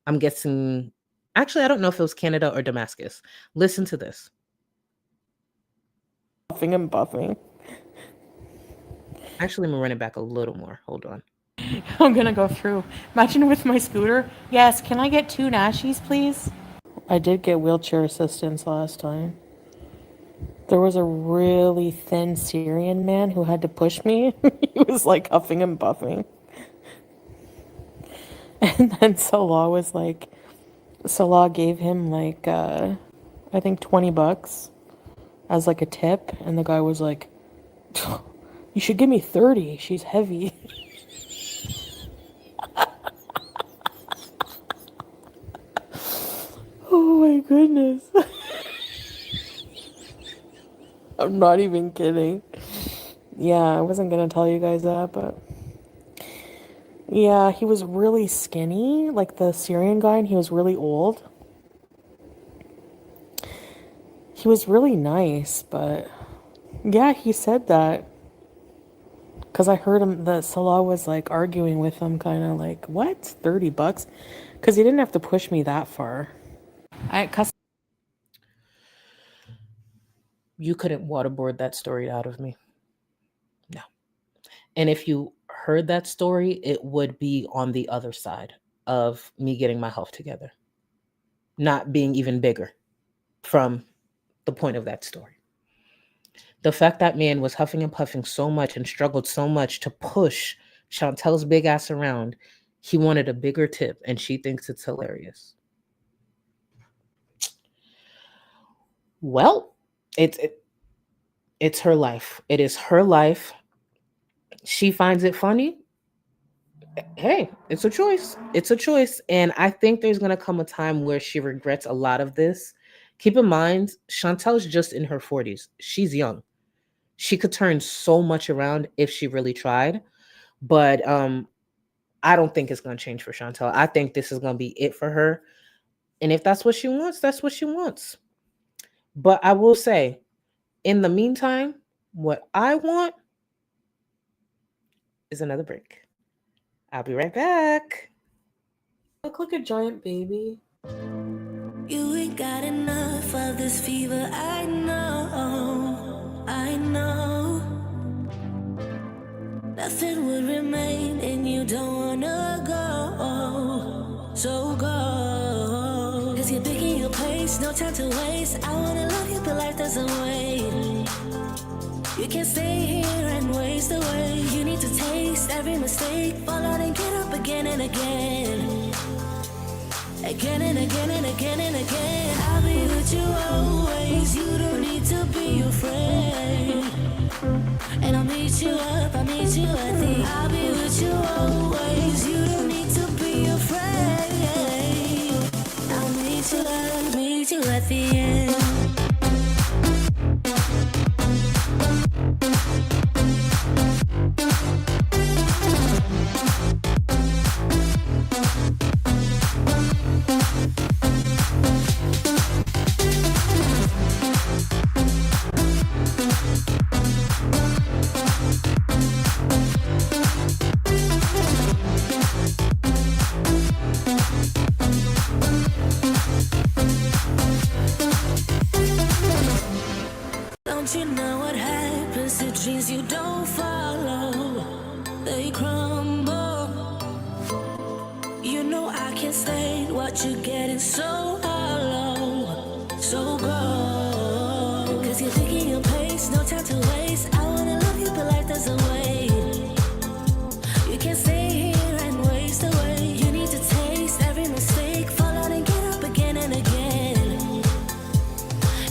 I'm guessing, actually, I don't know if it was Canada or Damascus. Listen to this. Huffing and puffing. Actually, I'm gonna run it back a little more. Hold on. I'm gonna go through. Imagine with my scooter. Yes, can I get 2 Nashies, please? I did get wheelchair assistance last time. There was a really thin Syrian man who had to push me. He was like huffing and puffing. And then Salah gave him like, I think $20 as like a tip. And the guy was like, you should give me 30. She's heavy. Oh my goodness. I'm not even kidding. Yeah, I wasn't gonna tell you guys that, but yeah, he was really skinny, like the Syrian guy, and he was really old. He was really nice, but yeah, he said that. Because I heard him, that Salah was like arguing with him, kind of like, what? $30? Because he didn't have to push me that far. You couldn't waterboard that story out of me. No. And if you heard that story, it would be on the other side of me getting my health together, not being even bigger from the point of that story. The fact that man was huffing and puffing so much and struggled so much to push Chantel's big ass around, he wanted a bigger tip, and she thinks it's hilarious. Well, it's her life. It is her life. She finds it funny. Hey, it's a choice. It's a choice. And I think there's going to come a time where she regrets a lot of this. Keep in mind, Chantel's just in her 40s. She's young. She could turn so much around if she really tried. But I don't think it's gonna change for Chantel. I think this is gonna be it for her. And if that's what she wants, that's what she wants. But I will say, in the meantime, what I want is another break. I'll be right back. Look like a giant baby. You ain't got enough of this fever, I know, I know. Nothing would remain and you don't wanna go, so go. Cause you're picking your pace, no time to waste. I wanna love you but life doesn't wait. You can't stay here and waste away. You need to taste every mistake, fall out and get up again and again. Again and again and again and again. I'll be with you always. You don't need to be afraid. And I'll meet you up, I'll meet you at the. I'll be with you always. You don't need to be afraid. I'll meet you at the end. Don't you know what happens to dreams you don't follow? They crumble. You know I can't stay. What you're getting so hollow. So go. Cause you're picking your pace, no time to waste. I wanna love you, but life doesn't wait. You can't stay here and waste away. You need to taste every mistake, fall out and get up again and again.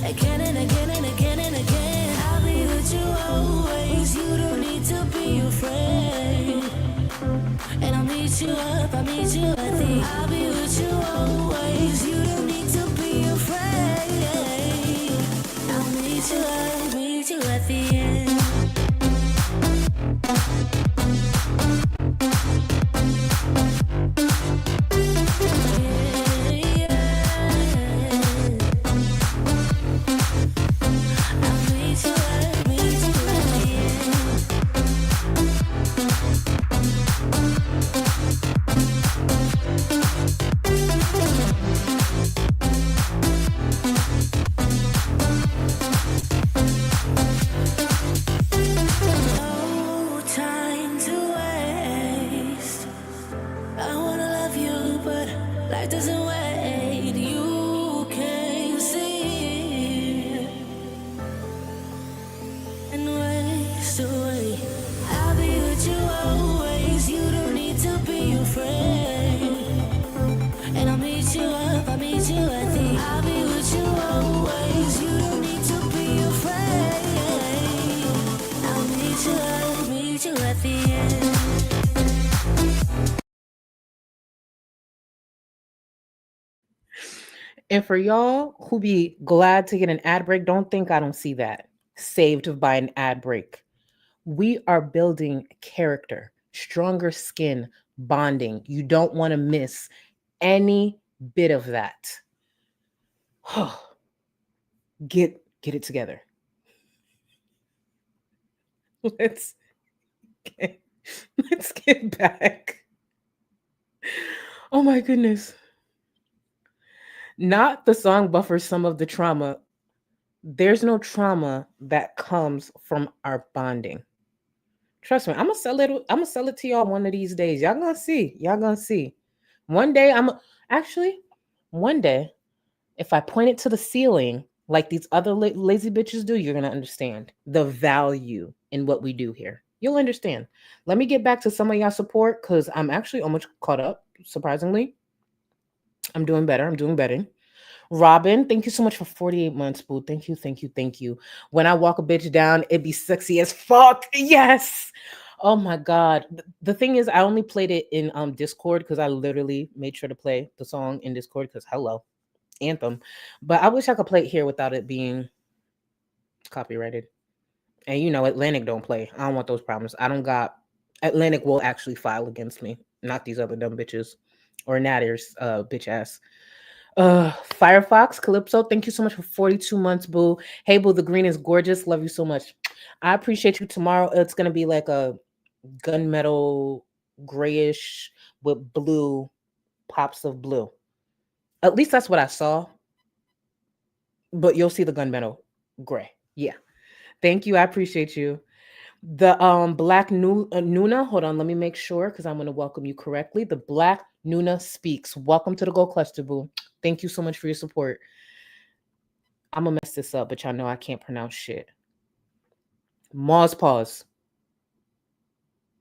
Again and again and again and again. I'll be with you always. You don't need to be afraid. And I'll meet you up, I'll meet you at the. I'll be with you always. You don't need to be afraid. I'll meet you at the end. And for y'all who be glad to get an ad break, don't think I don't see that. Saved by an ad break. We are building character, stronger skin, bonding. You don't want to miss any bit of that. Get it together. Let's get back. Oh my goodness. Not the song buffers some of the trauma. There's no trauma that comes from our bonding. Trust me, I'm gonna sell it to y'all one of these days. Y'all gonna see. One day, one day, if I point it to the ceiling like these other lazy bitches do, you're gonna understand the value in what we do here. You'll understand. Let me get back to some of y'all support because I'm actually almost caught up, surprisingly. I'm doing better. Robin, thank you so much for 48 months, boo. Thank you. When I walk a bitch down, it be sexy as fuck. Yes. Oh my God. The thing is, I only played it in Discord because I literally made sure to play the song in Discord because hello, anthem. But I wish I could play it here without it being copyrighted. And you know, Atlantic don't play. I don't want those problems. I don't got Atlantic will actually file against me, not these other dumb bitches or Natters, bitch ass. Firefox Calypso, thank you so much for 42 months, boo. Hey, boo, the green is gorgeous. Love you so much. I appreciate you. Tomorrow, it's gonna be like a gunmetal grayish with blue pops of blue. At least that's what I saw. But you'll see the gunmetal gray. Yeah. Thank you. I appreciate you. The Black Nuna, hold on, let me make sure because I'm going to welcome you correctly. The Black Nuna speaks. Welcome to the Gold Cluster, boo. Thank you so much for your support. I'm going to mess this up, but y'all know I can't pronounce shit. Mause pause.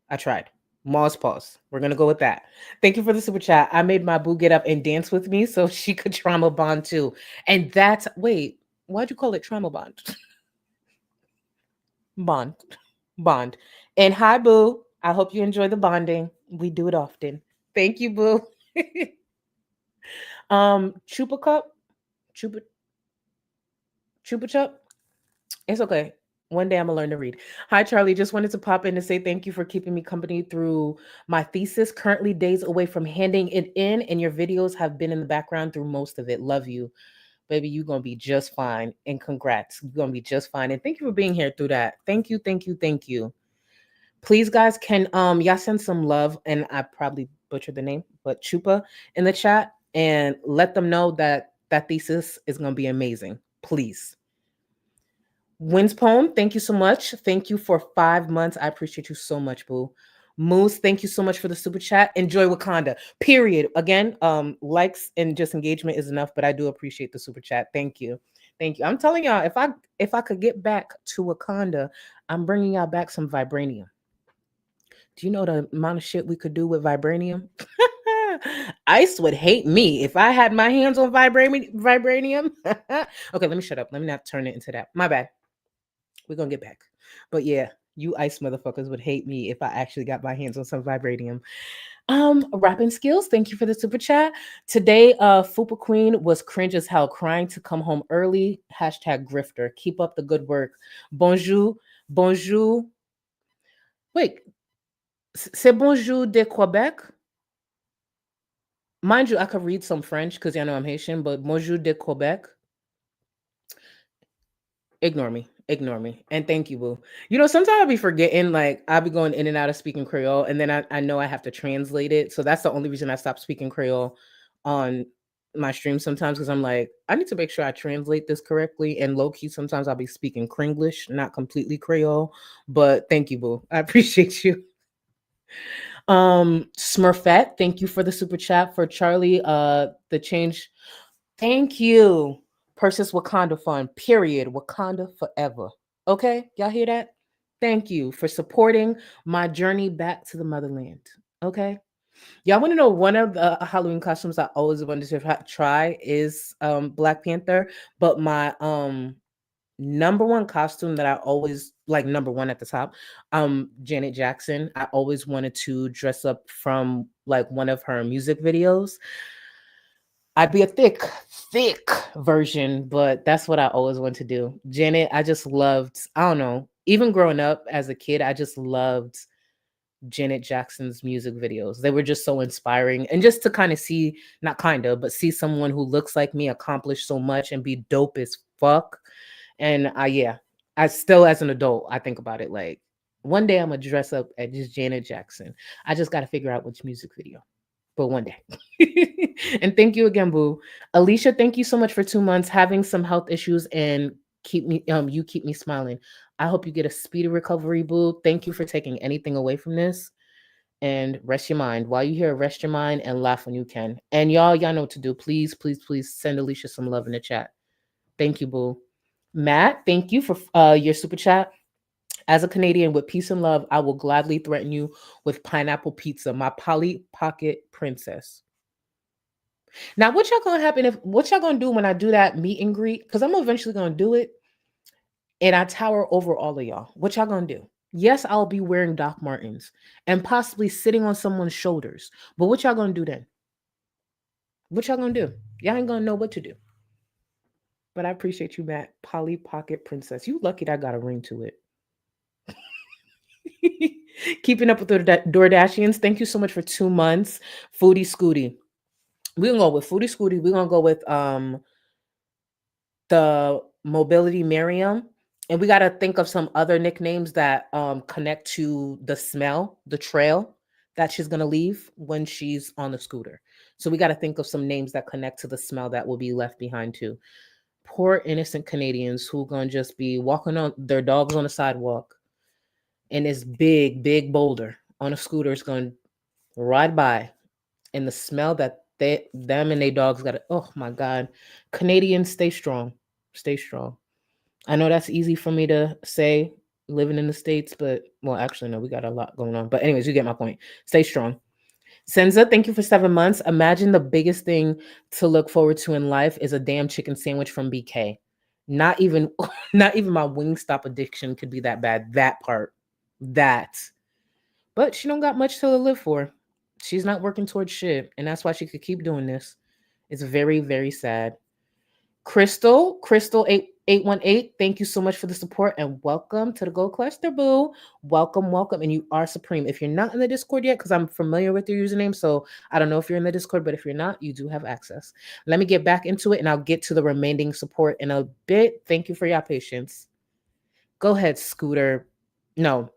I tried. Mause pause. We're going to go with that. Thank you for the super chat. I made my boo get up and dance with me so she could trauma bond too. And that's, wait, why'd you call it trauma bond? Bond. And hi, boo. I hope you enjoy the bonding. We do it often. Thank you, boo. Chupa cup, chupa chup. It's okay. One day I'm gonna learn to read. Hi, Charlie. Just wanted to pop in to say thank you for keeping me company through my thesis. Currently days away from handing it in, and your videos have been in the background through most of it. Love you, baby. You're gonna be just fine. And congrats. You're gonna be just fine. And thank you for being here through that. Thank you, thank you, thank you. Please, guys, can y'all send some love, and I probably butchered the name, but Chupa in the chat, and let them know that that thesis is gonna be amazing. Please. Wins Poem, thank you so much. Thank you for 5 months. I appreciate you so much, boo. Moose, thank you so much for the super chat. Enjoy Wakanda. Period. Again, likes and just engagement is enough, but I do appreciate the super chat. Thank you. Thank you. I'm telling y'all, if I could get back to Wakanda, I'm bringing y'all back some vibranium. Do you know the amount of shit we could do with vibranium? Ice would hate me if I had my hands on vibranium. Okay, let me shut up. Let me not turn it into that. My bad. We're gonna get back. But yeah, you ice motherfuckers would hate me if I actually got my hands on some vibranium. Rapping skills, thank you for the super chat. Today, Fupa Queen was cringe as hell, crying to come home early. Hashtag grifter. Keep up the good work. Bonjour. Bonjour. Wait, c'est bonjour de Quebec? Mind you, I could read some French because I know I'm Haitian, but bonjour de Quebec. Ignore me. Ignore me. And thank you, boo. You know, sometimes I'll be forgetting, like, I'll be going in and out of speaking Creole, and then I know I have to translate it. So that's the only reason I stopped speaking Creole on my stream sometimes, because I'm like, I need to make sure I translate this correctly. And low key, sometimes I'll be speaking Kringlish, not completely Creole. But thank you, boo. I appreciate you. Smurfette, thank you for the super chat. For Charlie, the change. Thank you. Persis Wakanda Fund, period. Wakanda forever. Okay, y'all hear that? Thank you for supporting my journey back to the motherland. Okay, y'all want to know one of the Halloween costumes I always wanted to try is Black Panther, but my number one costume that I always like, number one at the top, Janet Jackson. I always wanted to dress up from like one of her music videos. I'd be a thick version, but that's what I always want to do. Janet, I just loved, I don't know, even growing up as a kid, I just loved Janet Jackson's music videos. They were just so inspiring. And just to kind of see, not kind of, but see someone who looks like me accomplish so much and be dope as fuck. And yeah, I still, as an adult, I think about it like, one day I'm gonna dress up as just Janet Jackson. I just got to figure out which music video, but one day. And thank you again, boo. Alicia, thank you so much for 2 months. Having some health issues and you keep me smiling. I hope you get a speedy recovery, boo. Thank you for taking anything away from this. And rest your mind. While you here, rest your mind and laugh when you can. And y'all know what to do. Please, please, please send Alicia some love in the chat. Thank you, boo. Matt, thank you for your super chat. As a Canadian with peace and love, I will gladly threaten you with pineapple pizza, my Polly Pocket princess. Now, what y'all gonna do when I do that meet and greet? Because I'm eventually gonna do it, and I tower over all of y'all. What y'all gonna do? Yes, I'll be wearing Doc Martens and possibly sitting on someone's shoulders. But what y'all gonna do then? What y'all gonna do? Y'all ain't gonna know what to do. But I appreciate you, Matt. Polly Pocket princess. You lucky that I got a ring to it. Keeping up with the DoorDashians. Thank you so much for 2 months. Foodie Scooty. We're gonna go with Foodie Scooty. We're gonna go with the Mobility Miriam. And we gotta think of some other nicknames that connect to the smell, the trail that she's gonna leave when she's on the scooter. So we gotta think of some names that connect to the smell that will be left behind too. Poor innocent Canadians who gonna just be walking on their dogs on the sidewalk, and this big boulder on a scooter is gonna ride by, and the smell that them and their dogs got. Oh my God, Canadians, stay strong, stay strong. I know that's easy for me to say living in the States, but well, actually, no, we got a lot going on. But anyways, you get my point. Stay strong. Senza, thank you for 7 months. Imagine the biggest thing to look forward to in life is a damn chicken sandwich from BK. Not even, not even my Wingstop addiction could be that bad. That part, that. But she don't got much to live for. She's not working towards shit, and that's why she could keep doing this. It's very, very sad. Crystal 8818, thank you so much for the support and welcome to the Gold Cluster, boo. Welcome, and you are supreme. If you're not in the Discord yet, because I'm familiar with your username, so I don't know if you're in the Discord, but if you're not, you do have access. Let me get back into it, and I'll get to the remaining support in a bit. Thank you for your patience. Go ahead, Scooter. No,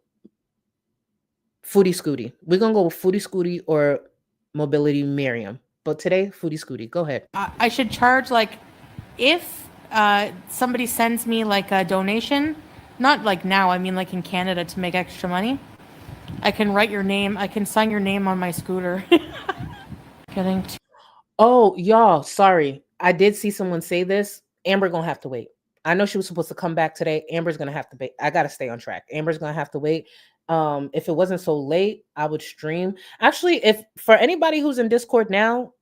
Foodie Scooty. We're gonna go with Foodie Scooty or Mobility Miriam, but today, Foodie Scooty. Go ahead. I should charge, like, if somebody sends me like a donation, not like now, I mean like in Canada, to make extra money, I can write your name, I can sign your name on my scooter. Oh, y'all, sorry. I did see someone say this. Amber gonna have to wait. I know she was supposed to come back today. Amber's gonna have to wait. I gotta stay on track. Amber's gonna have to wait. If it wasn't so late, I would stream. Actually, if for anybody who's in Discord now,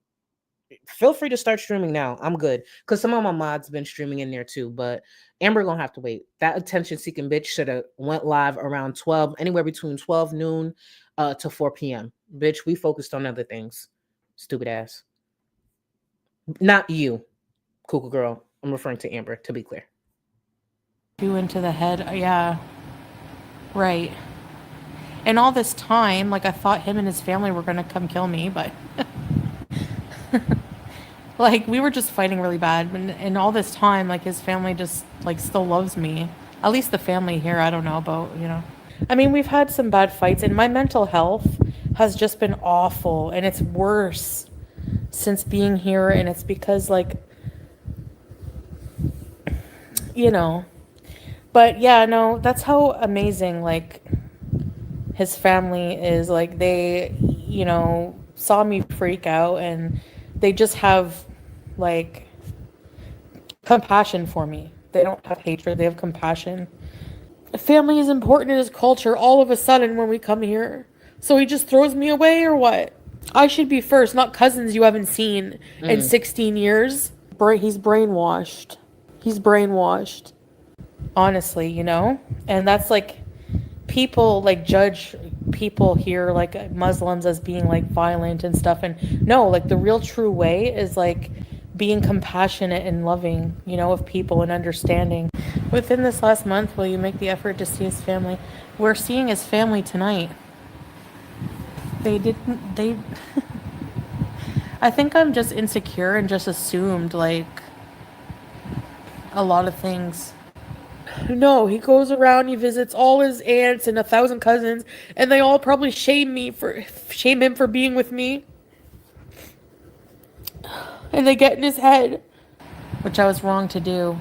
feel free to start streaming now. I'm good because some of my mods been streaming in there too, but Amber gonna have to wait. That attention seeking bitch should have went live around 12, anywhere between 12 noon to 4 p.m. Bitch, we focused on other things. Stupid ass. Not you, Cuckoo Girl. I'm referring to Amber, to be clear. You into the head, yeah, right. And all this time, like, I thought him and his family were gonna come kill me, but like, we were just fighting really bad, and all this time, like, his family just, like, still loves me. At least the family here, I don't know about, you know. I mean, we've had some bad fights, and my mental health has just been awful, and it's worse since being here, and it's because, like, you know. But yeah, no, that's how amazing, like, his family is. Like, they, you know, saw me freak out, and they just have, like, compassion for me. They don't have hatred, they have compassion. Family is important in his culture all of a sudden when we come here. So he just throws me away, or what? I should be first, not cousins you haven't seen in 16 years. He's brainwashed. He's brainwashed. Honestly, you know? And that's, like, people, like, judge people here, like, Muslims as being, like, violent and stuff. And no, like, the real true way is, like, being compassionate and loving, you know, of people and understanding. Within this last month, will you make the effort to see his family? We're seeing his family tonight. They I think I'm just insecure and just assumed, like, a lot of things. No, he goes around, he visits all his aunts and 1,000 cousins, and they all probably shame him for being with me. And they get in his head, which I was wrong to do.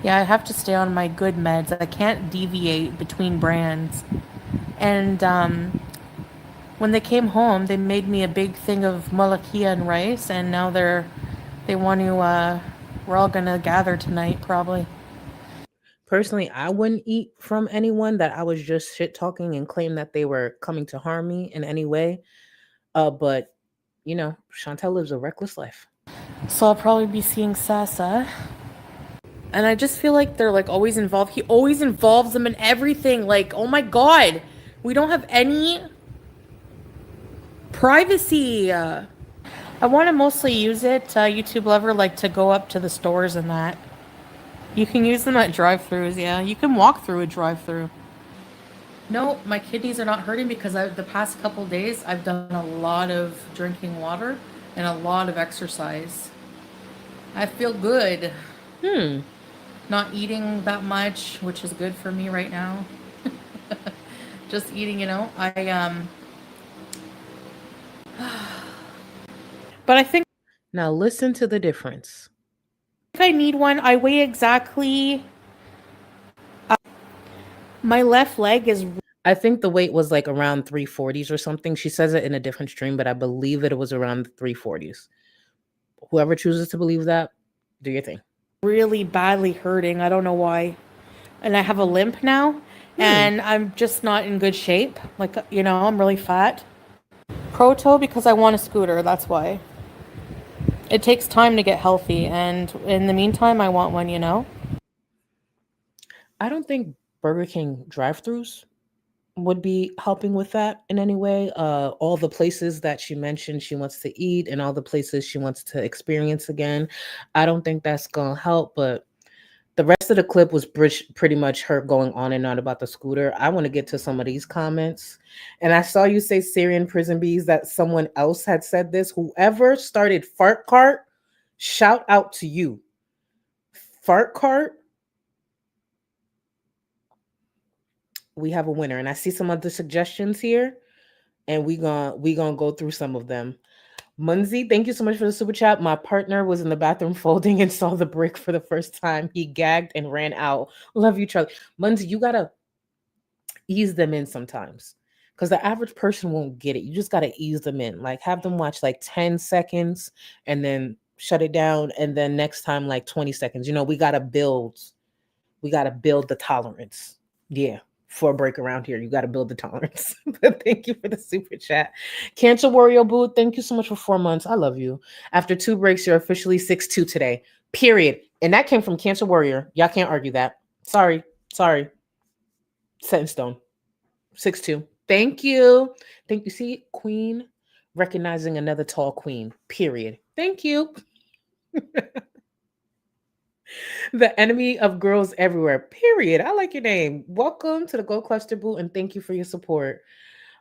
Yeah, I have to stay on my good meds. I can't deviate between brands. And when they came home, they made me a big thing of malakia and rice, and now they want to, we're all gonna gather tonight, probably. Personally, I wouldn't eat from anyone that I was just shit talking and claim that they were coming to harm me in any way. But you know, Chantel lives a reckless life. So I'll probably be seeing Sasa. And I just feel like they're, like, always involved. He always involves them in everything. Like, oh my God, we don't have any privacy. I want to mostly use it, YouTube Lover, like, to go up to the stores and that. You can use them at drive-thrus, yeah. You can walk through a drive-thru. No, my kidneys are not hurting because the past couple days I've done a lot of drinking water and a lot of exercise. I feel good. Hmm. Not eating that much, which is good for me right now. Just eating, but I think Now listen to the difference. I need one. I weigh exactly. My left leg is I think the weight was like around 340s or something. She says it in a different stream, but I believe it was around the 340s. Whoever chooses to believe that, do your thing. really badly hurting. I don't know why. And I have a limp now, Hmm. and I'm just not in good shape. Like, I'm really fat. Proto because I want a scooter. That's why. It takes time to get healthy, and in the meantime, I want one. I don't think Burger King drive-throughs would be helping with that in any way. All the places that she mentioned she wants to eat and all the places she wants to experience again, I don't think that's gonna help. But the rest of the clip was pretty much her going on and on about the scooter. I want to get to some of these comments. And I saw you say Syrian prison bees, that someone else had said this. Whoever started Fart Cart, shout out to you. Fart Cart, we have a winner. And I see some other suggestions here. And we gonna go through some of them. Munzi, thank you so much for the super chat. My partner was in the bathroom folding and saw the brick for the first time. He gagged and ran out. Love you, Charlie. Munzi, you gotta ease them in sometimes, because the average person won't get it. You just gotta ease them in. Like have them watch like 10 seconds and then shut it down, and then next time like 20 seconds. We gotta build the tolerance. Yeah. For a break around here, you got to build the tolerance. But thank you for the super chat. Cancer Warrior Boo, thank you so much for 4 months. I love you. After 2 breaks, you're officially 6'2" today. Period. And that came from Cancer Warrior. Y'all can't argue that. Sorry. Sorry. Set in stone. 6'2". Thank you. Thank you. See, Queen recognizing another tall queen. Period. Thank you. The enemy of girls everywhere. Period. I like your name. Welcome to the Gold Cluster Boo, and thank you for your support.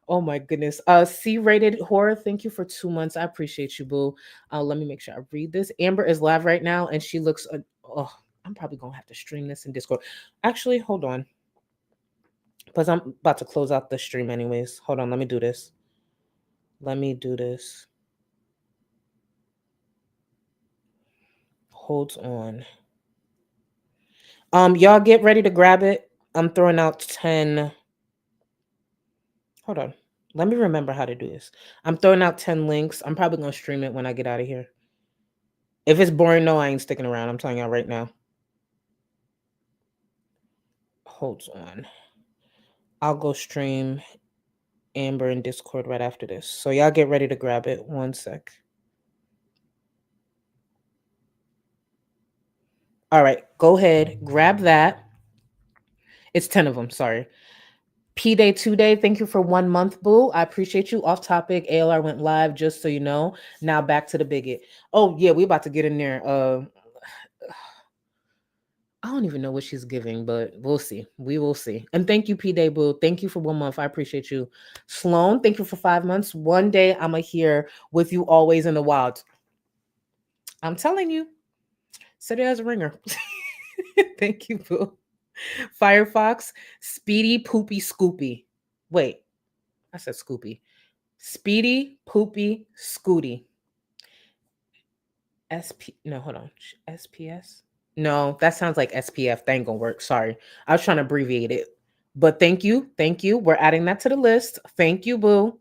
Oh my goodness. C-rated horror. Thank you for 2 months. I appreciate you, boo. Let me make sure I read this. Amber is live right now, and she looks. Oh, I'm probably gonna have to stream this in Discord. Actually, hold on, because I'm about to close out the stream anyways. Hold on. Let me do this. Let me do this. Hold on. Y'all get ready to grab it. I'm throwing out 10. Hold on. Let me remember how to do this. I'm throwing out 10 links. I'm probably gonna stream it when I get out of here. If it's boring, no, I ain't sticking around. I'm telling y'all right now. Hold on. I'll go stream Amber in Discord right after this. So y'all get ready to grab it. 1 sec. All right, go ahead, grab that. It's 10 of them, sorry. P-Day 2-Day, thank you for 1 month, boo. I appreciate you. Off topic, ALR went live, just so you know. Now back to the bigot. Oh, yeah, we about to get in there. I don't even know what she's giving, but we'll see. We will see. And thank you, P-Day Boo. Thank you for 1 month. I appreciate you. Sloan, thank you for 5 months. One day I'm here with you always in the wild. I'm telling you. Said it as a ringer. Thank you, Boo. Firefox, Speedy Poopy Scoopy. Wait, I said Scoopy. Speedy Poopy Scooty. No, hold on. SPS? No, that sounds like SPF. That ain't gonna work. Sorry. I was trying to abbreviate it. But thank you. Thank you. We're adding that to the list. Thank you, boo.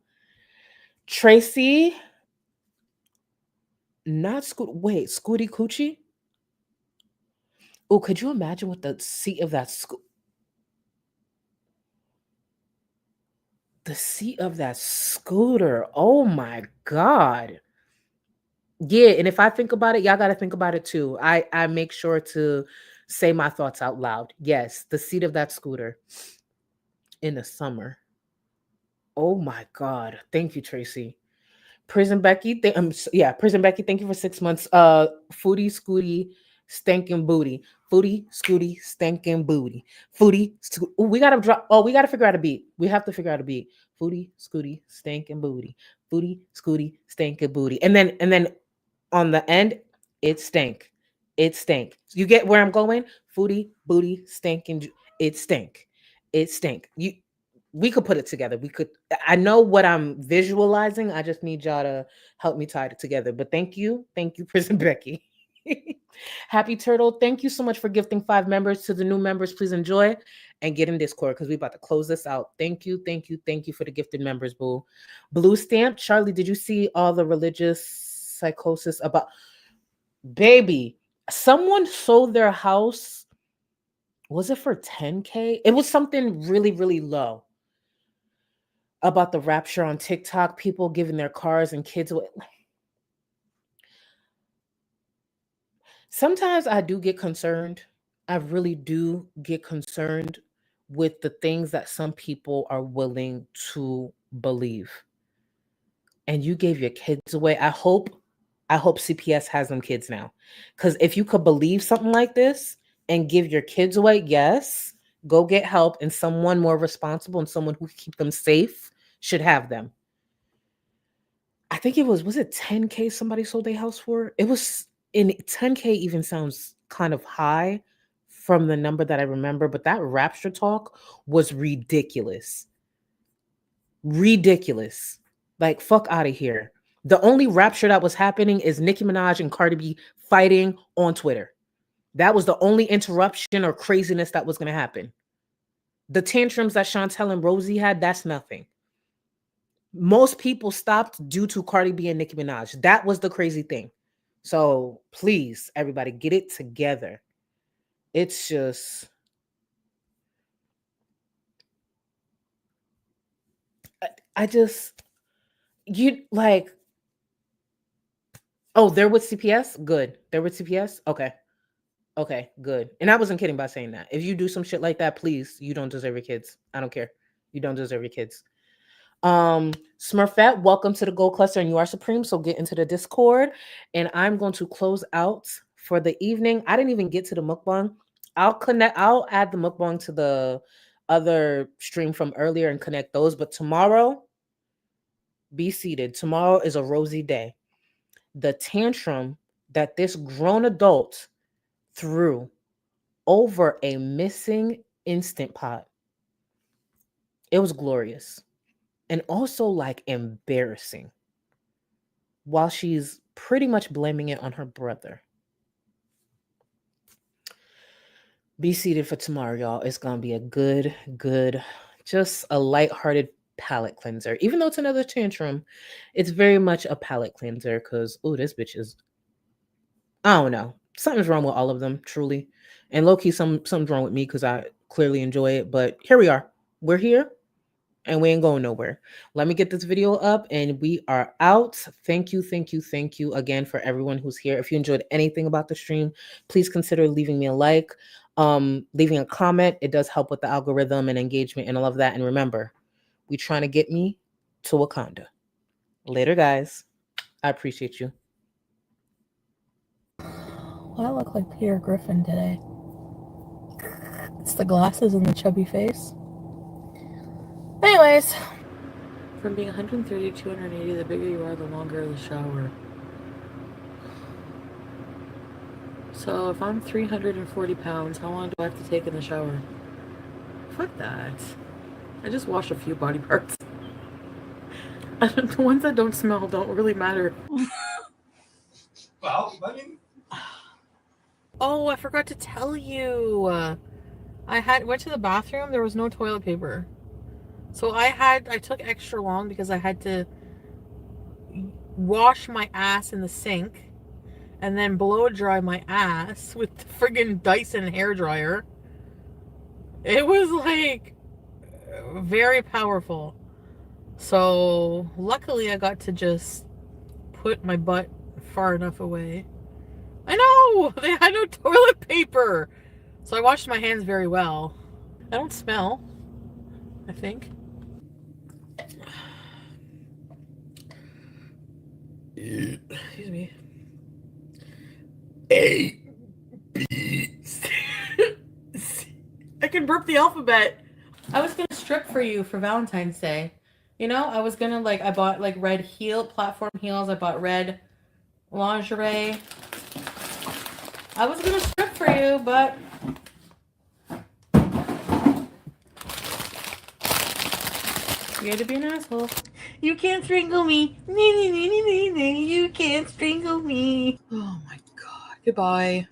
Tracy. Not Scoot. Wait, Scooty Coochie? Oh, could you imagine what the seat of that the seat of that scooter? Oh my God. Yeah, and if I think about it, y'all got to think about it too. I make sure to say my thoughts out loud. Yes, the seat of that scooter in the summer. Oh my God. Thank you, Tracy. Prison Becky. Prison Becky, thank you for 6 months. Foodie Scooty Stinking Booty. Foodie, scooty, stinking booty. Foodie, we gotta drop. Oh, we gotta figure out a beat. We have to figure out a beat. Foodie, scooty, stinking booty. Foodie, scooty, stinking booty. And then on the end, it stank. It stank. You get where I'm going? Foodie, booty, stinking. It stank. It stank. We could put it together. We could. I know what I'm visualizing. I just need y'all to help me tie it together. But thank you, Prison Becky. Happy Turtle, thank you so much for gifting 5 members. To the new members, please enjoy and get in Discord because we about to close this out. Thank you for the gifted members, boo. Blue Stamp, Charlie, did you see all the religious psychosis about baby? Someone sold their house. Was it for 10K? It was something really, really low about the rapture on TikTok, people giving their cars and kids away. Sometimes I do get concerned. I really do get concerned with the things that some people are willing to believe. And you gave your kids away. I hope CPS has them kids now. Because if you could believe something like this and give your kids away, yes, go get help, and someone more responsible and someone who can keep them safe should have them. I think it was it 10K somebody sold their house for? It was, in 10K even sounds kind of high from the number that I remember, but that rapture talk was ridiculous. Ridiculous. Like, fuck out of here. The only rapture that was happening is Nicki Minaj and Cardi B fighting on Twitter. That was the only interruption or craziness that was going to happen. The tantrums that Chantel and Rosie had, that's nothing. Most people stopped due to Cardi B and Nicki Minaj. That was the crazy thing. So please, everybody, get it together. It's just... you like... Oh, they're with CPS? Good. They're with CPS? Okay, good. And I wasn't kidding by saying that. If you do some shit like that, please, you don't deserve your kids. I don't care. You don't deserve your kids. Smurfette, welcome to the Gold Cluster, and you are supreme, so get into the Discord. And I'm going to close out for the evening. I didn't even get to the mukbang. I'll add the mukbang to the other stream from earlier and connect those. But tomorrow, be seated. Tomorrow is a rosy day. The tantrum that this grown adult threw over a missing Instant Pot, it was glorious. And also, like, embarrassing, while she's pretty much blaming it on her brother. Be seated for tomorrow, y'all. It's going to be a good, just a lighthearted palate cleanser. Even though it's another tantrum, it's very much a palate cleanser because, oh, this bitch is... I don't know. Something's wrong with all of them, truly. And low-key, something's wrong with me because I clearly enjoy it. But here we are. We're here. And we ain't going nowhere. Let me get this video up and we are out. Thank you again for everyone who's here. If you enjoyed anything about the stream, please consider leaving me a like, leaving a comment. It does help with the algorithm and engagement and all of that. And remember, we trying to get me to Wakanda. Later, guys. I appreciate you. Well, I look like Peter Griffin today. It's the glasses and the chubby face. Anyways, from being 130 to 280, the bigger you are, the longer the shower. So if I'm 340 pounds, how long do I have to take in the shower? Fuck that. I just wash a few body parts. The ones that don't smell don't really matter. Well, I mean... Oh, I forgot to tell you. I went to the bathroom. There was no toilet paper. So I took extra long because I had to wash my ass in the sink and then blow dry my ass with the friggin' Dyson hairdryer. It was like very powerful. So luckily I got to just put my butt far enough away. I know! They had no toilet paper! So I washed my hands very well. I don't smell, I think. Excuse me. A, B, C. the alphabet. I was gonna strip for you for Valentine's Day. You know, I was gonna like, I bought like red platform heels. I bought red lingerie. I was gonna strip for you, but you had to be an asshole. You can't strangle me. You can't strangle me. Oh my god. Goodbye.